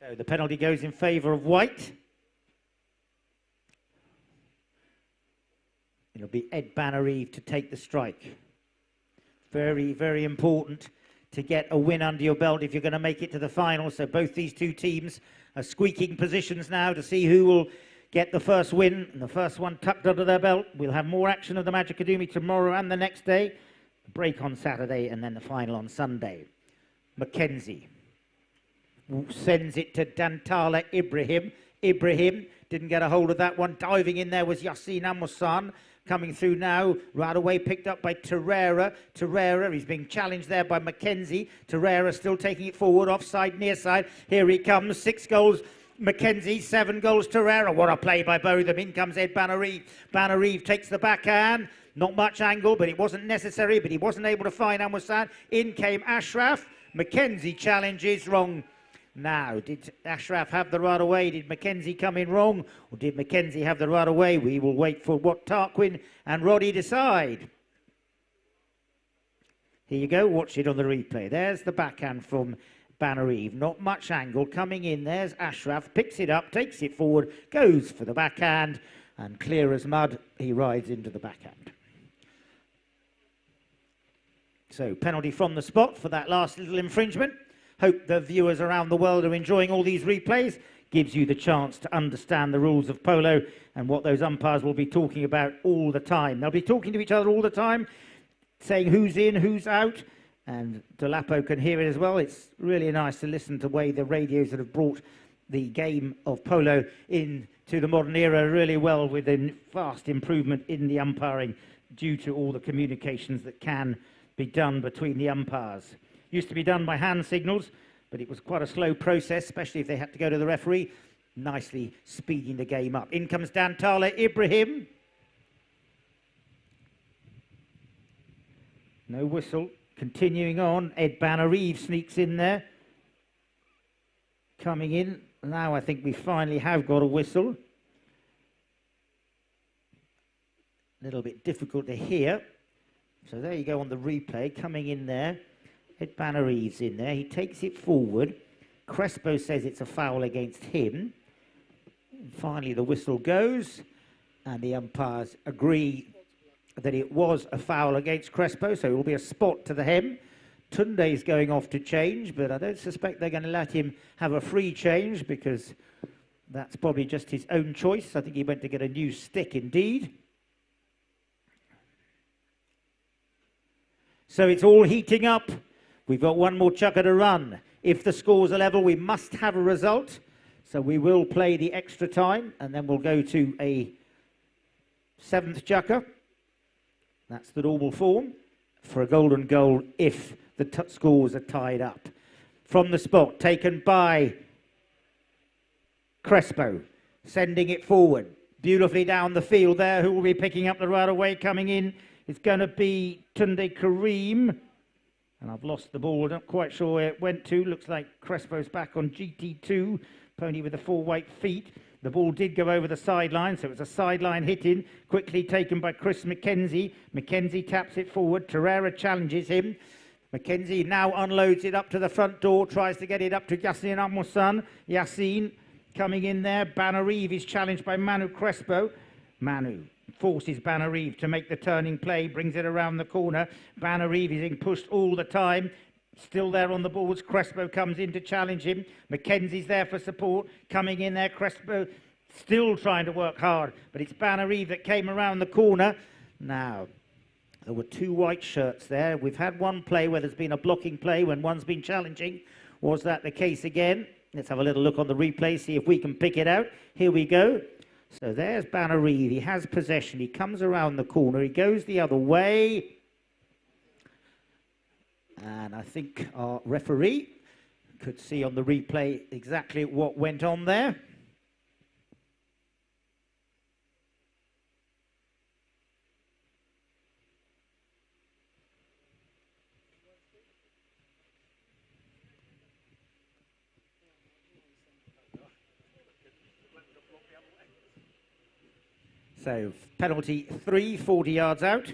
So the penalty goes in favour of white. It'll be Ed Banner-Eve to take the strike. Very, very important to get a win under your belt if you're going to make it to the final. So both these two teams are squeaking positions now to see who will get the first win. And the first one tucked under their belt. We'll have more action of the Magic Academy tomorrow and the next day. Break on Saturday and then the final on Sunday. Mackenzie sends it to Dantala Ibrahim. Ibrahim didn't get a hold of that one. Diving in there was Yassine Amosan. Coming through now, right away picked up by Torreira. Torreira, he's being challenged there by Mackenzie. Torreira still taking it forward, offside, near side. Here he comes, 6 goals. Mackenzie, 7 goals Torreira. What a play by both of them. In comes Ed Banner-Eve. Banner-Eve takes the backhand. Not much angle, but it wasn't necessary, but he wasn't able to find Amosan. In came Ashraf. Mackenzie challenges wrong. Now, did Ashraf have the right away? Did Mackenzie come in wrong? Or did Mackenzie have the right away? We will wait for what Tarquin and Roddy decide. Here you go, watch it on the replay. There's the backhand from Banner-Eve. Not much angle coming in. There's Ashraf, picks it up, takes it forward, goes for the backhand, and clear as mud, he rides into the backhand. So, penalty from the spot for that last little infringement. Hope the viewers around the world are enjoying all these replays. Gives you the chance to understand the rules of polo and what those umpires will be talking about all the time. They'll be talking to each other all the time, saying who's in, who's out, and Dolapo can hear it as well. It's really nice to listen to the way the radios that have brought the game of polo into the modern era really well, with a fast improvement in the umpiring due to all the communications that can be done between the umpires. Used to be done by hand signals, but it was quite a slow process, especially if they had to go to the referee. Nicely speeding the game up. In comes Dantala Ibrahim. No whistle. Continuing on, Ed Banner-Eve sneaks in there. Coming in. Now I think we finally have got a whistle. A little bit difficult to hear. So there you go on the replay, coming in there. Ed Banner-Eve's in there. He takes it forward. Crespo says it's a foul against him. And finally, the whistle goes, and the umpires agree that it was a foul against Crespo, so it will be a spot to the hem. Tunde's going off to change, but I don't suspect they're going to let him have a free change, because that's probably just his own choice. I think he went to get a new stick indeed. So it's all heating up. We've got one more chukker to run. If the scores are level, we must have a result. So we will play the extra time, and then we'll go to a 7th chukker. That's the normal form for a golden goal if the scores are tied up. From the spot, taken by Crespo, sending it forward. Beautifully down the field there. Who will be picking up the right away? Coming in, it's going to be Tunde Kareem. And I've lost the ball, not quite sure where it went to. Looks like Crespo's back on GT2, pony with the 4 white feet. The ball did go over the sideline, so it's a sideline hit in, quickly taken by Chris Mackenzie. Mackenzie taps it forward, Torreira challenges him. Mackenzie now unloads it up to the front door, tries to get it up to Yassine Amosan. Yassine coming in there. Banner-Eve is challenged by Manu Crespo. Manu forces Banner-Eve to make the turning play, brings it around the corner. Banner-Eve is being pushed all the time. Still there on the boards. Crespo comes in to challenge him. Mackenzie's there for support. Coming in there, Crespo still trying to work hard, but it's Banner-Eve that came around the corner. Now, there were 2 white shirts there. We've had one play where there's been a blocking play when one's been challenging. Was that the case again? Let's have a little look on the replay, see if we can pick it out. Here we go. So there's Banneree. He has possession. He comes around the corner. He goes the other way. And I think our referee could see on the replay exactly what went on there. So penalty 3, 40 yards out.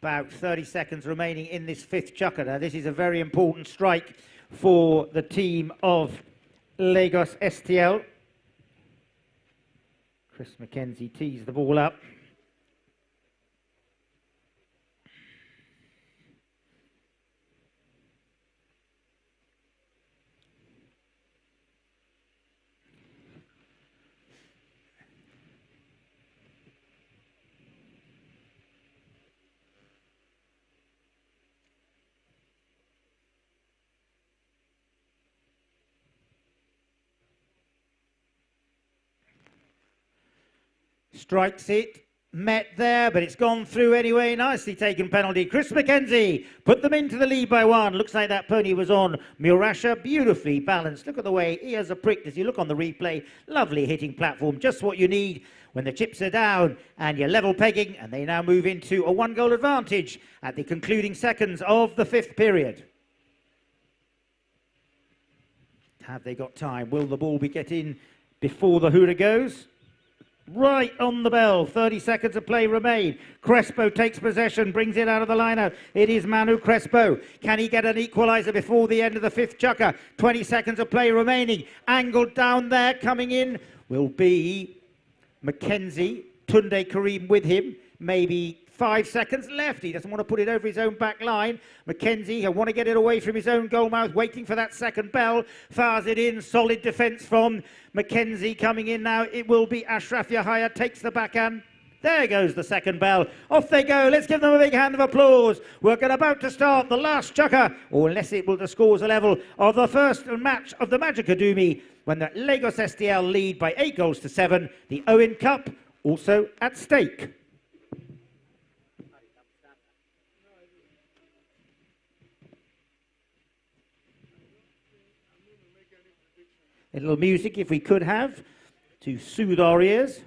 About 30 seconds remaining in this fifth chukker. Now this is a very important strike for the team of Lagos STL. Chris McKenzie tees the ball up. Strikes it, met there, but it's gone through anyway. Nicely taken penalty. Chris McKenzie put them into the lead by 1. Looks like that pony was on Murasha. Beautifully balanced. Look at the way he has a prick as you look on the replay. Lovely hitting platform. Just what you need when the chips are down and you're level pegging. And they now move into a 1-goal advantage at the concluding seconds of the 5th period. Have they got time? Will the ball be getting before the hooter goes? Right on the bell, 30 seconds of play remain. Crespo takes possession, brings it out of the line-out. It is Manu Crespo. Can he get an equaliser before the end of the 5th chukker? 20 seconds of play remaining. Angled down there, coming in will be McKenzie. Tunde Karim with him. Maybe 5 seconds left. He doesn't want to put it over his own back line. McKenzie, he'll want to get it away from his own goalmouth, waiting for that second bell. Fires it in. Solid defence from McKenzie coming in now. It will be Ashraf Yahya, takes the backhand. There goes the second bell. Off they go. Let's give them a big hand of applause. We're about to start the last chukker, or unless it will disclose a level of the first match of the Magic Academy, when the Lagos STL lead by 8 goals to 7. The OWEN Cup also at stake. A little music, if we could have, to soothe our ears.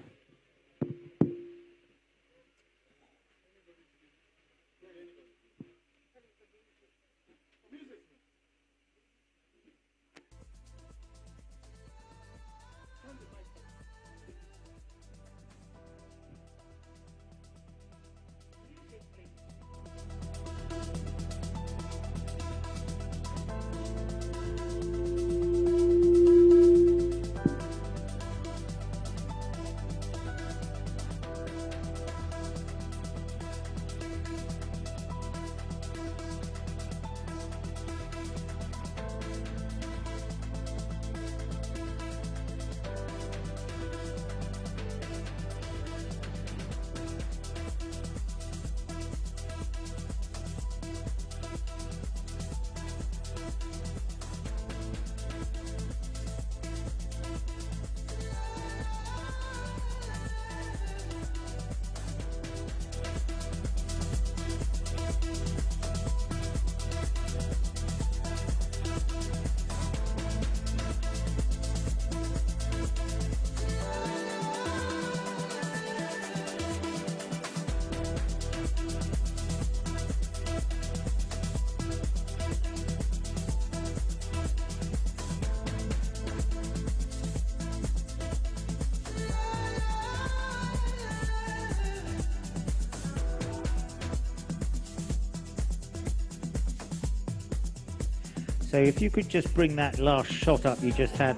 So if you could just bring that last shot up you just had,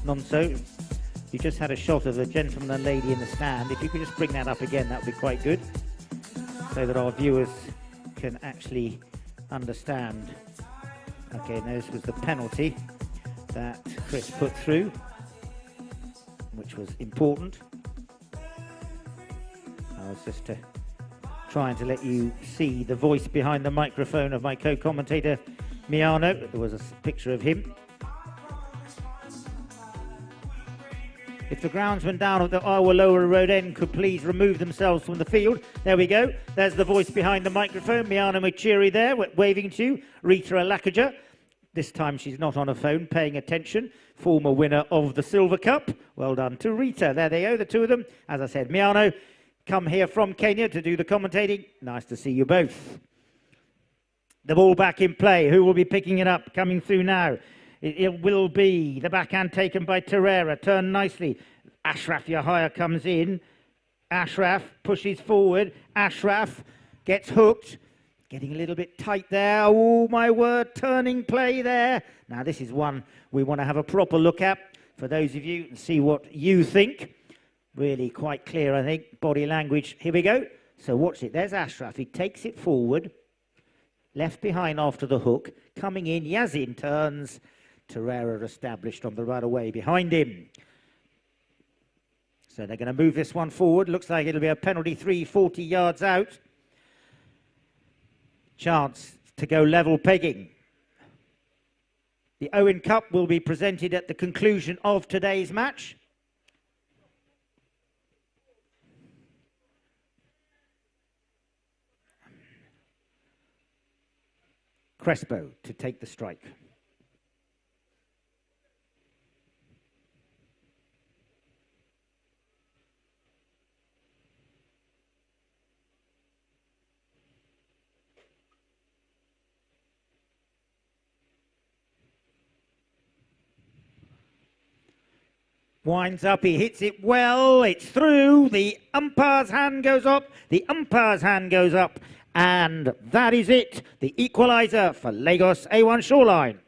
Nonso. You just had a shot of the gentleman and lady in the stand. If you could just bring that up again, that would be quite good, so that our viewers can actually understand. Okay, and this was the penalty that Chris put through, which was important. I was just trying to let you see the voice behind the microphone of my co-commentator, Miano. There was a picture of him. If the groundsman down at the Iowa Lower Road end could please remove themselves from the field. There we go. There's the voice behind the microphone. Miana Machiri there, waving to you. Rita Alakaja. This time she's not on a phone, paying attention. Former winner of the Silver Cup. Well done to Rita. There they go, the two of them. As I said, Miano, come here from Kenya to do the commentating. Nice to see you both. The ball back in play. Who will be picking it up? Coming through now. It will be the backhand taken by Terrera. Turned nicely. Ashraf Yahaya comes in. Ashraf pushes forward. Ashraf gets hooked. Getting a little bit tight there. Oh, my word. Turning play there. Now, this is one we want to have a proper look at for those of you and see what you think. Really quite clear, I think. Body language. Here we go. So watch it. There's Ashraf. He takes it forward. Left behind after the hook. Coming in. Yazin turns. Terrera established on the right away behind him. So they're going to move this one forward. Looks like it'll be a penalty 40 yards out. Chance to go level pegging. The OWEN Cup will be presented at the conclusion of today's match. Crespo to take the strike. Winds up, he hits it well, it's through, the umpire's hand goes up, the umpire's hand goes up, and that is it, the equaliser for Lagos A1 Shoreline.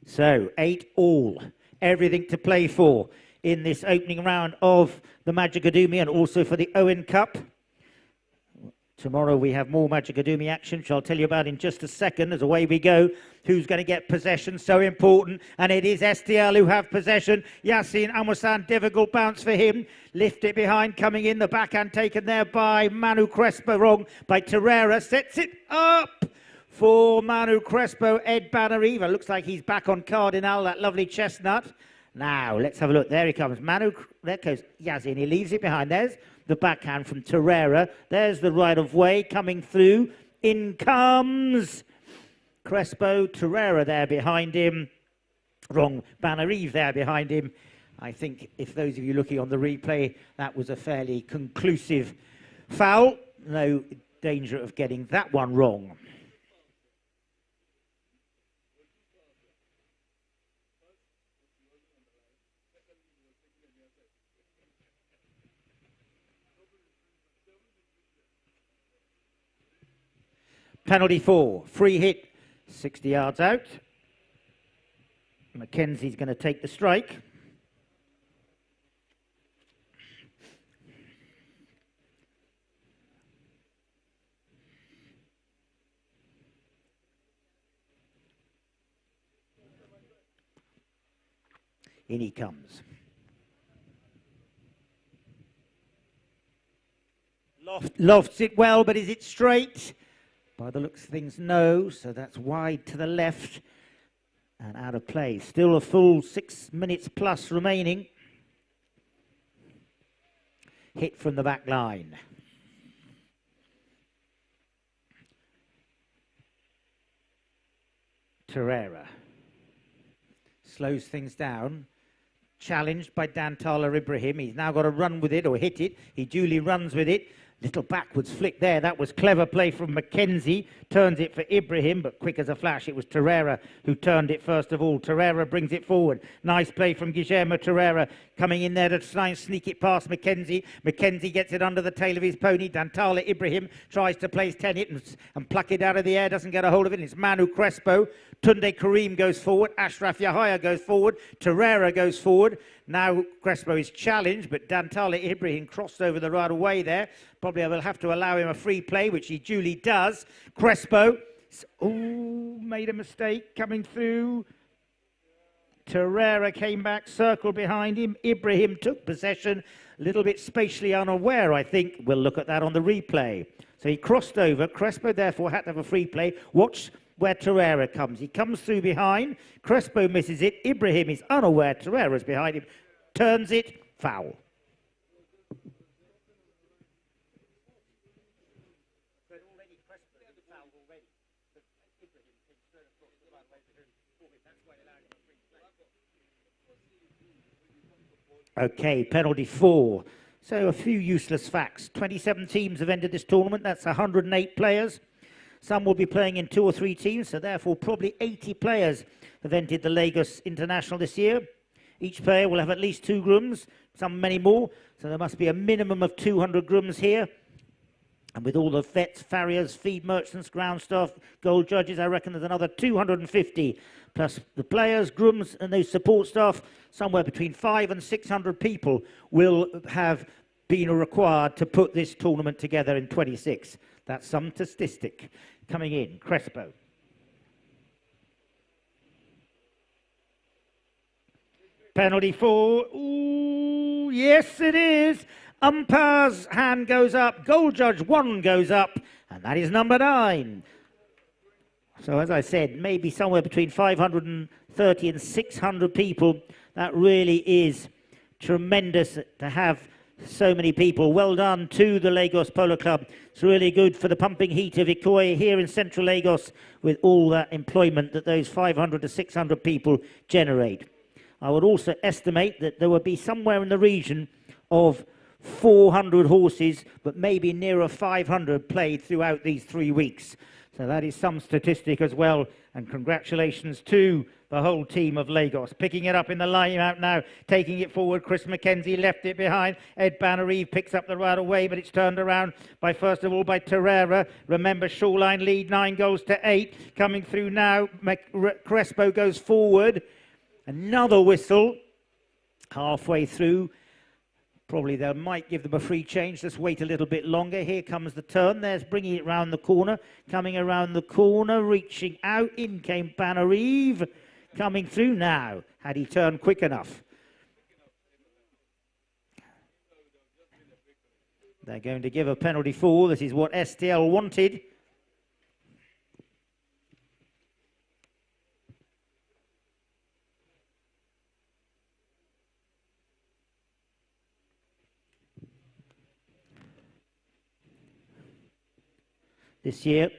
So, 8-all, everything to play for in this opening round of the Majikadumi and also for the OWEN Cup. Tomorrow we have more Majikadumi action, which I'll tell you about in just a second as away we go. Who's going to get possession? So important. And it is STL who have possession. Yasin Amusan, difficult bounce for him. Lift it behind, coming in. The backhand taken there by Manu Crespo, wrong by Terrera. Sets it up for Manu Crespo. Ed Banariva. Looks like he's back on Cardinal, that lovely chestnut. Now, let's have a look. There he comes. Manu, there goes Yazin. He leaves it behind. There's the backhand from Terrera. There's the right of way coming through. In comes Crespo. Terrera there behind him. Wrong. Banarive there behind him. I think if those of you looking on the replay, that was a fairly conclusive foul. No danger of getting that one wrong. Penalty 4, free hit, 60 yards out. Mackenzie's going to take the strike. In he comes. Lofts it well, but is it straight? By the looks of things, no. So that's wide to the left and out of play. Still a full 6 minutes plus remaining. Hit from the back line. Terrera slows things down. Challenged by Dantala Ibrahim. He's now got to run with it or hit it. He duly runs with it. Little backwards flick there. That was clever play from Mackenzie. Turns it for Ibrahim, but quick as a flash. It was Terrera who turned it first of all. Terrera brings it forward. Nice play from Guillermo Terrera. Coming in there to try and sneak it past Mackenzie. Mackenzie gets it under the tail of his pony. Dantala Ibrahim tries to place 10 it and pluck it out of the air. Doesn't get a hold of it. It's Manu Crespo. Tunde Kareem goes forward. Ashraf Yahaya goes forward. Terrera goes forward. Now Crespo is challenged, but Dantala Ibrahim crossed over the right away there. Probably I will have to allow him a free play, which he duly does. Crespo, made a mistake coming through. Torreira came back, circled behind him. Ibrahim took possession, a little bit spatially unaware, I think. We'll look at that on the replay. So he crossed over. Crespo, therefore, had to have a free play. Watch where Torreira comes. He comes through behind. Crespo misses it. Ibrahim is unaware. Torreira's behind him. Turns it. Foul. Okay, penalty 4. So a few useless facts. 27 teams have entered this tournament. That's 108 players. Some will be playing in 2 or 3 teams, so therefore probably 80 players have entered the Lagos International this year. Each player will have at least 2 grooms, some many more. So there must be a minimum of 200 grooms here. And with all the vets, farriers, feed merchants, ground staff, goal judges, I reckon there's another 250. Plus the players, grooms, and those support staff, somewhere between 500 and 600 people will have been required to put this tournament together in 26. That's some statistic. Coming in, Crespo. Penalty 4. Ooh, yes it is. Umpire's hand goes up, goal judge 1 goes up, and that is number 9. So as I said, maybe somewhere between 530 and 600 people. That really is tremendous to have so many people. Well done to the Lagos Polo Club. It's really good for the pumping heat of Ikoyi here in central Lagos with all that employment that those 500 to 600 people generate. I would also estimate that there will be somewhere in the region of 400 horses, but maybe nearer 500 played throughout these 3 weeks. So that is some statistic as well. And congratulations to the whole team of Lagos. Picking it up in the line out now, taking it forward. Chris McKenzie left it behind. Ed Bannereve picks up the right away, but it's turned around by, first of all, by Torreira. Remember, Shoreline lead 9-8. Coming through now, Crespo goes forward. Another whistle halfway through. Probably they might give them a free change. Let's wait a little bit longer. Here comes the turn. There's bringing it round the corner. Coming around the corner, reaching out. In came Bannereve. Coming through now. Had he turned quick enough? They're going to give a penalty 4. This is what STL wanted. This year,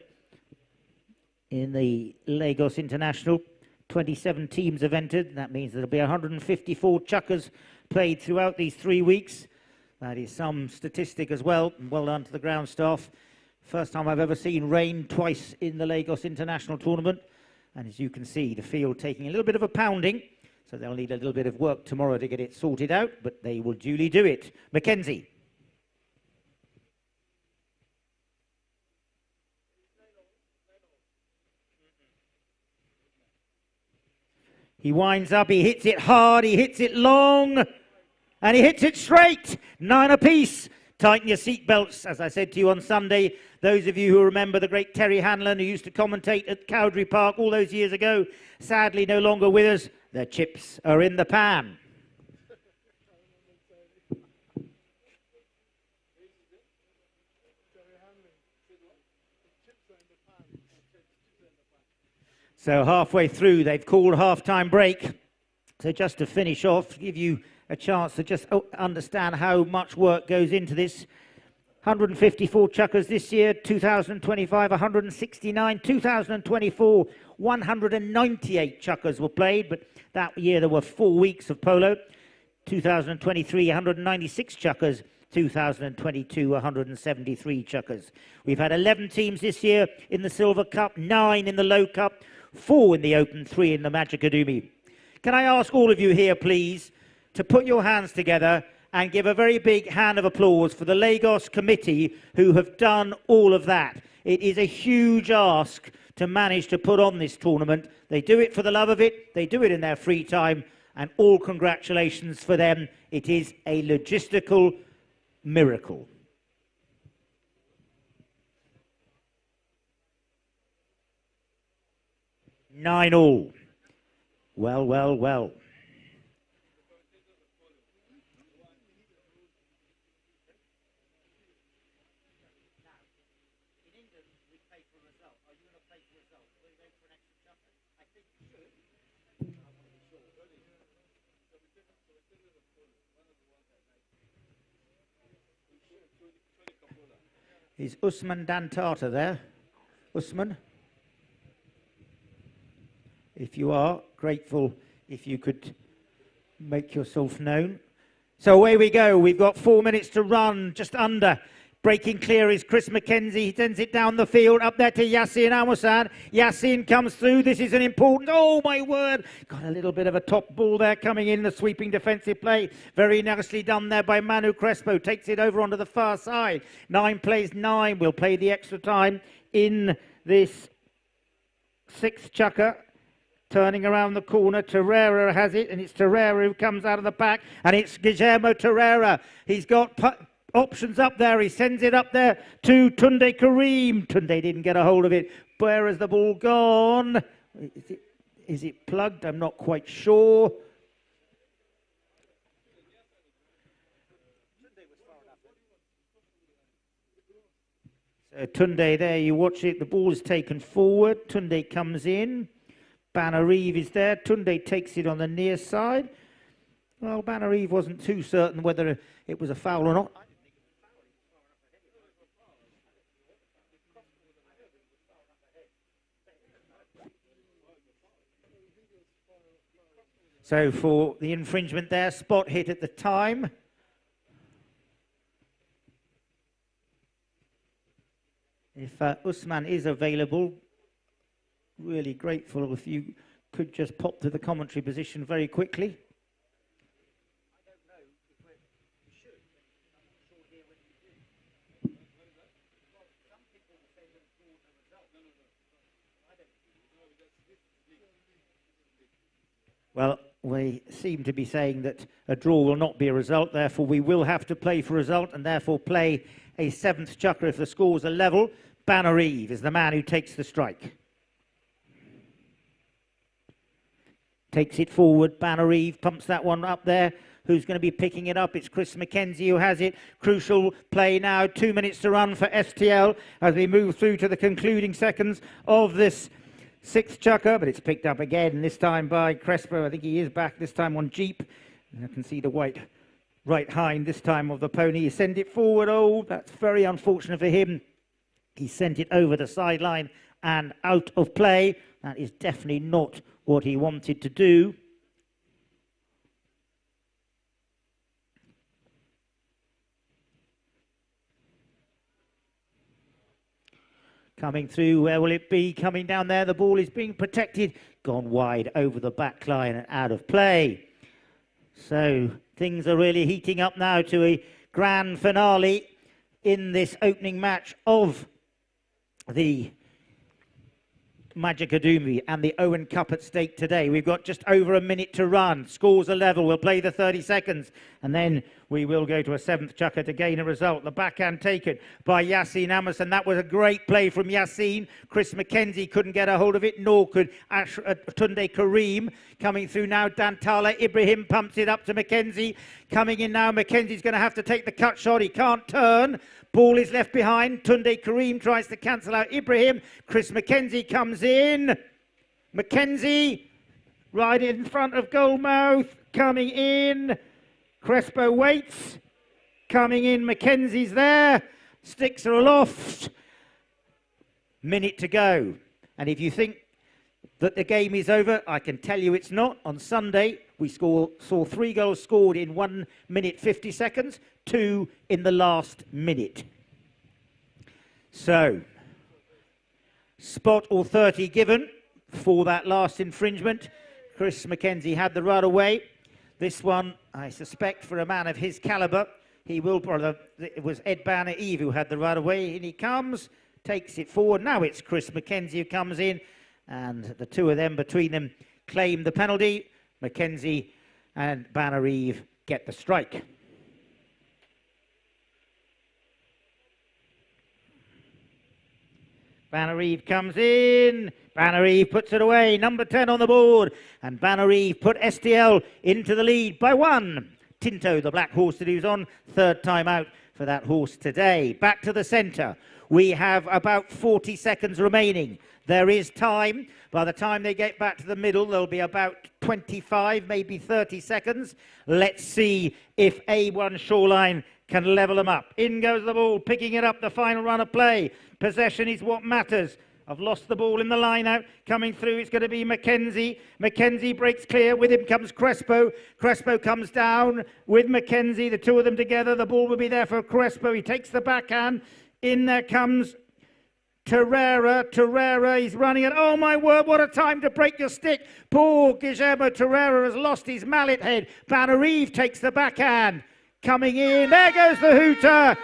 in the Lagos International, 27 teams have entered. That means there'll be 154 chukkers played throughout these 3 weeks. That is some statistic as well. Well done to the ground staff. First time I've ever seen rain twice in the Lagos International Tournament. And as you can see, the field taking a little bit of a pounding. So they'll need a little bit of work tomorrow to get it sorted out, but they will duly do it. Mackenzie. He winds up, he hits it hard, he hits it long, and he hits it straight. 9 apiece. Tighten your seatbelts, as I said to you on Sunday. Those of you who remember the great Terry Hanlon, who used to commentate at Cowdrey Park all those years ago, sadly no longer with us. The chips are in the pan. So halfway through, they've called half-time break. So just to finish off, give you a chance to just understand how much work goes into this. 154 chukkers this year, 2025, 169. 2024, 198 chukkers were played, but that year there were 4 weeks of polo. 2023, 196 chukkers. 2022, 173 chukkers. We've had 11 teams this year in the Silver Cup, 9 in the Low Cup, 4 in the Open, 3 in the Magicadumi. Can I ask all of you here, please, to put your hands together and give a very big hand of applause for the Lagos committee who have done all of that. It is a huge ask to manage to put on this tournament. They do it for the love of it. They do it in their free time. And all congratulations for them. It is a logistical miracle. Nine all. Well, well, well. Is Usman Dantata there? Usman? If you are, grateful if you could make yourself known. So away we go. We've got 4 minutes to run, just under. Breaking clear is Chris Mackenzie. He sends it down the field, up there to Yassine Amusan. Yassine comes through. This is an important, oh my word. Got a little bit of a top ball there coming in, the sweeping defensive play. Very nicely done there by Manu Crespo. Takes it over onto the far side. 9 plays 9. We'll play the extra time in this 6th chukker. Turning around the corner, Torreira has it, and it's Torreira who comes out of the pack, and it's Guillermo Torreira. He's got options up there. He sends it up there to Tunde Karim. Tunde didn't get a hold of it. Where has the ball gone? Is it plugged? I'm not quite sure. So Tunde there, you watch it. The ball is taken forward. Tunde comes in. Banarive is there. Tunde takes it on the near side. Well, Banarive wasn't too certain whether it was a foul or not. So for the infringement there, spot hit at the time. If Usman is available, really grateful if you could just pop to the commentary position very quickly. I don't know if we should. I'm not sure here whether you do. Well, some people say that it's all the result. No. I don't think. Well, we seem to be saying that a draw will not be a result, therefore we will have to play for a result and therefore play a 7th chukker if the scores are level. Banarive is the man who takes the strike. Takes it forward, Banarive pumps that one up there. Who's going to be picking it up? It's Chris Mackenzie who has it. Crucial play now, 2 minutes to run for STL as we move through to the concluding seconds of this 6th chukker, but it's picked up again, this time by Crespo. I think he is back this time on Jeep. And I can see the white right hind this time of the pony. He sent it forward. Oh, that's very unfortunate for him. He sent it over the sideline and out of play. That is definitely not what he wanted to do. Coming through, where will it be? Coming down there, the ball is being protected. Gone wide over the back line and out of play. So things are really heating up now to a grand finale in this opening match of the Magic Academy and the Owen Cup at stake today. We've got just over a minute to run. Scores are level. We'll play the 30 seconds and then we will go to a 7th chukker to gain a result. The backhand taken by Yassine Amusan. That was a great play from Yassine. Chris Mackenzie couldn't get a hold of it, nor could Tunde Karim. Coming through now, Dantala Ibrahim pumps it up to Mackenzie. Coming in now, Mackenzie's going to have to take the cut shot. He can't turn. Ball is left behind. Tunde Karim tries to cancel out Ibrahim. Chris Mackenzie comes in. Mackenzie right in front of goalmouth. Coming in. Crespo waits. Coming in. Mackenzie's there. Sticks are aloft. Minute to go. And if you think that the game is over, I can tell you it's not. On Sunday, we saw 3 goals scored in 1 minute 50 seconds, 2 in the last minute. So, spot or 30 given for that last infringement. Chris Mackenzie had the right away. This one, I suspect, for a man of his calibre, he will, it was Ed Banner-Eve who had the right away, and he comes, takes it forward. Now it's Chris Mackenzie who comes in, and the two of them, between them, claim the penalty. Mackenzie and Banner-Eve get the strike. Banner Eve comes in. Banner Eve puts it away. Number 10 on the board. And Banner Eve put STL into the lead by 1. Tinto, the black horse that he was on, third time out for that horse today. Back to the centre. We have about 40 seconds remaining. There is time. By the time they get back to the middle, there'll be about 25, maybe 30 seconds. Let's see if A1 Shoreline can level them up. In goes the ball, picking it up, the final run of play. Possession is what matters. I've lost the ball in the line out. Coming through, it's going to be Mackenzie. Mackenzie breaks clear. With him comes Crespo. Crespo comes down with Mackenzie. The two of them together. The ball will be there for Crespo. He takes the backhand. In there comes Terrera. Terrera, he's running it. Oh my word, what a time to break your stick. Poor Guillermo Terrera has lost his mallet head. Banner Eve takes the backhand. Coming in. There goes the hooter.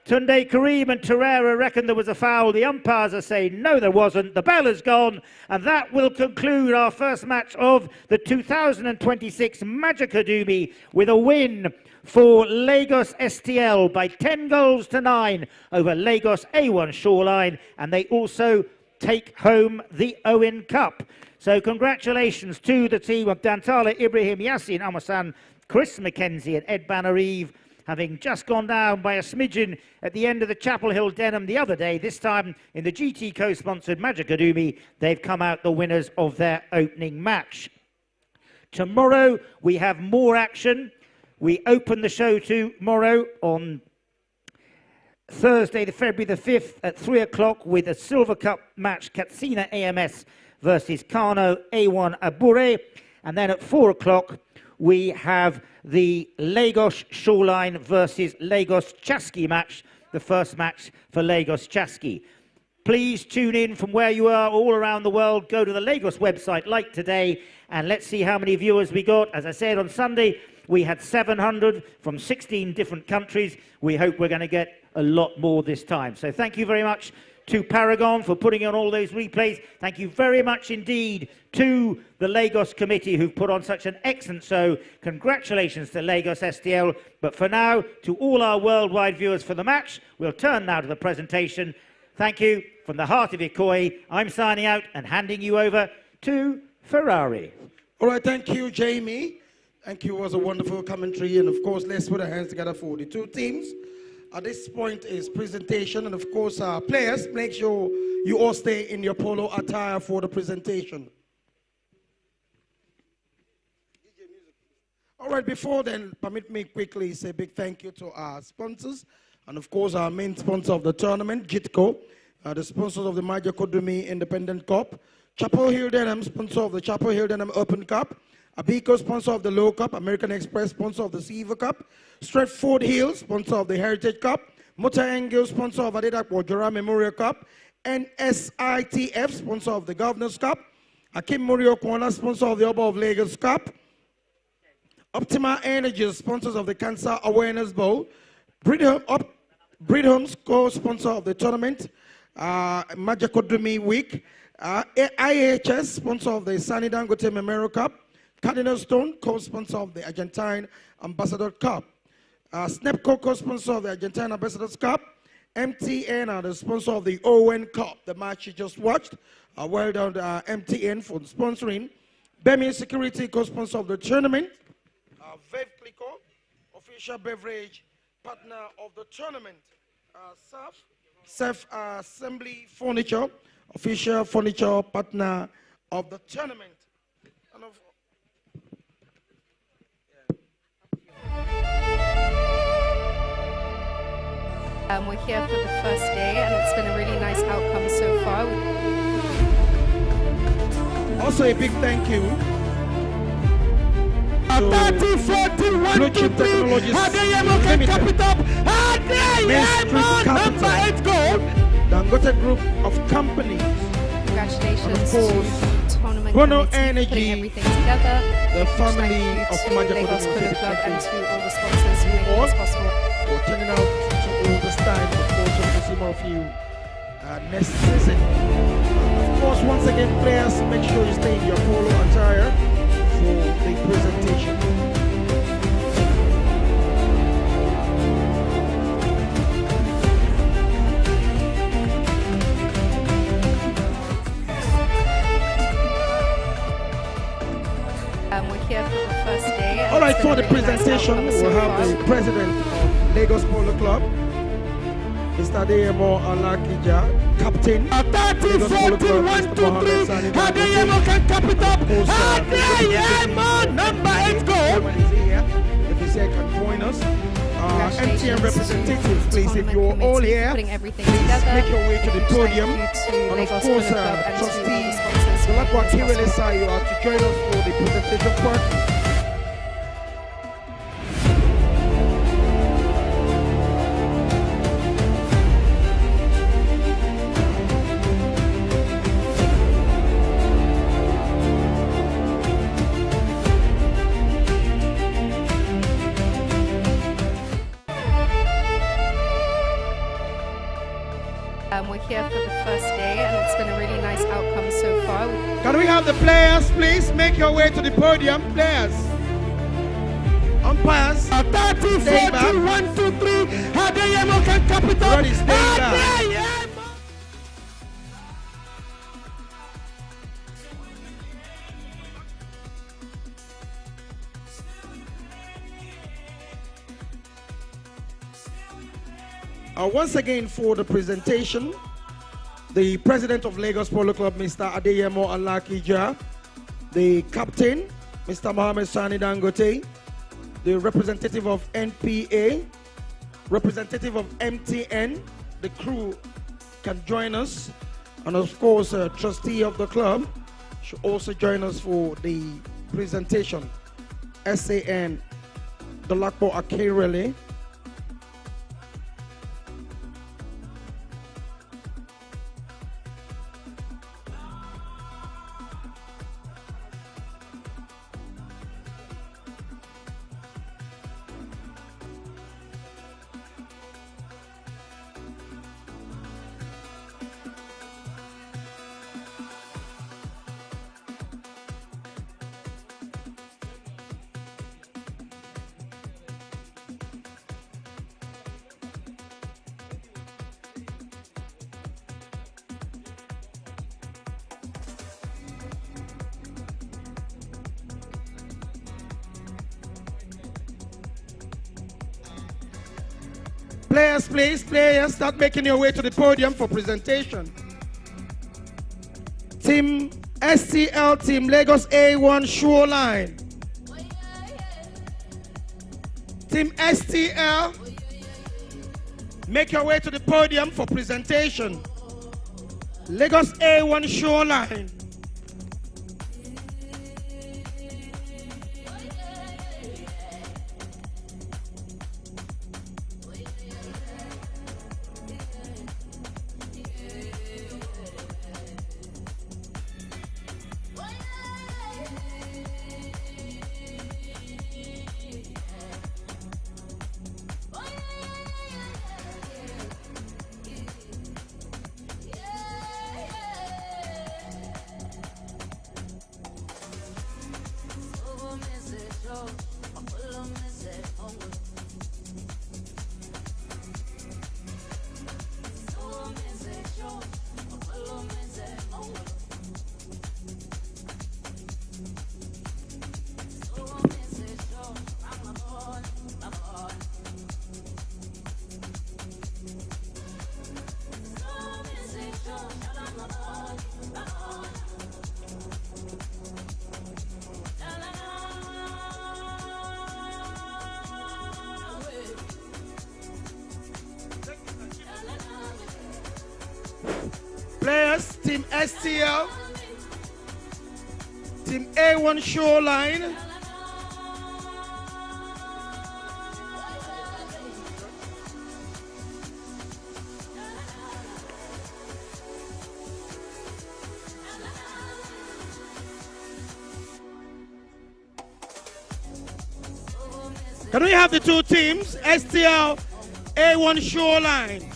Tunde Karim and Terrera reckon there was a foul. The umpires are saying no, there wasn't. The bell has gone, and that will conclude our first match of the 2026 Magicadoomy with a win for Lagos STL by 10 goals to 9 over Lagos A1 Shoreline, and they also take home the OWEN Cup. So congratulations to the team of Dantala, Ibrahim, Yassin, Amasan, Chris Mackenzie and Ed Banner Eve, having just gone down by a smidgen at the end of the Chapel Hill Denham the other day. This time in the GT co-sponsored Magicadoomy, they've come out the winners of their opening match. Tomorrow we have more action. We open the show tomorrow on Thursday, February the 5th at 3 o'clock with a Silver Cup match, Katsina AMS versus Kano A1 Abure. And then at 4 o'clock, we have the Lagos Shoreline versus Lagos Chaski match, the first match for Lagos Chaski. Please tune in from where you are all around the world. Go to the Lagos website like today, and let's see how many viewers we got. As I said, on Sunday, we had 700 from 16 different countries. We hope we're going to get a lot more this time. So thank you very much to Paragon for putting on all those replays. Thank you very much indeed to the Lagos committee who've put on such an excellent show. Congratulations to Lagos STL. But for now, to all our worldwide viewers for the match, we'll turn now to the presentation. Thank you from the heart of Ikoi. I'm signing out and handing you over to Ferrari. All right, thank you, Jamie. Thank you. It was a wonderful commentary. And of course, let's put our hands together for the two teams. At this point is presentation, and of course, players, make sure you all stay in your polo attire for the presentation. All right, before then, permit me quickly say a big thank you to our sponsors, and of course, our main sponsor of the tournament, JITCO, the sponsors of the Magicadoomy Independent Cup, Chapel Hill Denham, sponsor of the Chapel Hill Denham Open Cup, Abico, sponsor of the Low Cup, American Express, sponsor of the Silver Cup, Stratford Hill, sponsor of the Heritage Cup, Motor Engel, sponsor of Adedak Wajora Memorial Cup, and SITF, sponsor of the Governor's Cup, Akim Murio Kwana, sponsor of the Oba of Lagos Cup, Optima Energy, sponsors of the Cancer Awareness Bowl, Bridham's co-sponsor of the tournament, Magicadoomy Week, IHS, sponsor of the Sani Dangote Memorial Cup, Cardinal Stone, co-sponsor of the Argentine Ambassador Cup. SNEPCO, co-sponsor of the Argentine Ambassadors Cup. MTN are the sponsor of the OWEN Cup, the match you just watched. Well done to MTN for sponsoring. Bemi Security, co-sponsor of the tournament. Vev Clico, official beverage partner of the tournament. Sef Assembly Furniture, official furniture partner of the tournament. And of we're here for the first day, and it's been a really nice outcome so far. Also, a big thank you to 30-41 Blue Chip Technologies Limited, Dangote Group of Companies, Congratulations and of to course, the tournament Bono committee for Energy, putting everything together. the family Thank of you to Lagos Polo Magicadoomy, Club and to all the sponsors who make this possible. for turning out to all this time. Of course, hope to see more of you next season. Of course, once again, players, make sure you stay in your polo attire for the presentation. for the really nice presentation, outcome we'll so have far. the president of Lagos Polo Club, Mr. Adeyemo Alakija, captain, Lagos Polo Club, Mr. Mohammed Sani Dangote. can cap it up. Of course, Adeyemo, number 8 goal. Chairman is here. If he said can join us. MTN representatives, please, if you're all here, putting everything please together. make your way to the podium. Thank you to And of Lagos course, Polo Club and to trustee the sponsors who Galakwa make this Kirele possible. Sayo are to join us for the presentation part. We're here for the first day, and it's been a really nice outcome so far. Can we have the players, please? Make your way to the podium, players. Umpires, 30, stay back. 40, 1, 2, 3. Adeyemo can cap it up. Ready, stay back. Adeyemo. Once again for the presentation, the president of Lagos Polo Club, Mr. Adeyemo Alakija, the captain, Mr. Mohammed Sani Dangote, the representative of NPA, representative of MTN, the crew can join us, and of course, a trustee of the club should also join us for the presentation. SAN, Galakwa Kirele. Players, please, players, start making your way to the podium for presentation. Team STL, Team Lagos A1 Shoreline. Team STL, make your way to the podium for presentation. Lagos A1 Shoreline. Players, Team STL, Team A1 Shoreline. Can we have the two teams, STL, A1 Shoreline?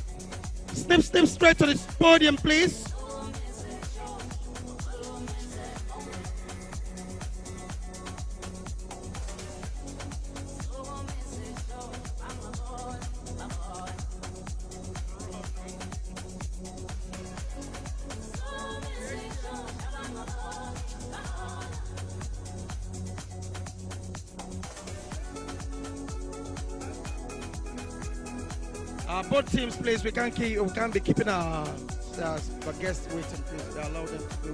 Step straight to the podium, please. Both teams, please. We can't be keeping our guests waiting, please. Allow them to do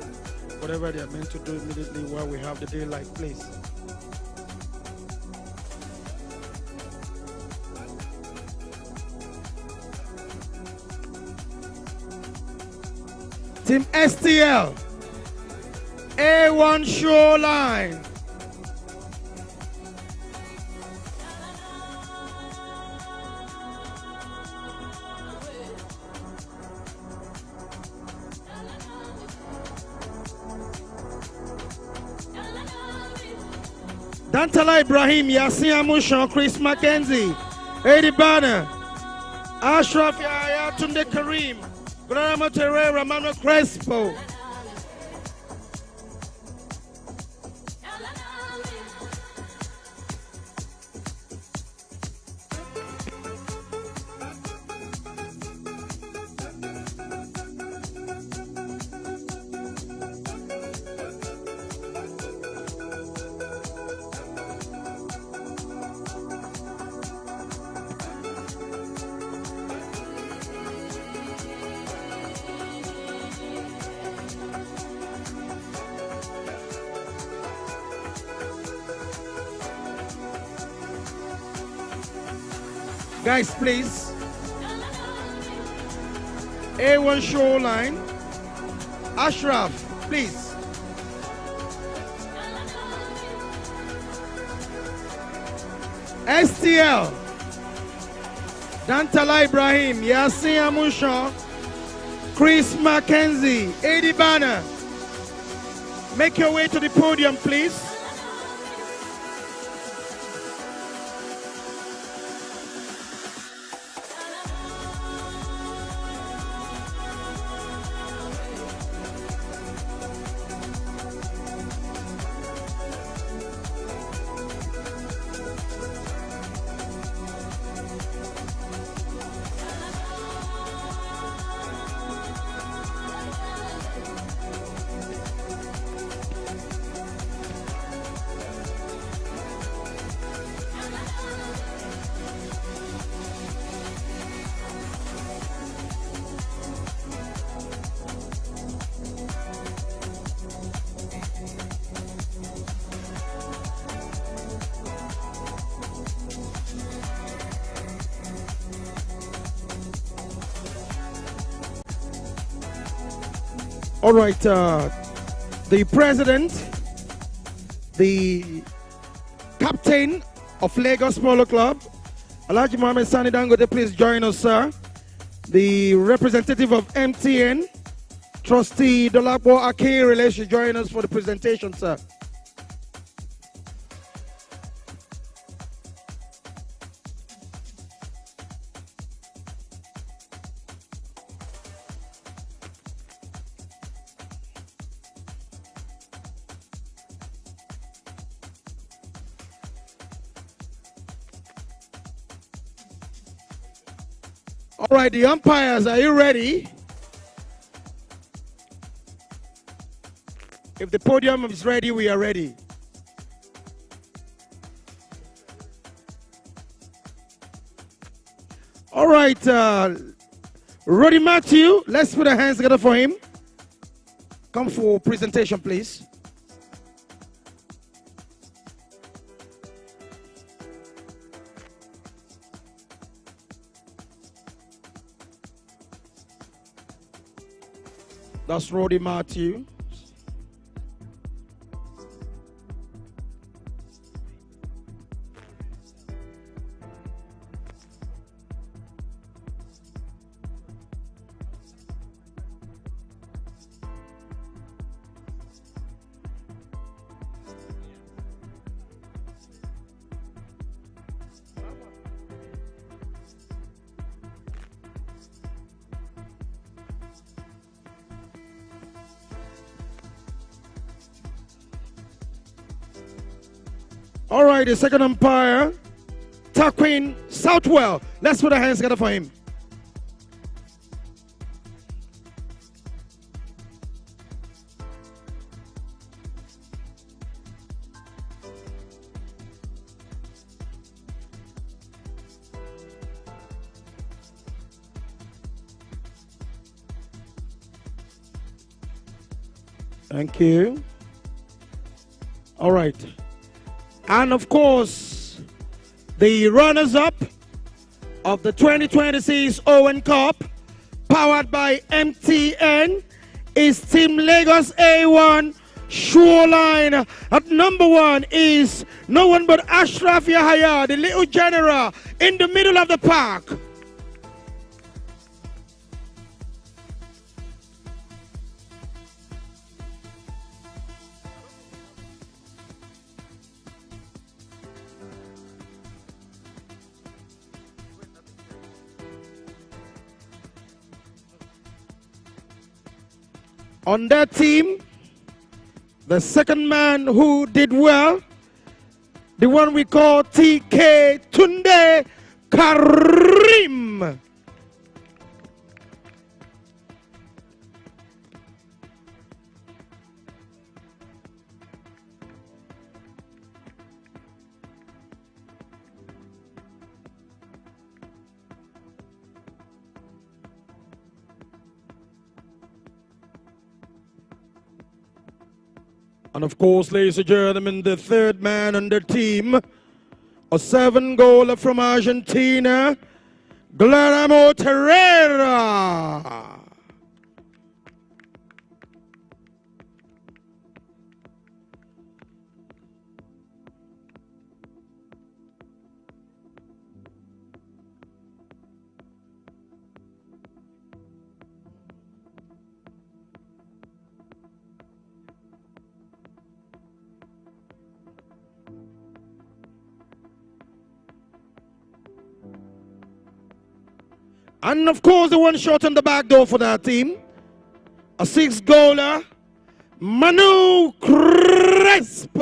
whatever they are meant to do immediately while we have the daylight, please. Team STL, A1 Shoreline. Dantala Ibrahim, Yasin Amushan, Chris Mackenzie, Eddie Banner, Ashraf Yahya, Tunde Karim, Grama Terrera, Manuel Crespo. Guys, please. A1 Shoreline. Ashraf, please. STL. Dantala Ibrahim, Yasin Amushan, Chris Mackenzie, Eddie Banner. Make your way to the podium, please. All right, the president, the captain of Lagos Polo Club, Alhaji Mohammed Sani Dangote, please join us, sir. The representative of MTN, Trustee Dolapo Akere, should join us for the presentation, sir. All right, the umpires, are you ready? If the podium is ready, we are ready. All right, Roddy Matthew, let's put our hands together for him. Come for presentation, please. That's Roddy Matthew. All right, the second umpire, Taquin Southwell. Let's put our hands together for him. Thank you. All right. And of course, the runners-up of the 2026 OWEN Cup, powered by MTN, is Team Lagos A1 Shoreline. At number 1 is no one but Ashraf Yahya, the little general in the middle of the park. On that team, the second man who did well, the one we call TK Tunde Karim. And of course, ladies and gentlemen, the third man on the team, a 7-goaler from Argentina, Guillermo Terrera. And of course, the one shot on the back door for that team, a 6-goaler, Manu Crespo.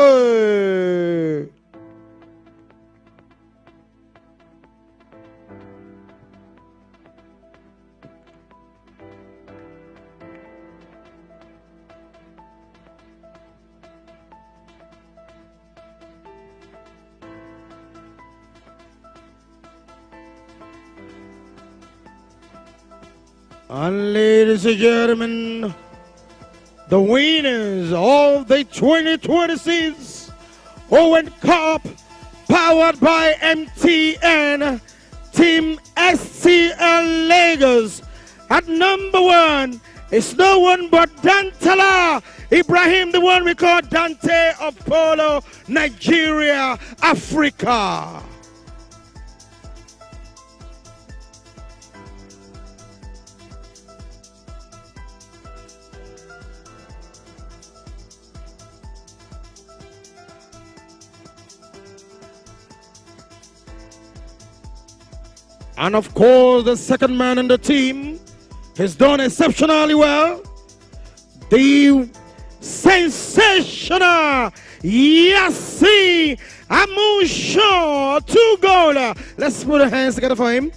And ladies and gentlemen, the winners of the 2026 OWEN Cup, powered by MTN, Team STL Lagos. At number 1 is no one but Dantala Ibrahim, the one we call Dante of Polo, Nigeria, Africa. And of course, the second man in the team has done exceptionally well. The sensational Yassi Amusho, 2-goaler. Let's put our hands together for him.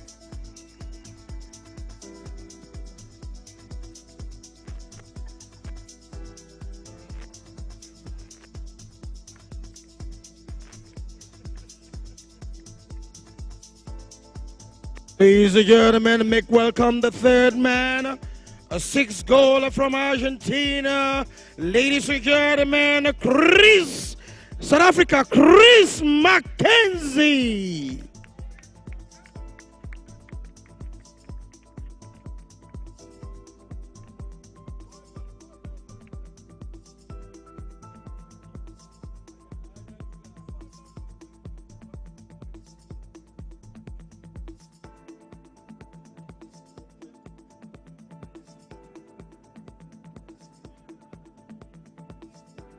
Ladies and gentlemen, make welcome the third man, a 6-goaler from Argentina. Ladies and gentlemen, South Africa, Chris Mackenzie.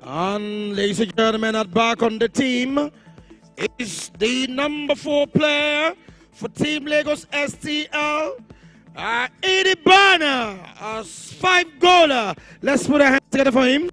And ladies and gentlemen, at back on the team is the number 4 player for Team Lagos STL, Eddie Bana, a 5-goaler. Let's put our hands together for him.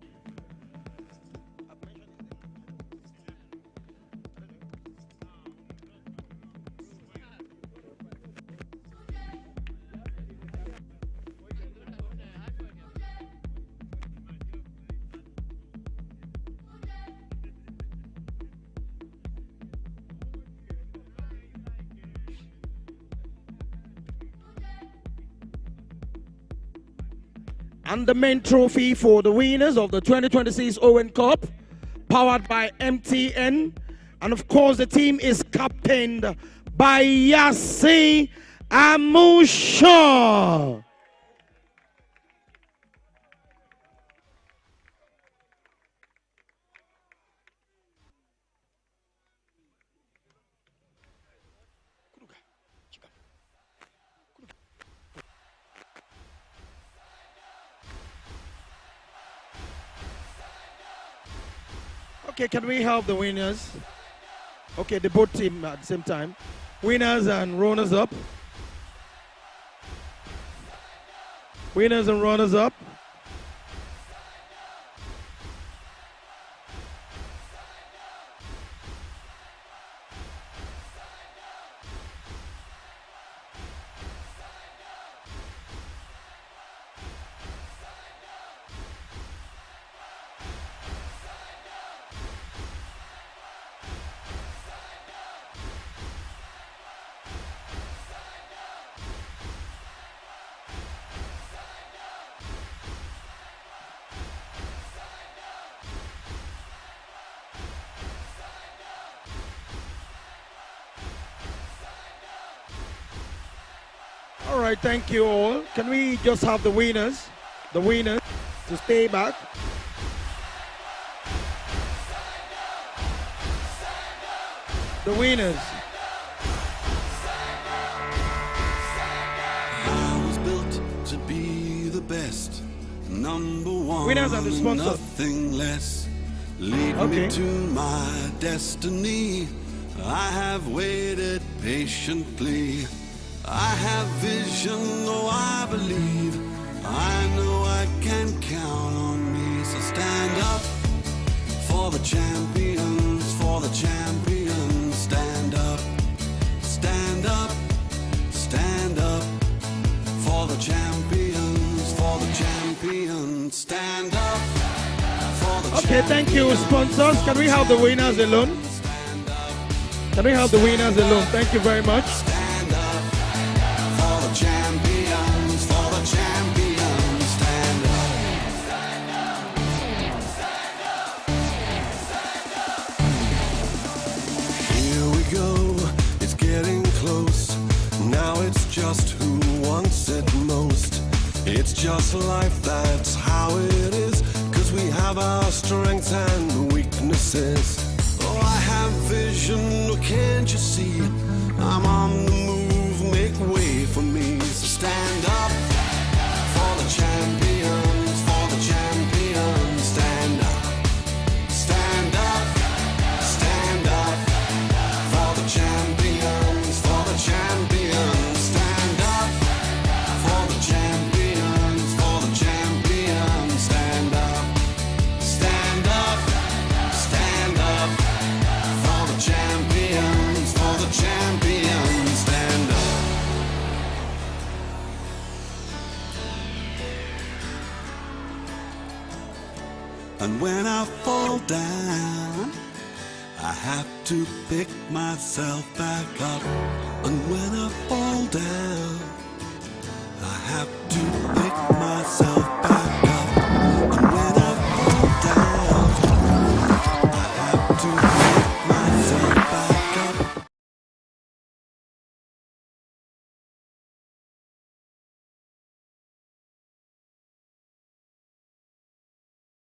And the main trophy for the winners of the 2026 OWEN Cup, powered by MTN. And of course, the team is captained by Yassi Amusha. Okay, can we help the winners? Okay, the both team at the same time. Winners and runners up. Winners and runners up. All right, thank you all. Can we just have the winners to stay back? The winners. I was built to be the best, number one, winners and the sponsor. Nothing less. Lead me to my destiny. I have waited patiently. I have vision, oh I believe. I know I can count on me. So stand up for the champions, for the champions. Stand up, stand up, stand up for the champions, for the champions. Stand up for the champions. Okay, thank you, sponsors. Can we have the winners alone? Can we have the winners alone? Thank you very much. Champions, for the champions, stand up. Here we go, it's getting close. Now it's just who wants it most. It's just life, that's how it is. 'Cause we have our strengths and weaknesses. Oh, I have vision, oh, can't you see? I'm on the move, make way for me. So stand up for the champions, for the champions. Stand up, stand up, stand up for the champions, for the champions. Stand up for the champions, for the champions. Stand up, stand up, stand up for the champions, for the champions. Stand up. And when I fall down, I have to pick myself back up. And when I fall down, I have to pick